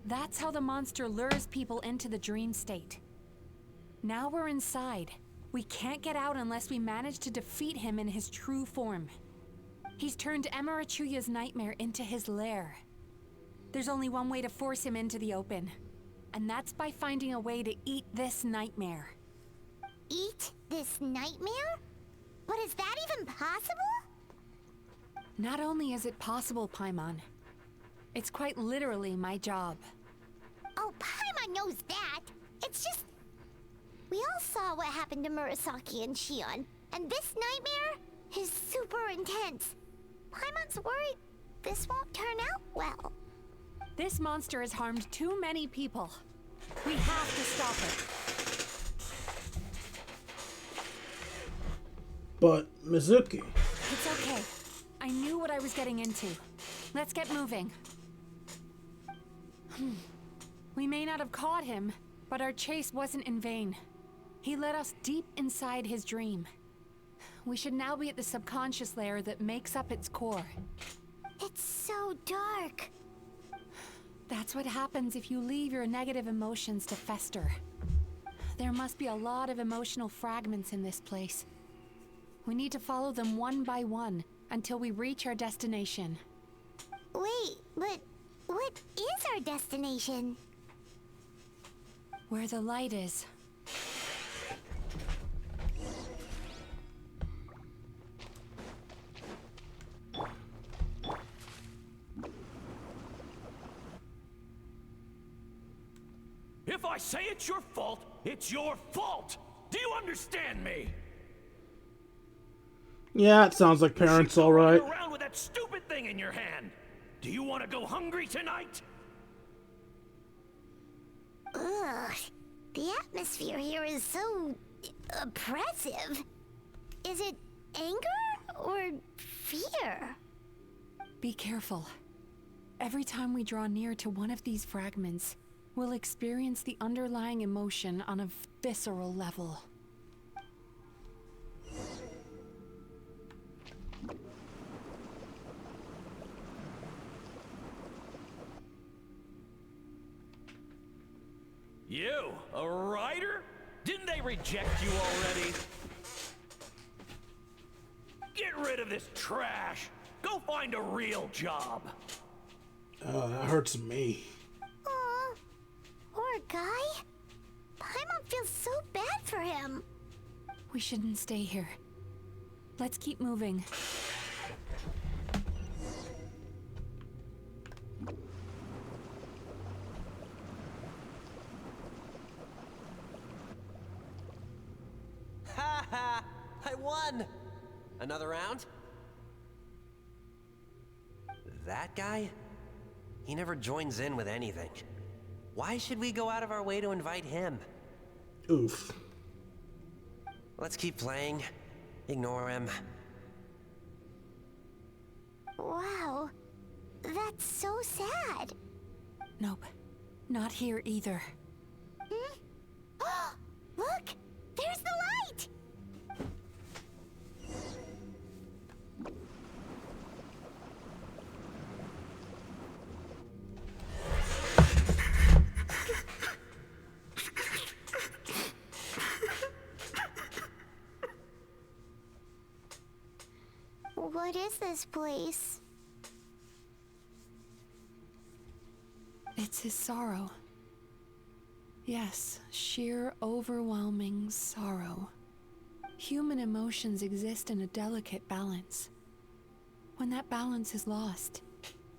That's how the monster lures people into the dream state. Now we're inside. We can't get out unless we manage to defeat him in his true form. He's turned Emarachuya's nightmare into his lair. There's only one way to force him into the open, and that's by finding a way to eat this nightmare. Eat this nightmare? But is that even possible? Not only is it possible, Paimon, it's quite literally my job. Oh, Paimon knows that. It's just... We all saw what happened to Murasaki and Shion, and this nightmare is super intense. Paimon's worried this won't turn out well. This monster has harmed too many people. We have to stop it. But, Mizuki... It's okay. I knew what I was getting into. Let's get moving. We may not have caught him, but our chase wasn't in vain. He led us deep inside his dream. We should now be at the subconscious layer that makes up its core. It's so dark. That's what happens if you leave your negative emotions to fester. There must be a lot of emotional fragments in this place. We need to follow them one by one until we reach our destination. Wait, but what is our destination? Where the light is. If I say it's your fault, it's your fault! Do you understand me? Yeah, it sounds like parents, all right. You're around with that stupid thing in your hand. Do you want to go hungry tonight? Ugh, the atmosphere here is so oppressive. Is it anger or fear? Be careful. Every time we draw near to one of these fragments, we'll experience the underlying emotion on a visceral level. You, a writer? Didn't they reject you already? Get rid of this trash. Go find a real job. That hurts me. Aw, poor guy. Paimon feels so bad for him. We shouldn't stay here. Let's keep moving. Ha ha! I won! Another round? That guy? He never joins in with anything. Why should we go out of our way to invite him? Oof. Let's keep playing. Ignore him. Wow, that's so sad. Nope, not here either. Look, there's the light! What is this place? It's his sorrow. Yes, sheer overwhelming sorrow. Human emotions exist in a delicate balance. When that balance is lost,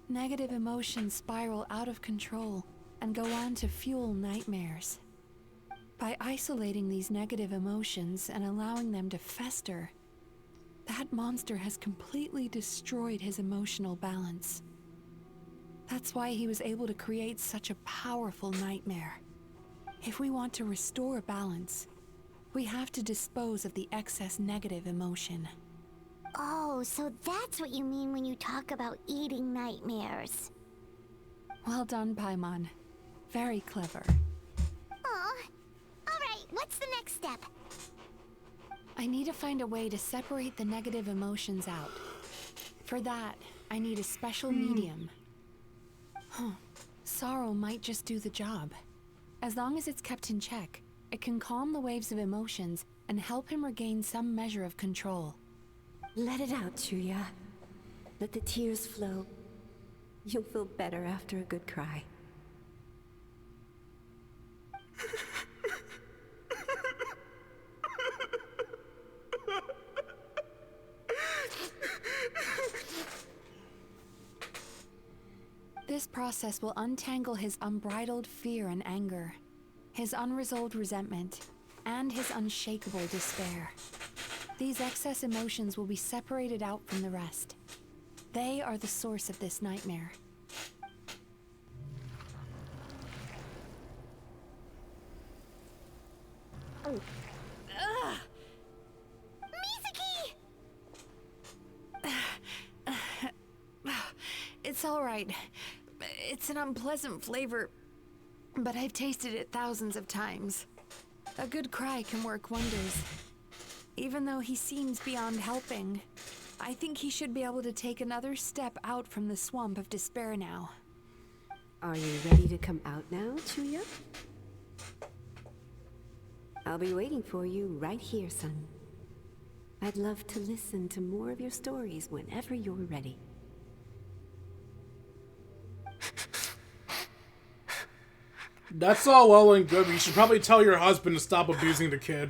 negative emotions spiral out of control and go on to fuel nightmares. By isolating these negative emotions and allowing them to fester, That monster has completely destroyed his emotional balance. That's why he was able to create such a powerful nightmare. If we want to restore balance, we have to dispose of the excess negative emotion. Oh, so that's what you mean when you talk about eating nightmares. Well done, Paimon. Very clever. Aw. Alright, what's the next step? I need to find a way to separate the negative emotions out. For that, I need a special medium. Sorrow might just do the job. As long as it's kept in check, it can calm the waves of emotions and help him regain some measure of control. Let it out, Chuya. Let the tears flow. You'll feel better after a good cry. This process will untangle his unbridled fear and anger, his unresolved resentment, and his unshakable despair. These excess emotions will be separated out from the rest. They are the source of this nightmare. Oh. Ugh. Mizuki! It's all right. It's an unpleasant flavor, but I've tasted it thousands of times. A good cry can work wonders. Even though he seems beyond helping, I think he should be able to take another step out from the swamp of despair now. Are you ready to come out now, Chuya? I'll be waiting for you right here, son. I'd love to listen to more of your stories whenever you're ready. That's all well and good, but you should probably tell your husband to stop abusing the kid.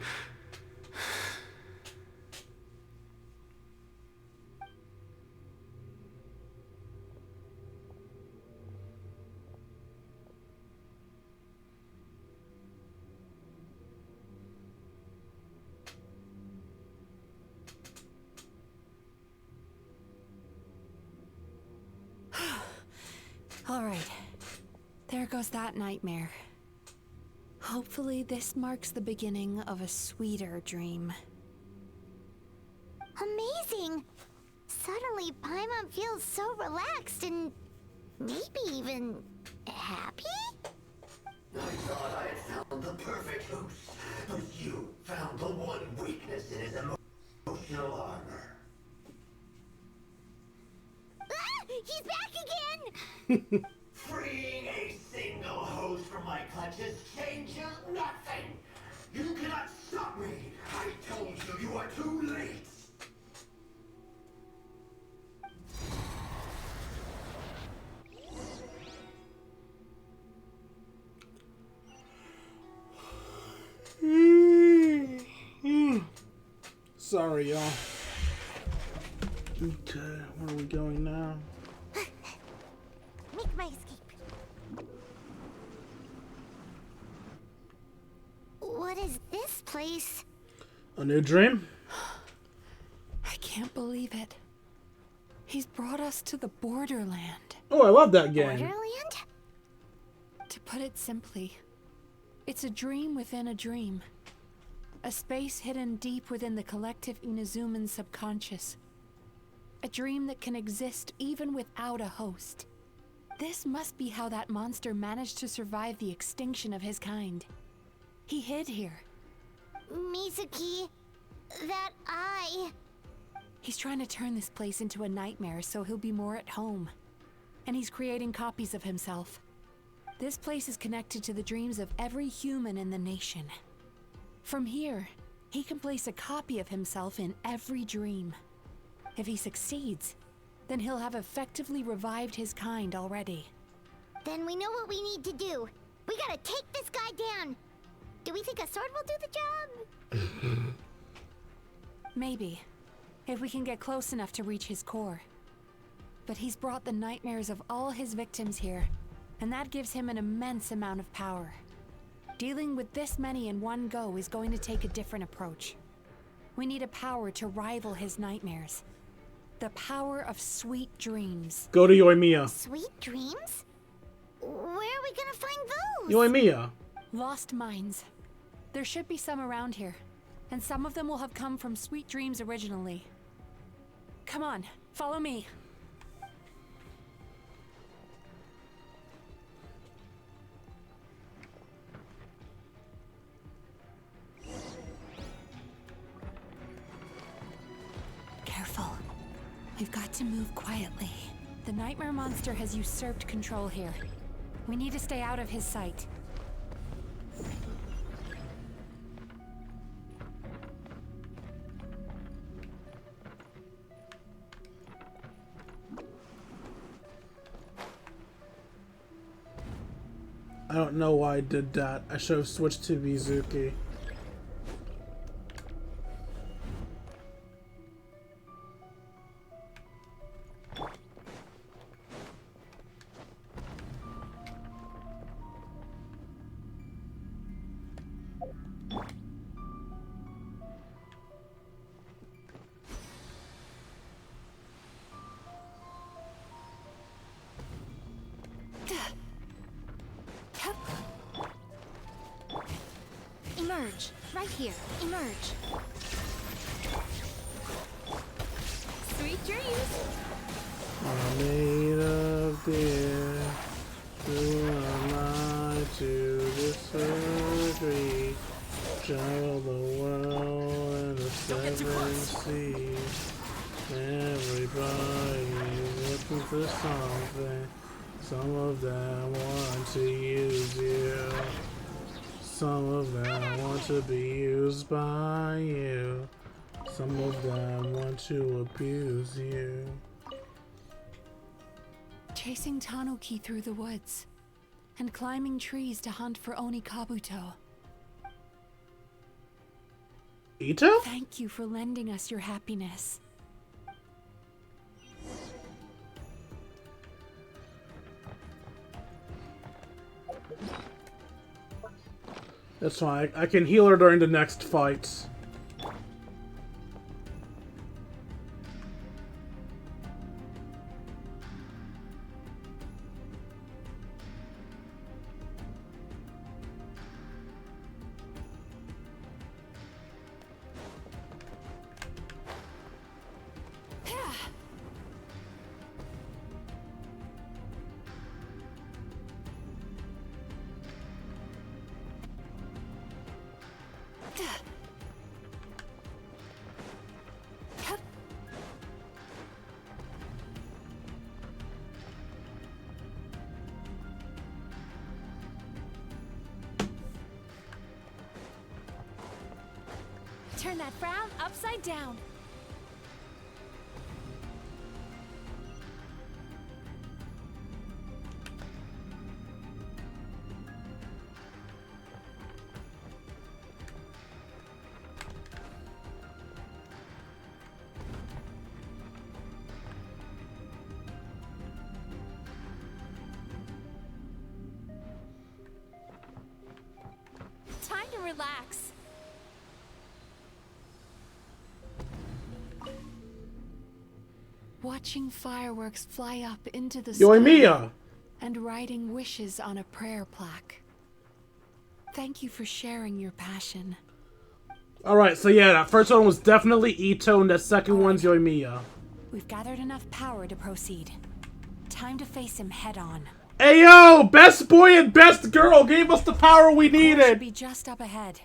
All right. There goes that nightmare. Hopefully this marks the beginning of a sweeter dream. Amazing! Suddenly, Paimon feels so relaxed and maybe even happy? I thought I had found the perfect host, but you found the one weakness in his emotional armor. Ah! He's back again! Freeing a single host from my clutches changes nothing! You cannot stop me! I told you, you are too late! Sorry, y'all. Okay, where are we going now? Make my escape. What is this place? A new dream? I can't believe it. He's brought us to the Borderland. Oh, I love that game. Borderland? To put it simply, it's a dream within a dream. A space hidden deep within the collective Inazuman subconscious. A dream that can exist even without a host. This must be how that monster managed to survive the extinction of his kind. He hid here. Mizuki, that eye. He's trying to turn this place into a nightmare so he'll be more at home. And he's creating copies of himself. This place is connected to the dreams of every human in the nation. From here, he can place a copy of himself in every dream. If he succeeds, then he'll have effectively revived his kind already. Then we know what we need to do. We gotta take this guy down. Do we think a sword will do the job? Maybe, if we can get close enough to reach his core. But he's brought the nightmares of all his victims here, and that gives him an immense amount of power. Dealing with this many in one go is going to take a different approach. We need a power to rival his nightmares. The power of sweet dreams. Go to Yoimiya. Sweet dreams? Where are we gonna find those? Yoimiya. Lost minds. There should be some around here. And some of them will have come from sweet dreams originally. Come on, follow me. Careful. We've got to move quietly. The nightmare monster has usurped control here. We need to stay out of his sight. I don't know why I did that. I should have switched to Mizuki. Emerge. Right here. Emerge. Sweet dreams. I'm made of dear. Who am I to disagree? Travel the world and the seven seas. Everybody's looking for something. Some of them want to use you. Some of them want to be used by you. Some of them want to abuse you. Chasing Tanuki through the woods. And climbing trees to hunt for Oni Kabuto. Ito? Thank you for lending us your happiness. That's fine. I can heal her during the next fight. Turn that frown upside down. Time to relax. Watching fireworks fly up into the Yoimiya! sky and writing wishes on a prayer plaque. Thank you for sharing your passion. Alright, so yeah, that first one was definitely Ito, and that second one's Yoimiya. We've gathered enough power to proceed. Time to face him head on. Ayo! Best boy and best girl gave us the power we Should needed! be just up ahead.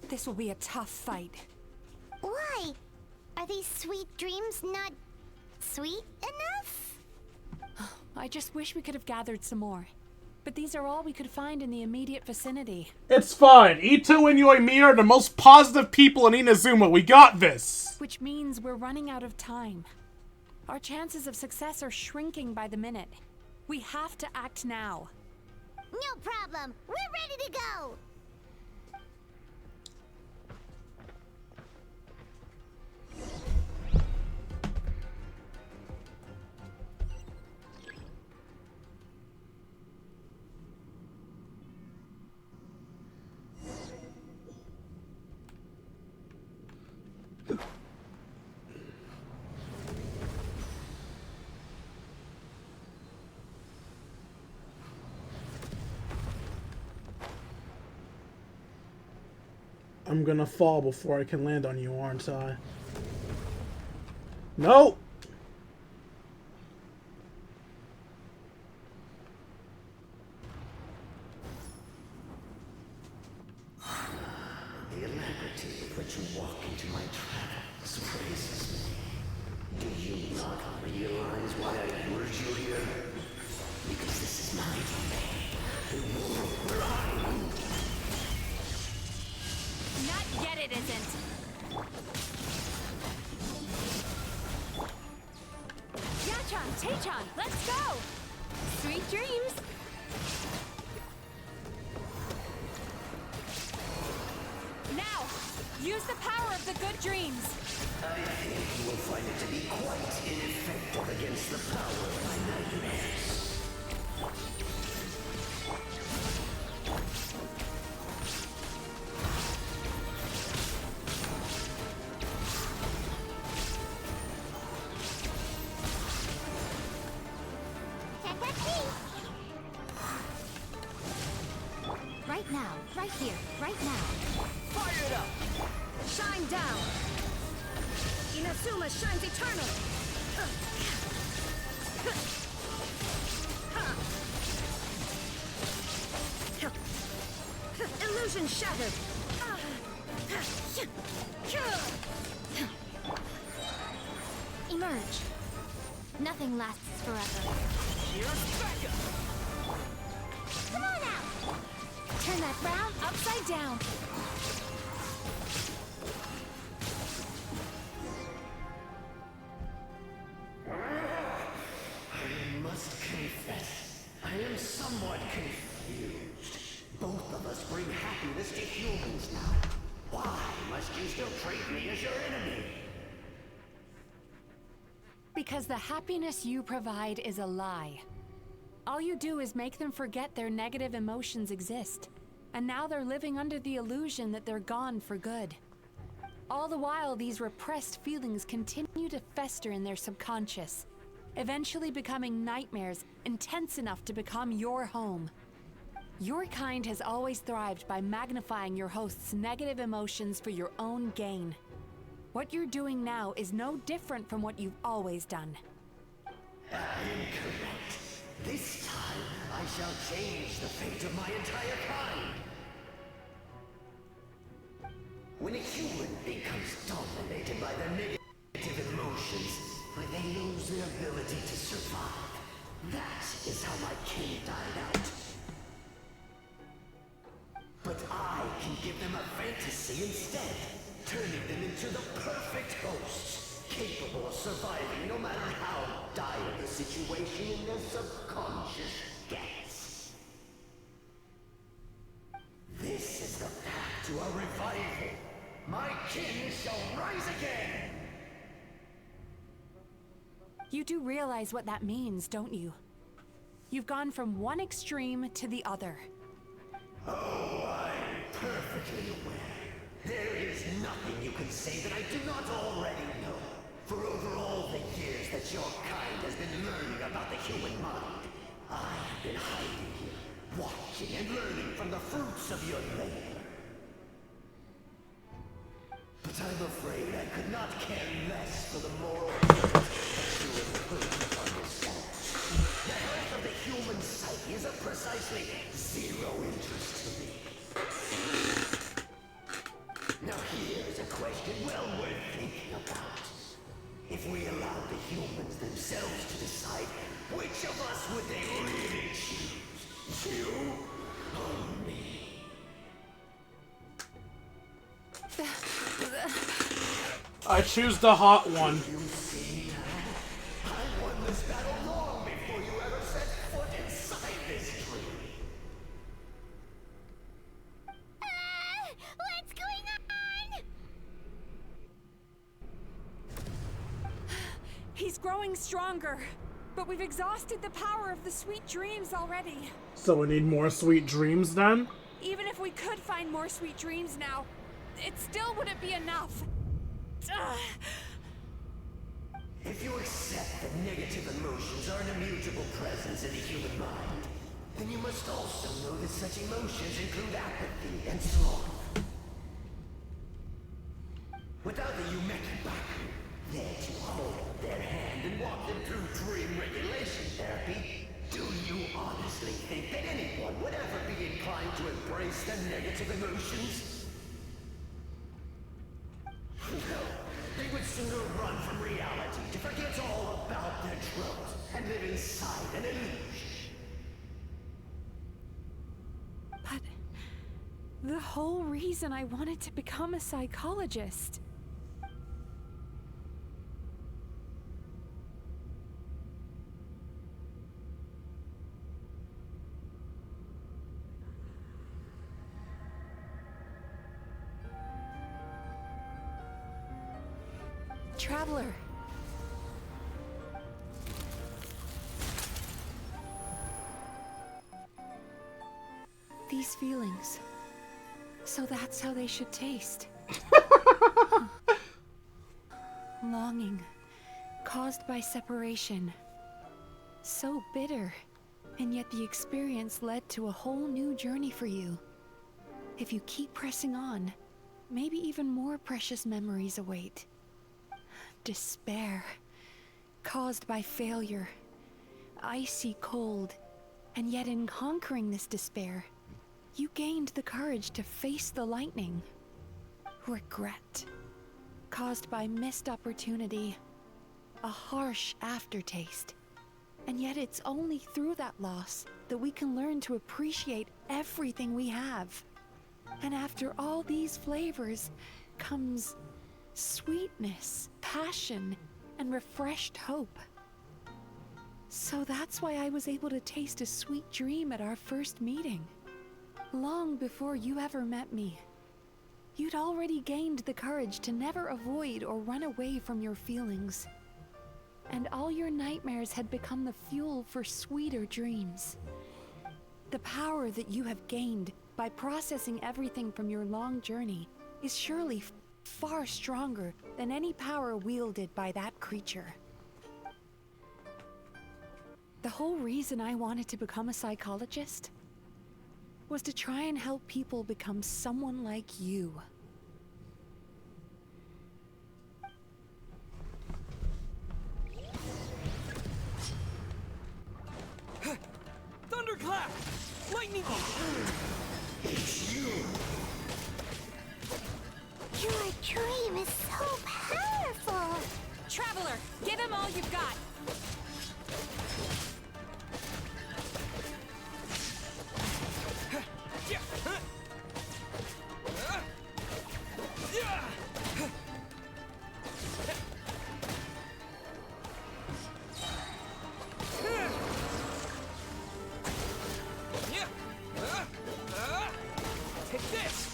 This will be a tough fight. Why? Are these sweet dreams not sweet enough? I just wish we could have gathered some more. But these are all we could find in the immediate vicinity. It's fine. Ito and Yoimiya are the most positive people in Inazuma. We got this! Which means we're running out of time. Our chances of success are shrinking by the minute. We have to act now. No problem. We're ready to go. I'm gonna fall before I can land on you, aren't I? No! The alacrity with which you walk into my trap surprises me. Do you not realize why I lured you here? Because this is my domain. The world where I rule. Not yet, it isn't. Yachan, Taechan, let's go! Sweet dreams! Now, use the power of the good dreams. I think you will find it to be quite ineffective against the power of my nightmares. Right now, right here, right now. Fire it up! Shine down! Inazuma shines eternally! Illusion shattered! Emerge. Nothing lasts forever. Here's Becca! Come on out! Turn that round upside down. I must confess, I am somewhat confused. Both of us bring happiness to humans now. Why must you still treat me as your enemy? Because the happiness you provide is a lie. All you do is make them forget their negative emotions exist. And now they're living under the illusion that they're gone for good. All the while, these repressed feelings continue to fester in their subconscious, eventually becoming nightmares intense enough to become your home. Your kind has always thrived by magnifying your host's negative emotions for your own gain. What you're doing now is no different from what you've always done. Incorrect. This time, I shall change the fate of my entire kind. When a human becomes dominated by their negative emotions, when they lose their ability to survive, that is how my kin died out. But I can give them a fantasy instead, turning them into the perfect hosts, capable of surviving no matter how dire the situation in their subconscious gets. This is the path to a revival. My kin shall rise again! You do realize what that means, don't you? You've gone from one extreme to the other. Oh, I'm perfectly aware. There is nothing you can say that I do not already know. For over all the years that your kind has been learning about the human mind, I have been hiding here, watching and learning from the fruits of your labor. But I'm afraid I could not care less for the moral guilt that you impose upon yourself. The health of the human psyche is of precisely zero interest to me. Now here's a question well worth thinking about. If we allowed the humans themselves to decide, which of us would they really choose? You or me? I choose the hot one. You see now? I won this battle long before you ever set foot inside this tree. What's going on? He's growing stronger, but we've exhausted the power of the sweet dreams already. So we need more sweet dreams then? Even if we could find more sweet dreams now, it still wouldn't be enough. If you accept that negative emotions are an immutable presence in the human mind, then you must also know that such emotions include apathy and sloth. and walk them through dream regulation therapy, do you honestly think that anyone would ever be inclined to embrace the negative emotions? No, they would sooner run from reality to forget all about their troubles and live inside an illusion. But the whole reason I wanted to become a psychologist. Traveler. These feelings. So that's how they should taste. Longing, caused by separation. So bitter, and yet the experience led to a whole new journey for you. If you keep pressing on, maybe even more precious memories await. Despair, caused by failure. Icy cold, and yet in conquering this despair, you gained the courage to face the lightning. Regret, caused by missed opportunity. A harsh aftertaste. And yet it's only through that loss that we can learn to appreciate everything we have. And after all these flavors comes sweetness, passion, and refreshed hope. So that's why I was able to taste a sweet dream at our first meeting. Long before you ever met me. You'd already gained the courage to never avoid or run away from your feelings. And all your nightmares had become the fuel for sweeter dreams. The power that you have gained by processing everything from your long journey is surely far stronger than any power wielded by that creature. The whole reason I wanted to become a psychologist was to try and help people become someone like you. Thunderclap! Lightning! It's you! Your dream is so powerful! Traveler, give him all you've got! Take this!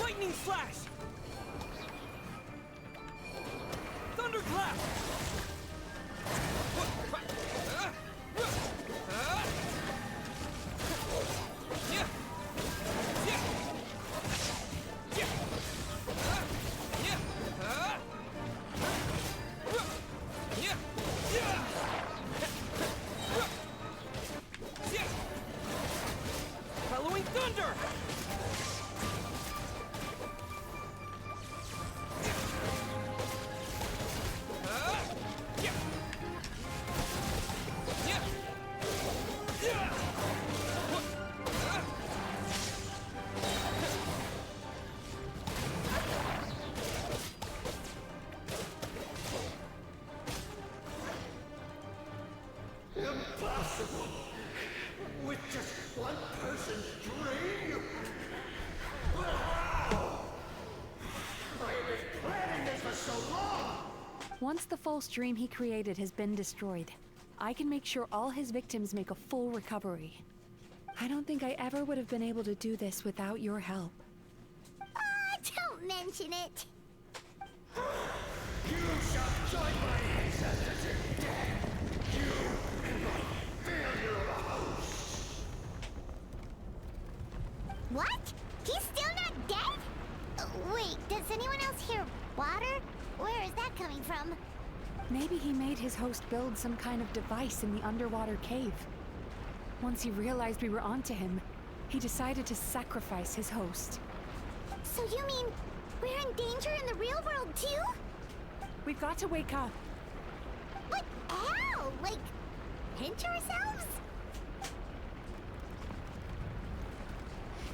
Lightning slash! Thunderclap! Bellowing thunder! Impossible! With just one person's dream? Wow! I have been planning this for so long! Once the false dream he created has been destroyed, I can make sure all his victims make a full recovery. I don't think I ever would have been able to do this without your help. Don't mention it! You shall join my ancestors in death! You and my failure of a host! What? He's still not dead? Wait, does anyone else hear water? Where is that coming from? Maybe he made his his host build some kind of device in the underwater cave. Once he realized we were onto him, he decided to sacrifice his host. So you mean we're in danger in the real world too? We've got to wake up. But how? Like, pinch ourselves?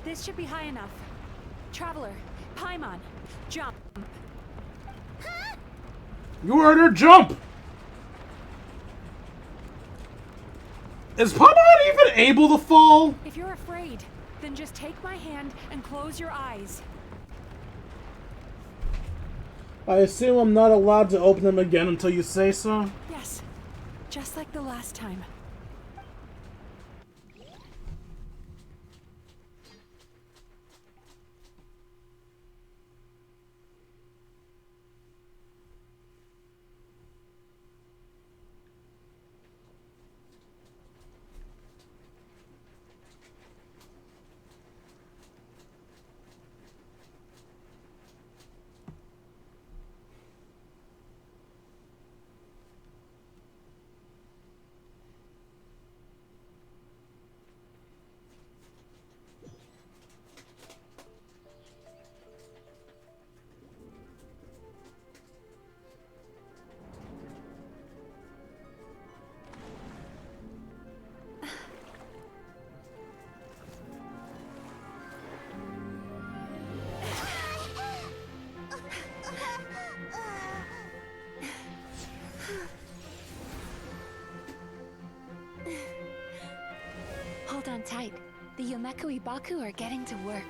This should be high enough. Traveler, Paimon, jump. Huh? You heard her jump! Is Paimon even able to fall? If you're afraid, then just take my hand and close your eyes. I assume I'm not allowed to open them again until you say so? Yes, just like the last time. Hold on tight. The Yumemizuki are getting to work.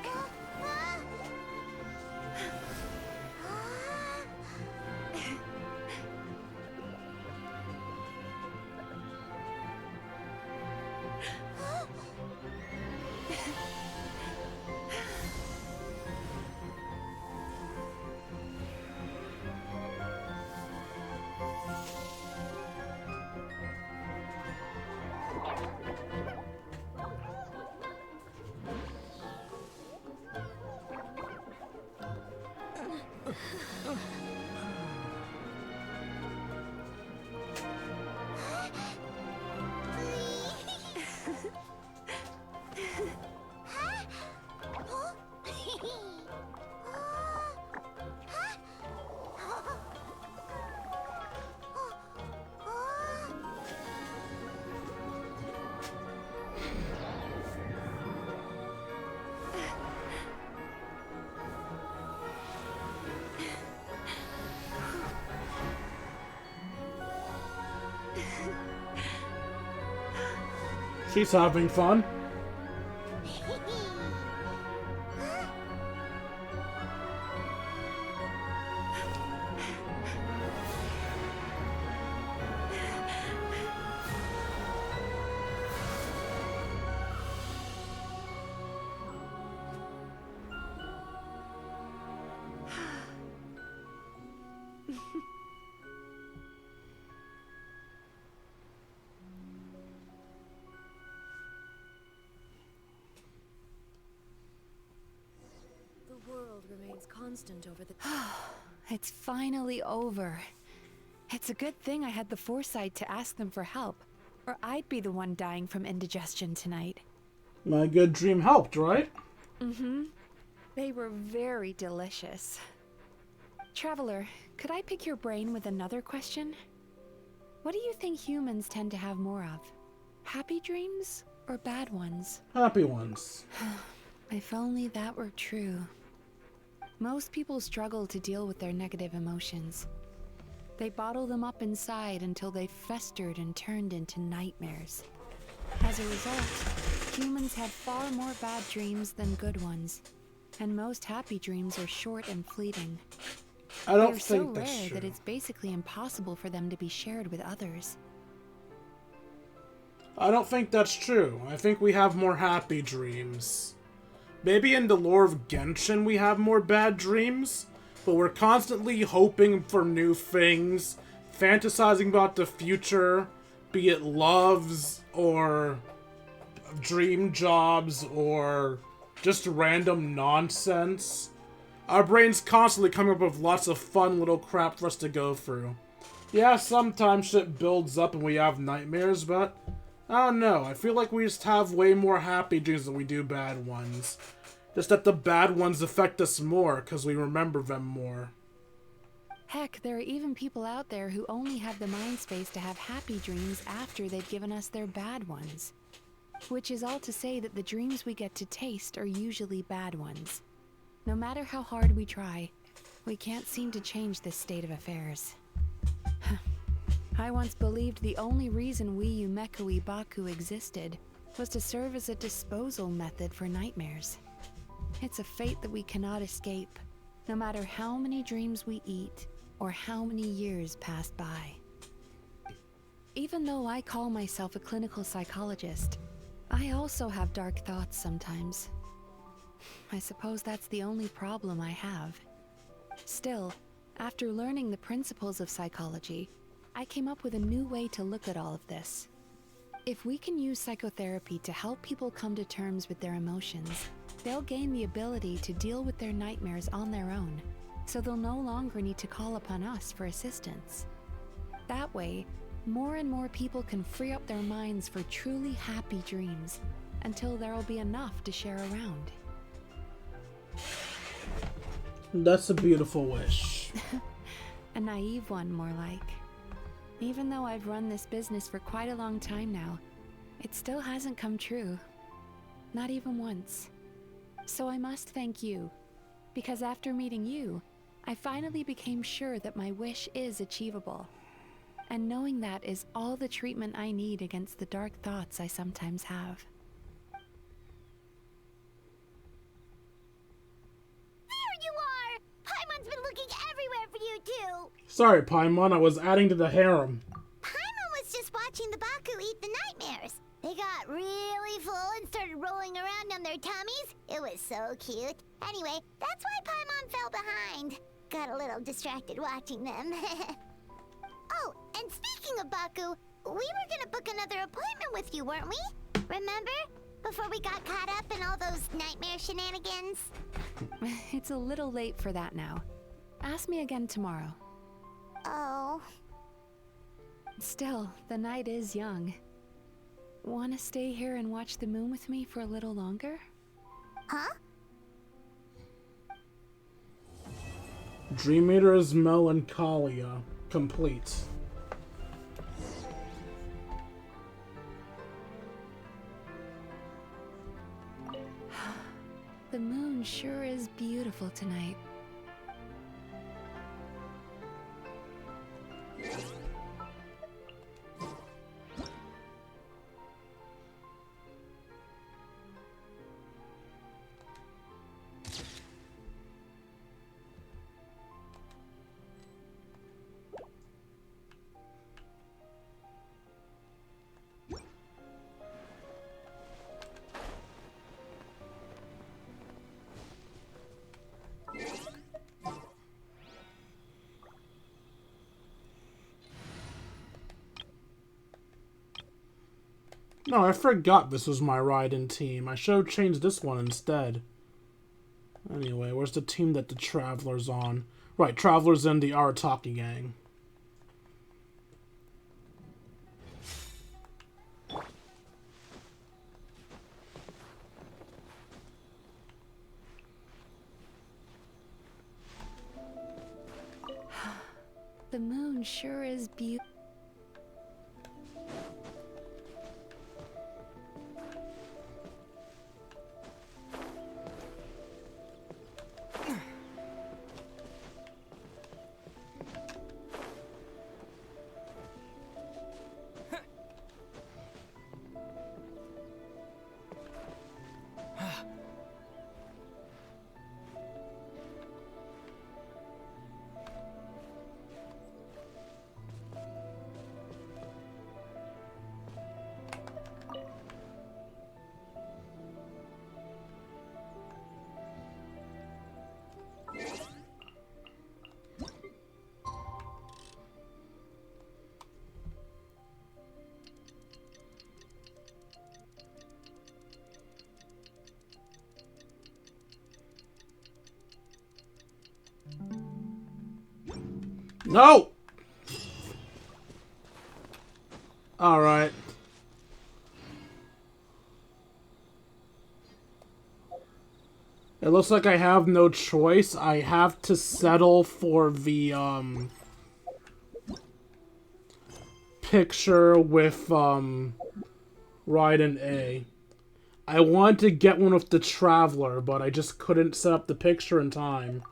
She's having fun. Constant over the It's finally over. It's a good thing I had the foresight to ask them for help, or I'd be the one dying from indigestion tonight. My good dream helped, right? Mm-hmm. They were very delicious. Traveler, could I pick your brain with another question? What do you think humans tend to have more of? Happy dreams or bad ones? Happy ones. If only that were true. Most people struggle to deal with their negative emotions. They bottle them up inside until they festered and turned into nightmares. As a result, humans have far more bad dreams than good ones, and most happy dreams are short and fleeting. I don't They're think so that's rare true. that it's basically impossible for them to be shared with others. I don't think that's true. I think we have more happy dreams. Maybe in the lore of Genshin we have more bad dreams, but we're constantly hoping for new things, fantasizing about the future, be it loves, or dream jobs, or just random nonsense. Our brain's constantly coming up with lots of fun little crap for us to go through. Yeah, sometimes shit builds up and we have nightmares, but I don't know. I feel like we just have way more happy dreams than we do bad ones. Just that the bad ones affect us more because we remember them more. Heck, there are even people out there who only have the mind space to have happy dreams after they've given us their bad ones. Which is all to say that the dreams we get to taste are usually bad ones. No matter how hard we try, we can't seem to change this state of affairs. I once believed the only reason we Yumemizuki Baku existed was to serve as a disposal method for nightmares. It's a fate that we cannot escape, no matter how many dreams we eat or how many years pass by. Even though I call myself a clinical psychologist, I also have dark thoughts sometimes. I suppose that's the only problem I have. Still, after learning the principles of psychology, I came up with a new way to look at all of this. If we can use psychotherapy to help people come to terms with their emotions, they'll gain the ability to deal with their nightmares on their own, so they'll no longer need to call upon us for assistance. That way, more and more people can free up their minds for truly happy dreams, until there'll be enough to share around. That's a beautiful wish. A naive one, more like. Even though I've run this business for quite a long time now, it still hasn't come true. Not even once. So I must thank you, because after meeting you, I finally became sure that my wish is achievable. And knowing that is all the treatment I need against the dark thoughts I sometimes have. There you are! Paimon's been looking everywhere for you, too! Sorry, Paimon, I was adding to the harem. Paimon was just watching the Baku eat the nightmares. They got really full and started rolling around on their tummies. It was so cute. Anyway, that's why Paimon fell behind. Got a little distracted watching them. Oh, and speaking of Baku, we were gonna book another appointment with you, weren't we? Remember? Before we got caught up in all those nightmare shenanigans? It's a little late for that now. Ask me again tomorrow. Oh. Still, the night is young. Wanna stay here and watch the moon with me for a little longer? Huh? Dream Eater's Melancholia complete. The moon sure is beautiful tonight. No, I forgot this was my ride-in team. I should have changed this one instead. Anyway, where's the team that the Traveler's on? Right, Traveler's in the Arataki gang. The moon sure is beautiful. No! Alright. It looks like I have no choice. I have to settle for the, picture with, Raiden A. I wanted to get one with the Traveler, but I just couldn't set up the picture in time.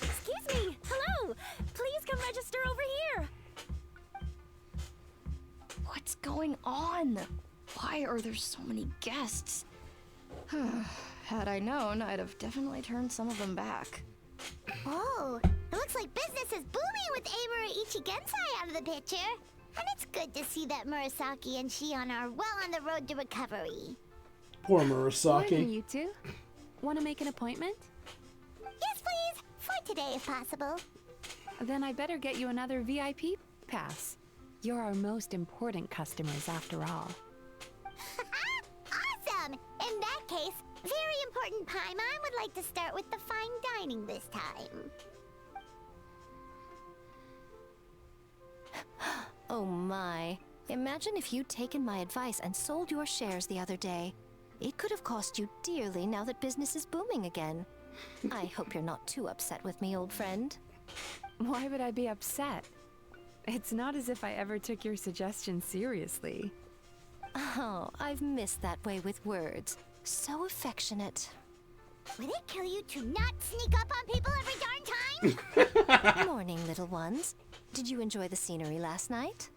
Excuse me! Hello! Please come register over here! What's going on? Why are there so many guests? Had I known, I'd have definitely turned some of them back. Oh, it looks like business is booming with Amura Ichigensai out of the picture. And it's good to see that Murasaki and Shion are well on the road to recovery. Poor Murasaki. Morning, you two. Want to make an appointment? Yes, please. For today, if possible. Then I better get you another VIP pass. You're our most important customers, after all. Awesome! In that case, very important Paimon would like to start with the fine dining this time. Oh my. Imagine if you'd taken my advice and sold your shares the other day. It could have cost you dearly now that business is booming again. I hope you're not too upset with me, old friend. Why would I be upset? It's not as if I ever took your suggestion seriously. Oh, I've missed that way with words. So affectionate. Would it kill you to not sneak up on people every darn time? Morning, little ones. Did you enjoy the scenery last night?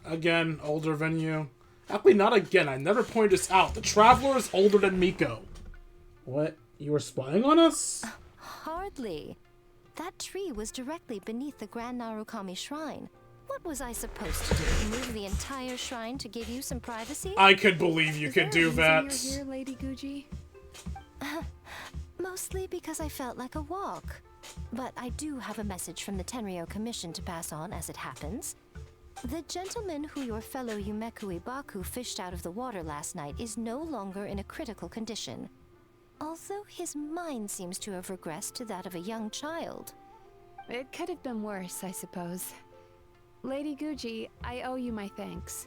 Again, older than you. Actually, not again. I never pointed this out. The Traveler is older than Miko. What? You were spying on us? Hardly. That tree was directly beneath the Grand Narukami Shrine. What was I supposed to do? Move the entire shrine to give you some privacy? I could believe you could do that. You're here, Lady Guji? Mostly because I felt like a walk. But I do have a message from the Tenryo Commission to pass on as it happens. The gentleman who your fellow Yumemizuki Baku fished out of the water last night is no longer in a critical condition. Although his mind seems to have regressed to that of a young child. It could have been worse, I suppose. Lady Guji, I owe you my thanks.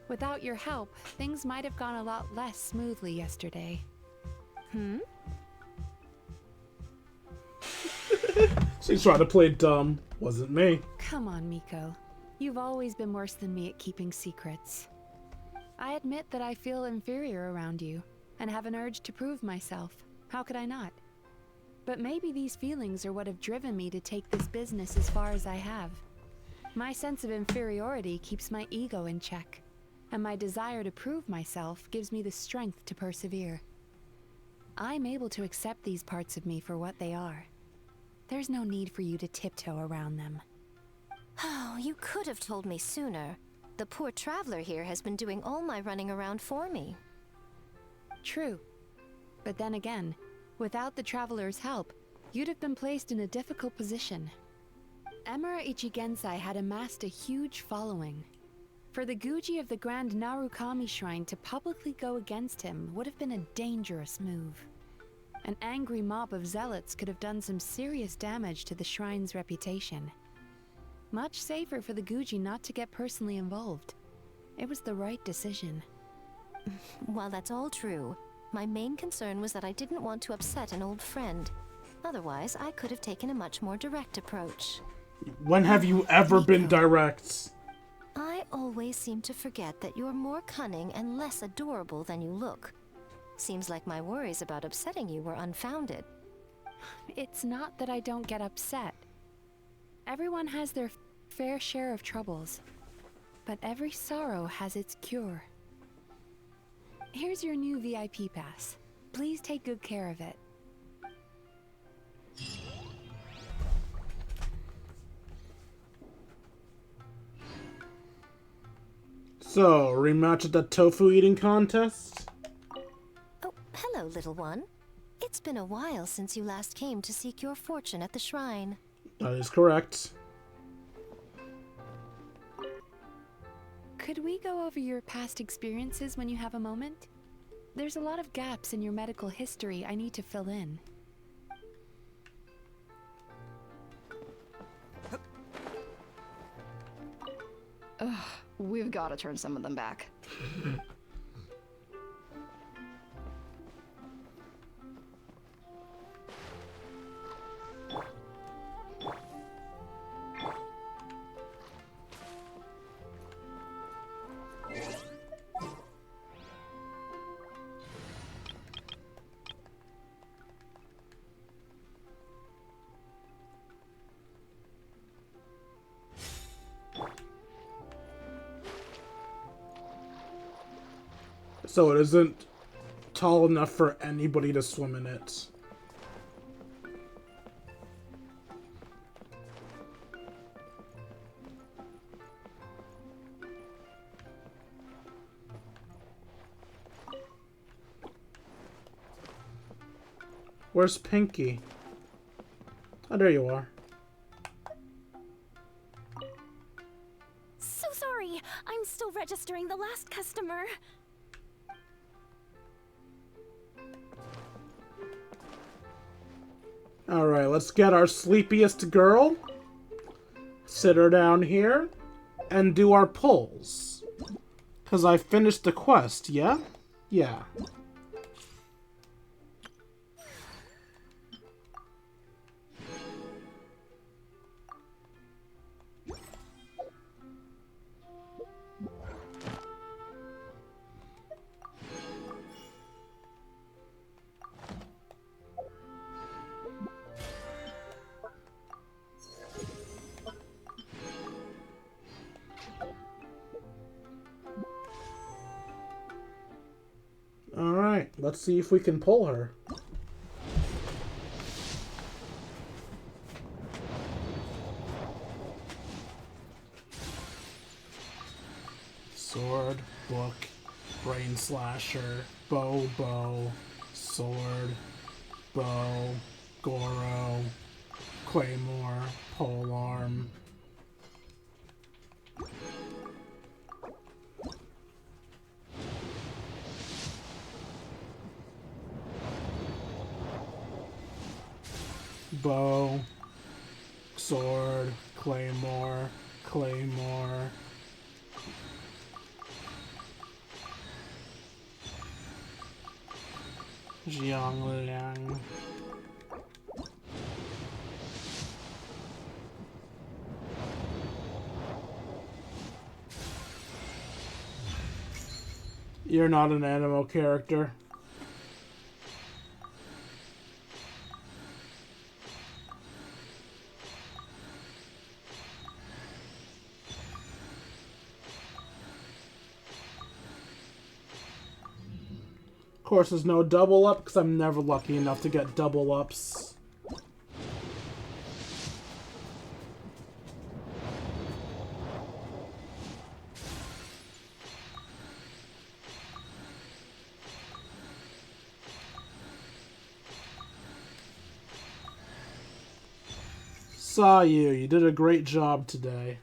Without your help, things might have gone a lot less smoothly yesterday. She's trying to play dumb. Wasn't me. Come on, Miko. You've always been worse than me at keeping secrets. I admit that I feel inferior around you, and have an urge to prove myself. How could I not? But maybe these feelings are what have driven me to take this business as far as I have. My sense of inferiority keeps my ego in check, and my desire to prove myself gives me the strength to persevere. I'm able to accept these parts of me for what they are. There's no need for you to tiptoe around them. Oh, you could have told me sooner. The poor traveler here has been doing all my running around for me. True. But then again, without the traveler's help, you'd have been placed in a difficult position. Emura Ichigensai had amassed a huge following. For the Guji of the Grand Narukami Shrine to publicly go against him would have been a dangerous move. An angry mob of zealots could have done some serious damage to the shrine's reputation. Much safer for the Guji not to get personally involved. It was the right decision. While that's all true, my main concern was that I didn't want to upset an old friend. Otherwise, I could have taken a much more direct approach. When have you ever been direct? I always seem to forget that you're more cunning and less adorable than you look. Seems like my worries about upsetting you were unfounded. It's not that I don't get upset. Everyone has their fair share of troubles, but every sorrow has its cure. Here's your new VIP pass. Please take good care of it. So, rematch at the tofu eating contest? Oh, hello, little one. It's been a while since you last came to seek your fortune at the shrine. That is correct. Could we go over your past experiences when you have a moment? There's a lot of gaps in your medical history I need to fill in. Ugh, we've got to turn some of them back. So it isn't tall enough for anybody to swim in it. Where's Pinky? Oh, there you are. So sorry. I'm still registering the last customer. Alright, let's get our sleepiest girl. Sit her down here. And do our pulls. Because I finished the quest, yeah? Yeah. Alright, let's see if we can pull her. Sword, book, brain slasher, bow, sword, bow, Goro, claymore, polearm. Bow, sword, claymore, Jiangliang. You're not an anime character. Of course, there's no double up because I'm never lucky enough to get double ups. Saw you. You did a great job today.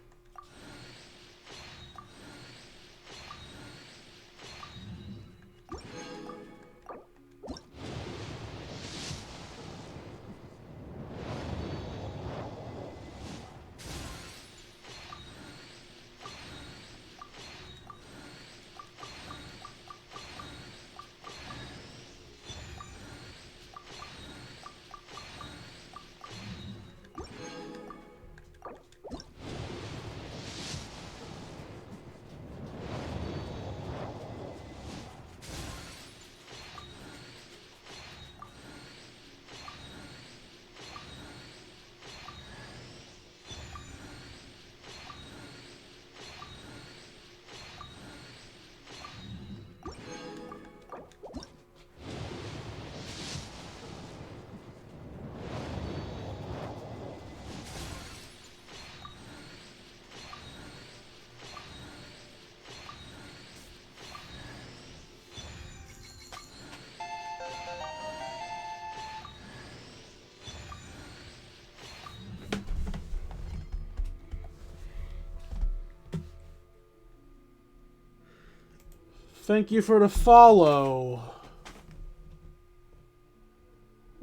thank you for the follow.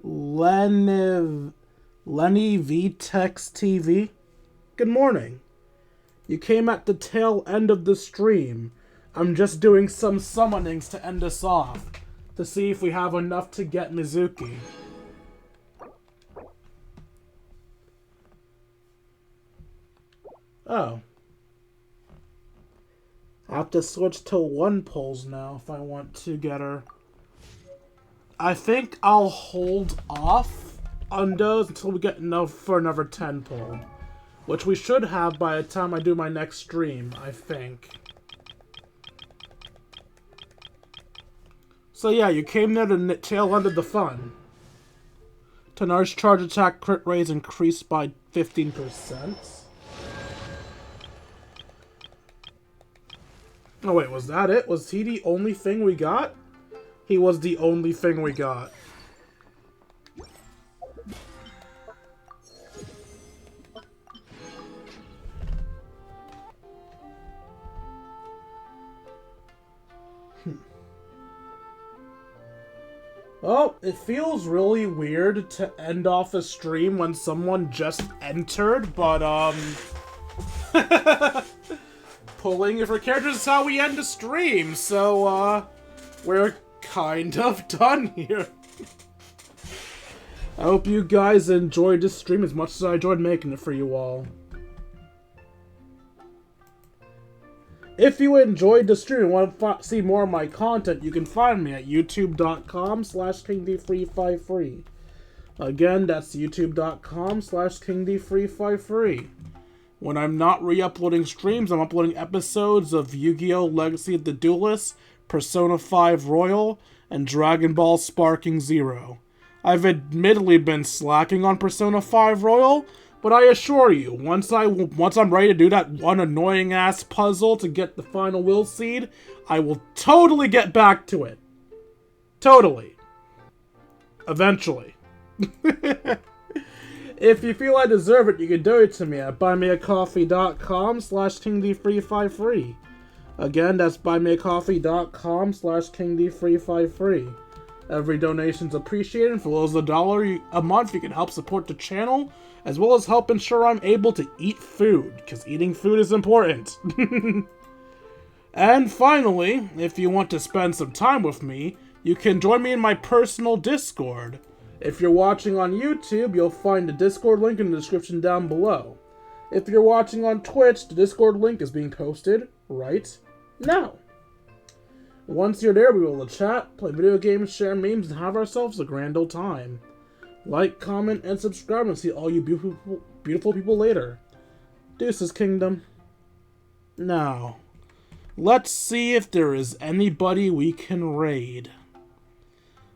Lenny VTEX TV. Good morning. You came at the tail end of the stream. I'm just doing some summonings to end us off, to see if we have enough to get Mizuki. Oh. I have to switch to 1 pulls now if I want to get her. I think I'll hold off on those until we get enough for another 10 pull. Which we should have by the time I do my next stream, I think. So yeah, you came near the tail end of the fun. Tanar's charge attack crit raise increased by 15%. Oh wait, was that it? Was he the only thing we got? He was the only thing we got. Well, it feels really weird to end off a stream when someone just entered, but, pulling for characters is how we end a stream, so, we're kind of done here. I hope you guys enjoyed this stream as much as I enjoyed making it for you all. If you enjoyed the stream and want to see more of my content, you can find me at youtube.com/KingD353. Again, that's youtube.com/KingD353. When I'm not re-uploading streams, I'm uploading episodes of Yu-Gi-Oh! Legacy of the Duelist, Persona 5 Royal, and Dragon Ball Sparking Zero. I've admittedly been slacking on Persona 5 Royal, but I assure you, once I'm ready to do that one annoying-ass puzzle to get the final will seed, I will totally get back to it. Totally. Eventually. If you feel I deserve it, you can donate to me at buymeacoffee.com/KingD353. Again, that's buymeacoffee.com/KingD353. Every donation's appreciated, and for as $1 a month, you can help support the channel, as well as help ensure I'm able to eat food, because eating food is important. And finally, if you want to spend some time with me, you can join me in my personal Discord. If you're watching on YouTube, you'll find the Discord link in the description down below. If you're watching on Twitch, the Discord link is being posted right now. Once you're there, we will chat, play video games, share memes, and have ourselves a grand old time. Like, comment, and subscribe, and see all you beautiful people later. Deuces, Kingdom. Now, let's see if there is anybody we can raid.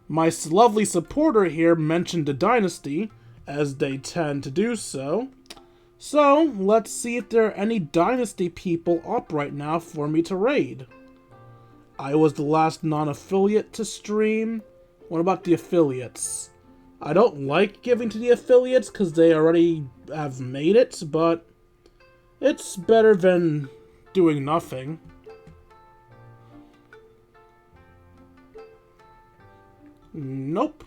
My lovely supporter here mentioned the Dynasty, as they tend to do so. So, let's see if there are any Dynasty people up right now for me to raid. I was the last non-affiliate to stream. What about the affiliates? I don't like giving to the affiliates because they already have made it, but it's better than doing nothing. Nope.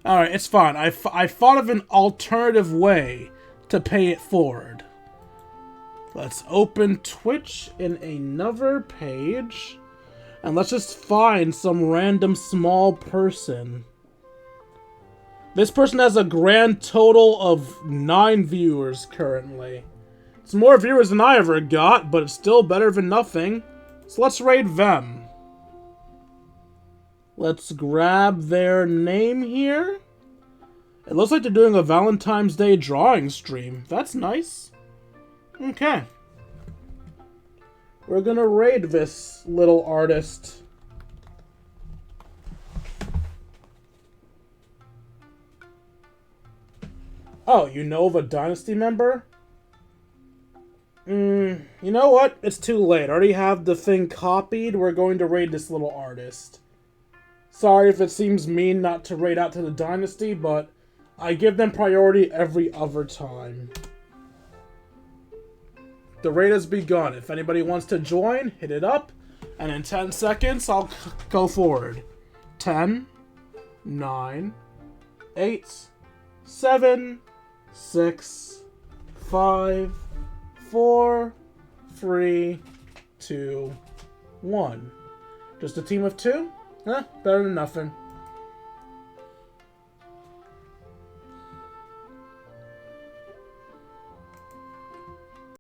Alright, it's fine. I thought of an alternative way to pay it forward. Let's open Twitch in another page. And let's just find some random small person. This person has a grand total of 9 viewers currently. It's more viewers than I ever got, but it's still better than nothing. So let's raid them. Let's grab their name here. It looks like they're doing a Valentine's Day drawing stream. That's nice. Okay. We're gonna raid this little artist. Oh, you know of a Dynasty member? You know what? It's too late. I already have the thing copied. We're going to raid this little artist. Sorry if it seems mean not to raid out to the Dynasty, but I give them priority every other time. The raid has begun. If anybody wants to join, hit it up. And in 10 seconds, I'll go forward. 10, 9, 8, 7, 6, 5, 4, 3, 2, 1. Just a team of 2? Better than nothing.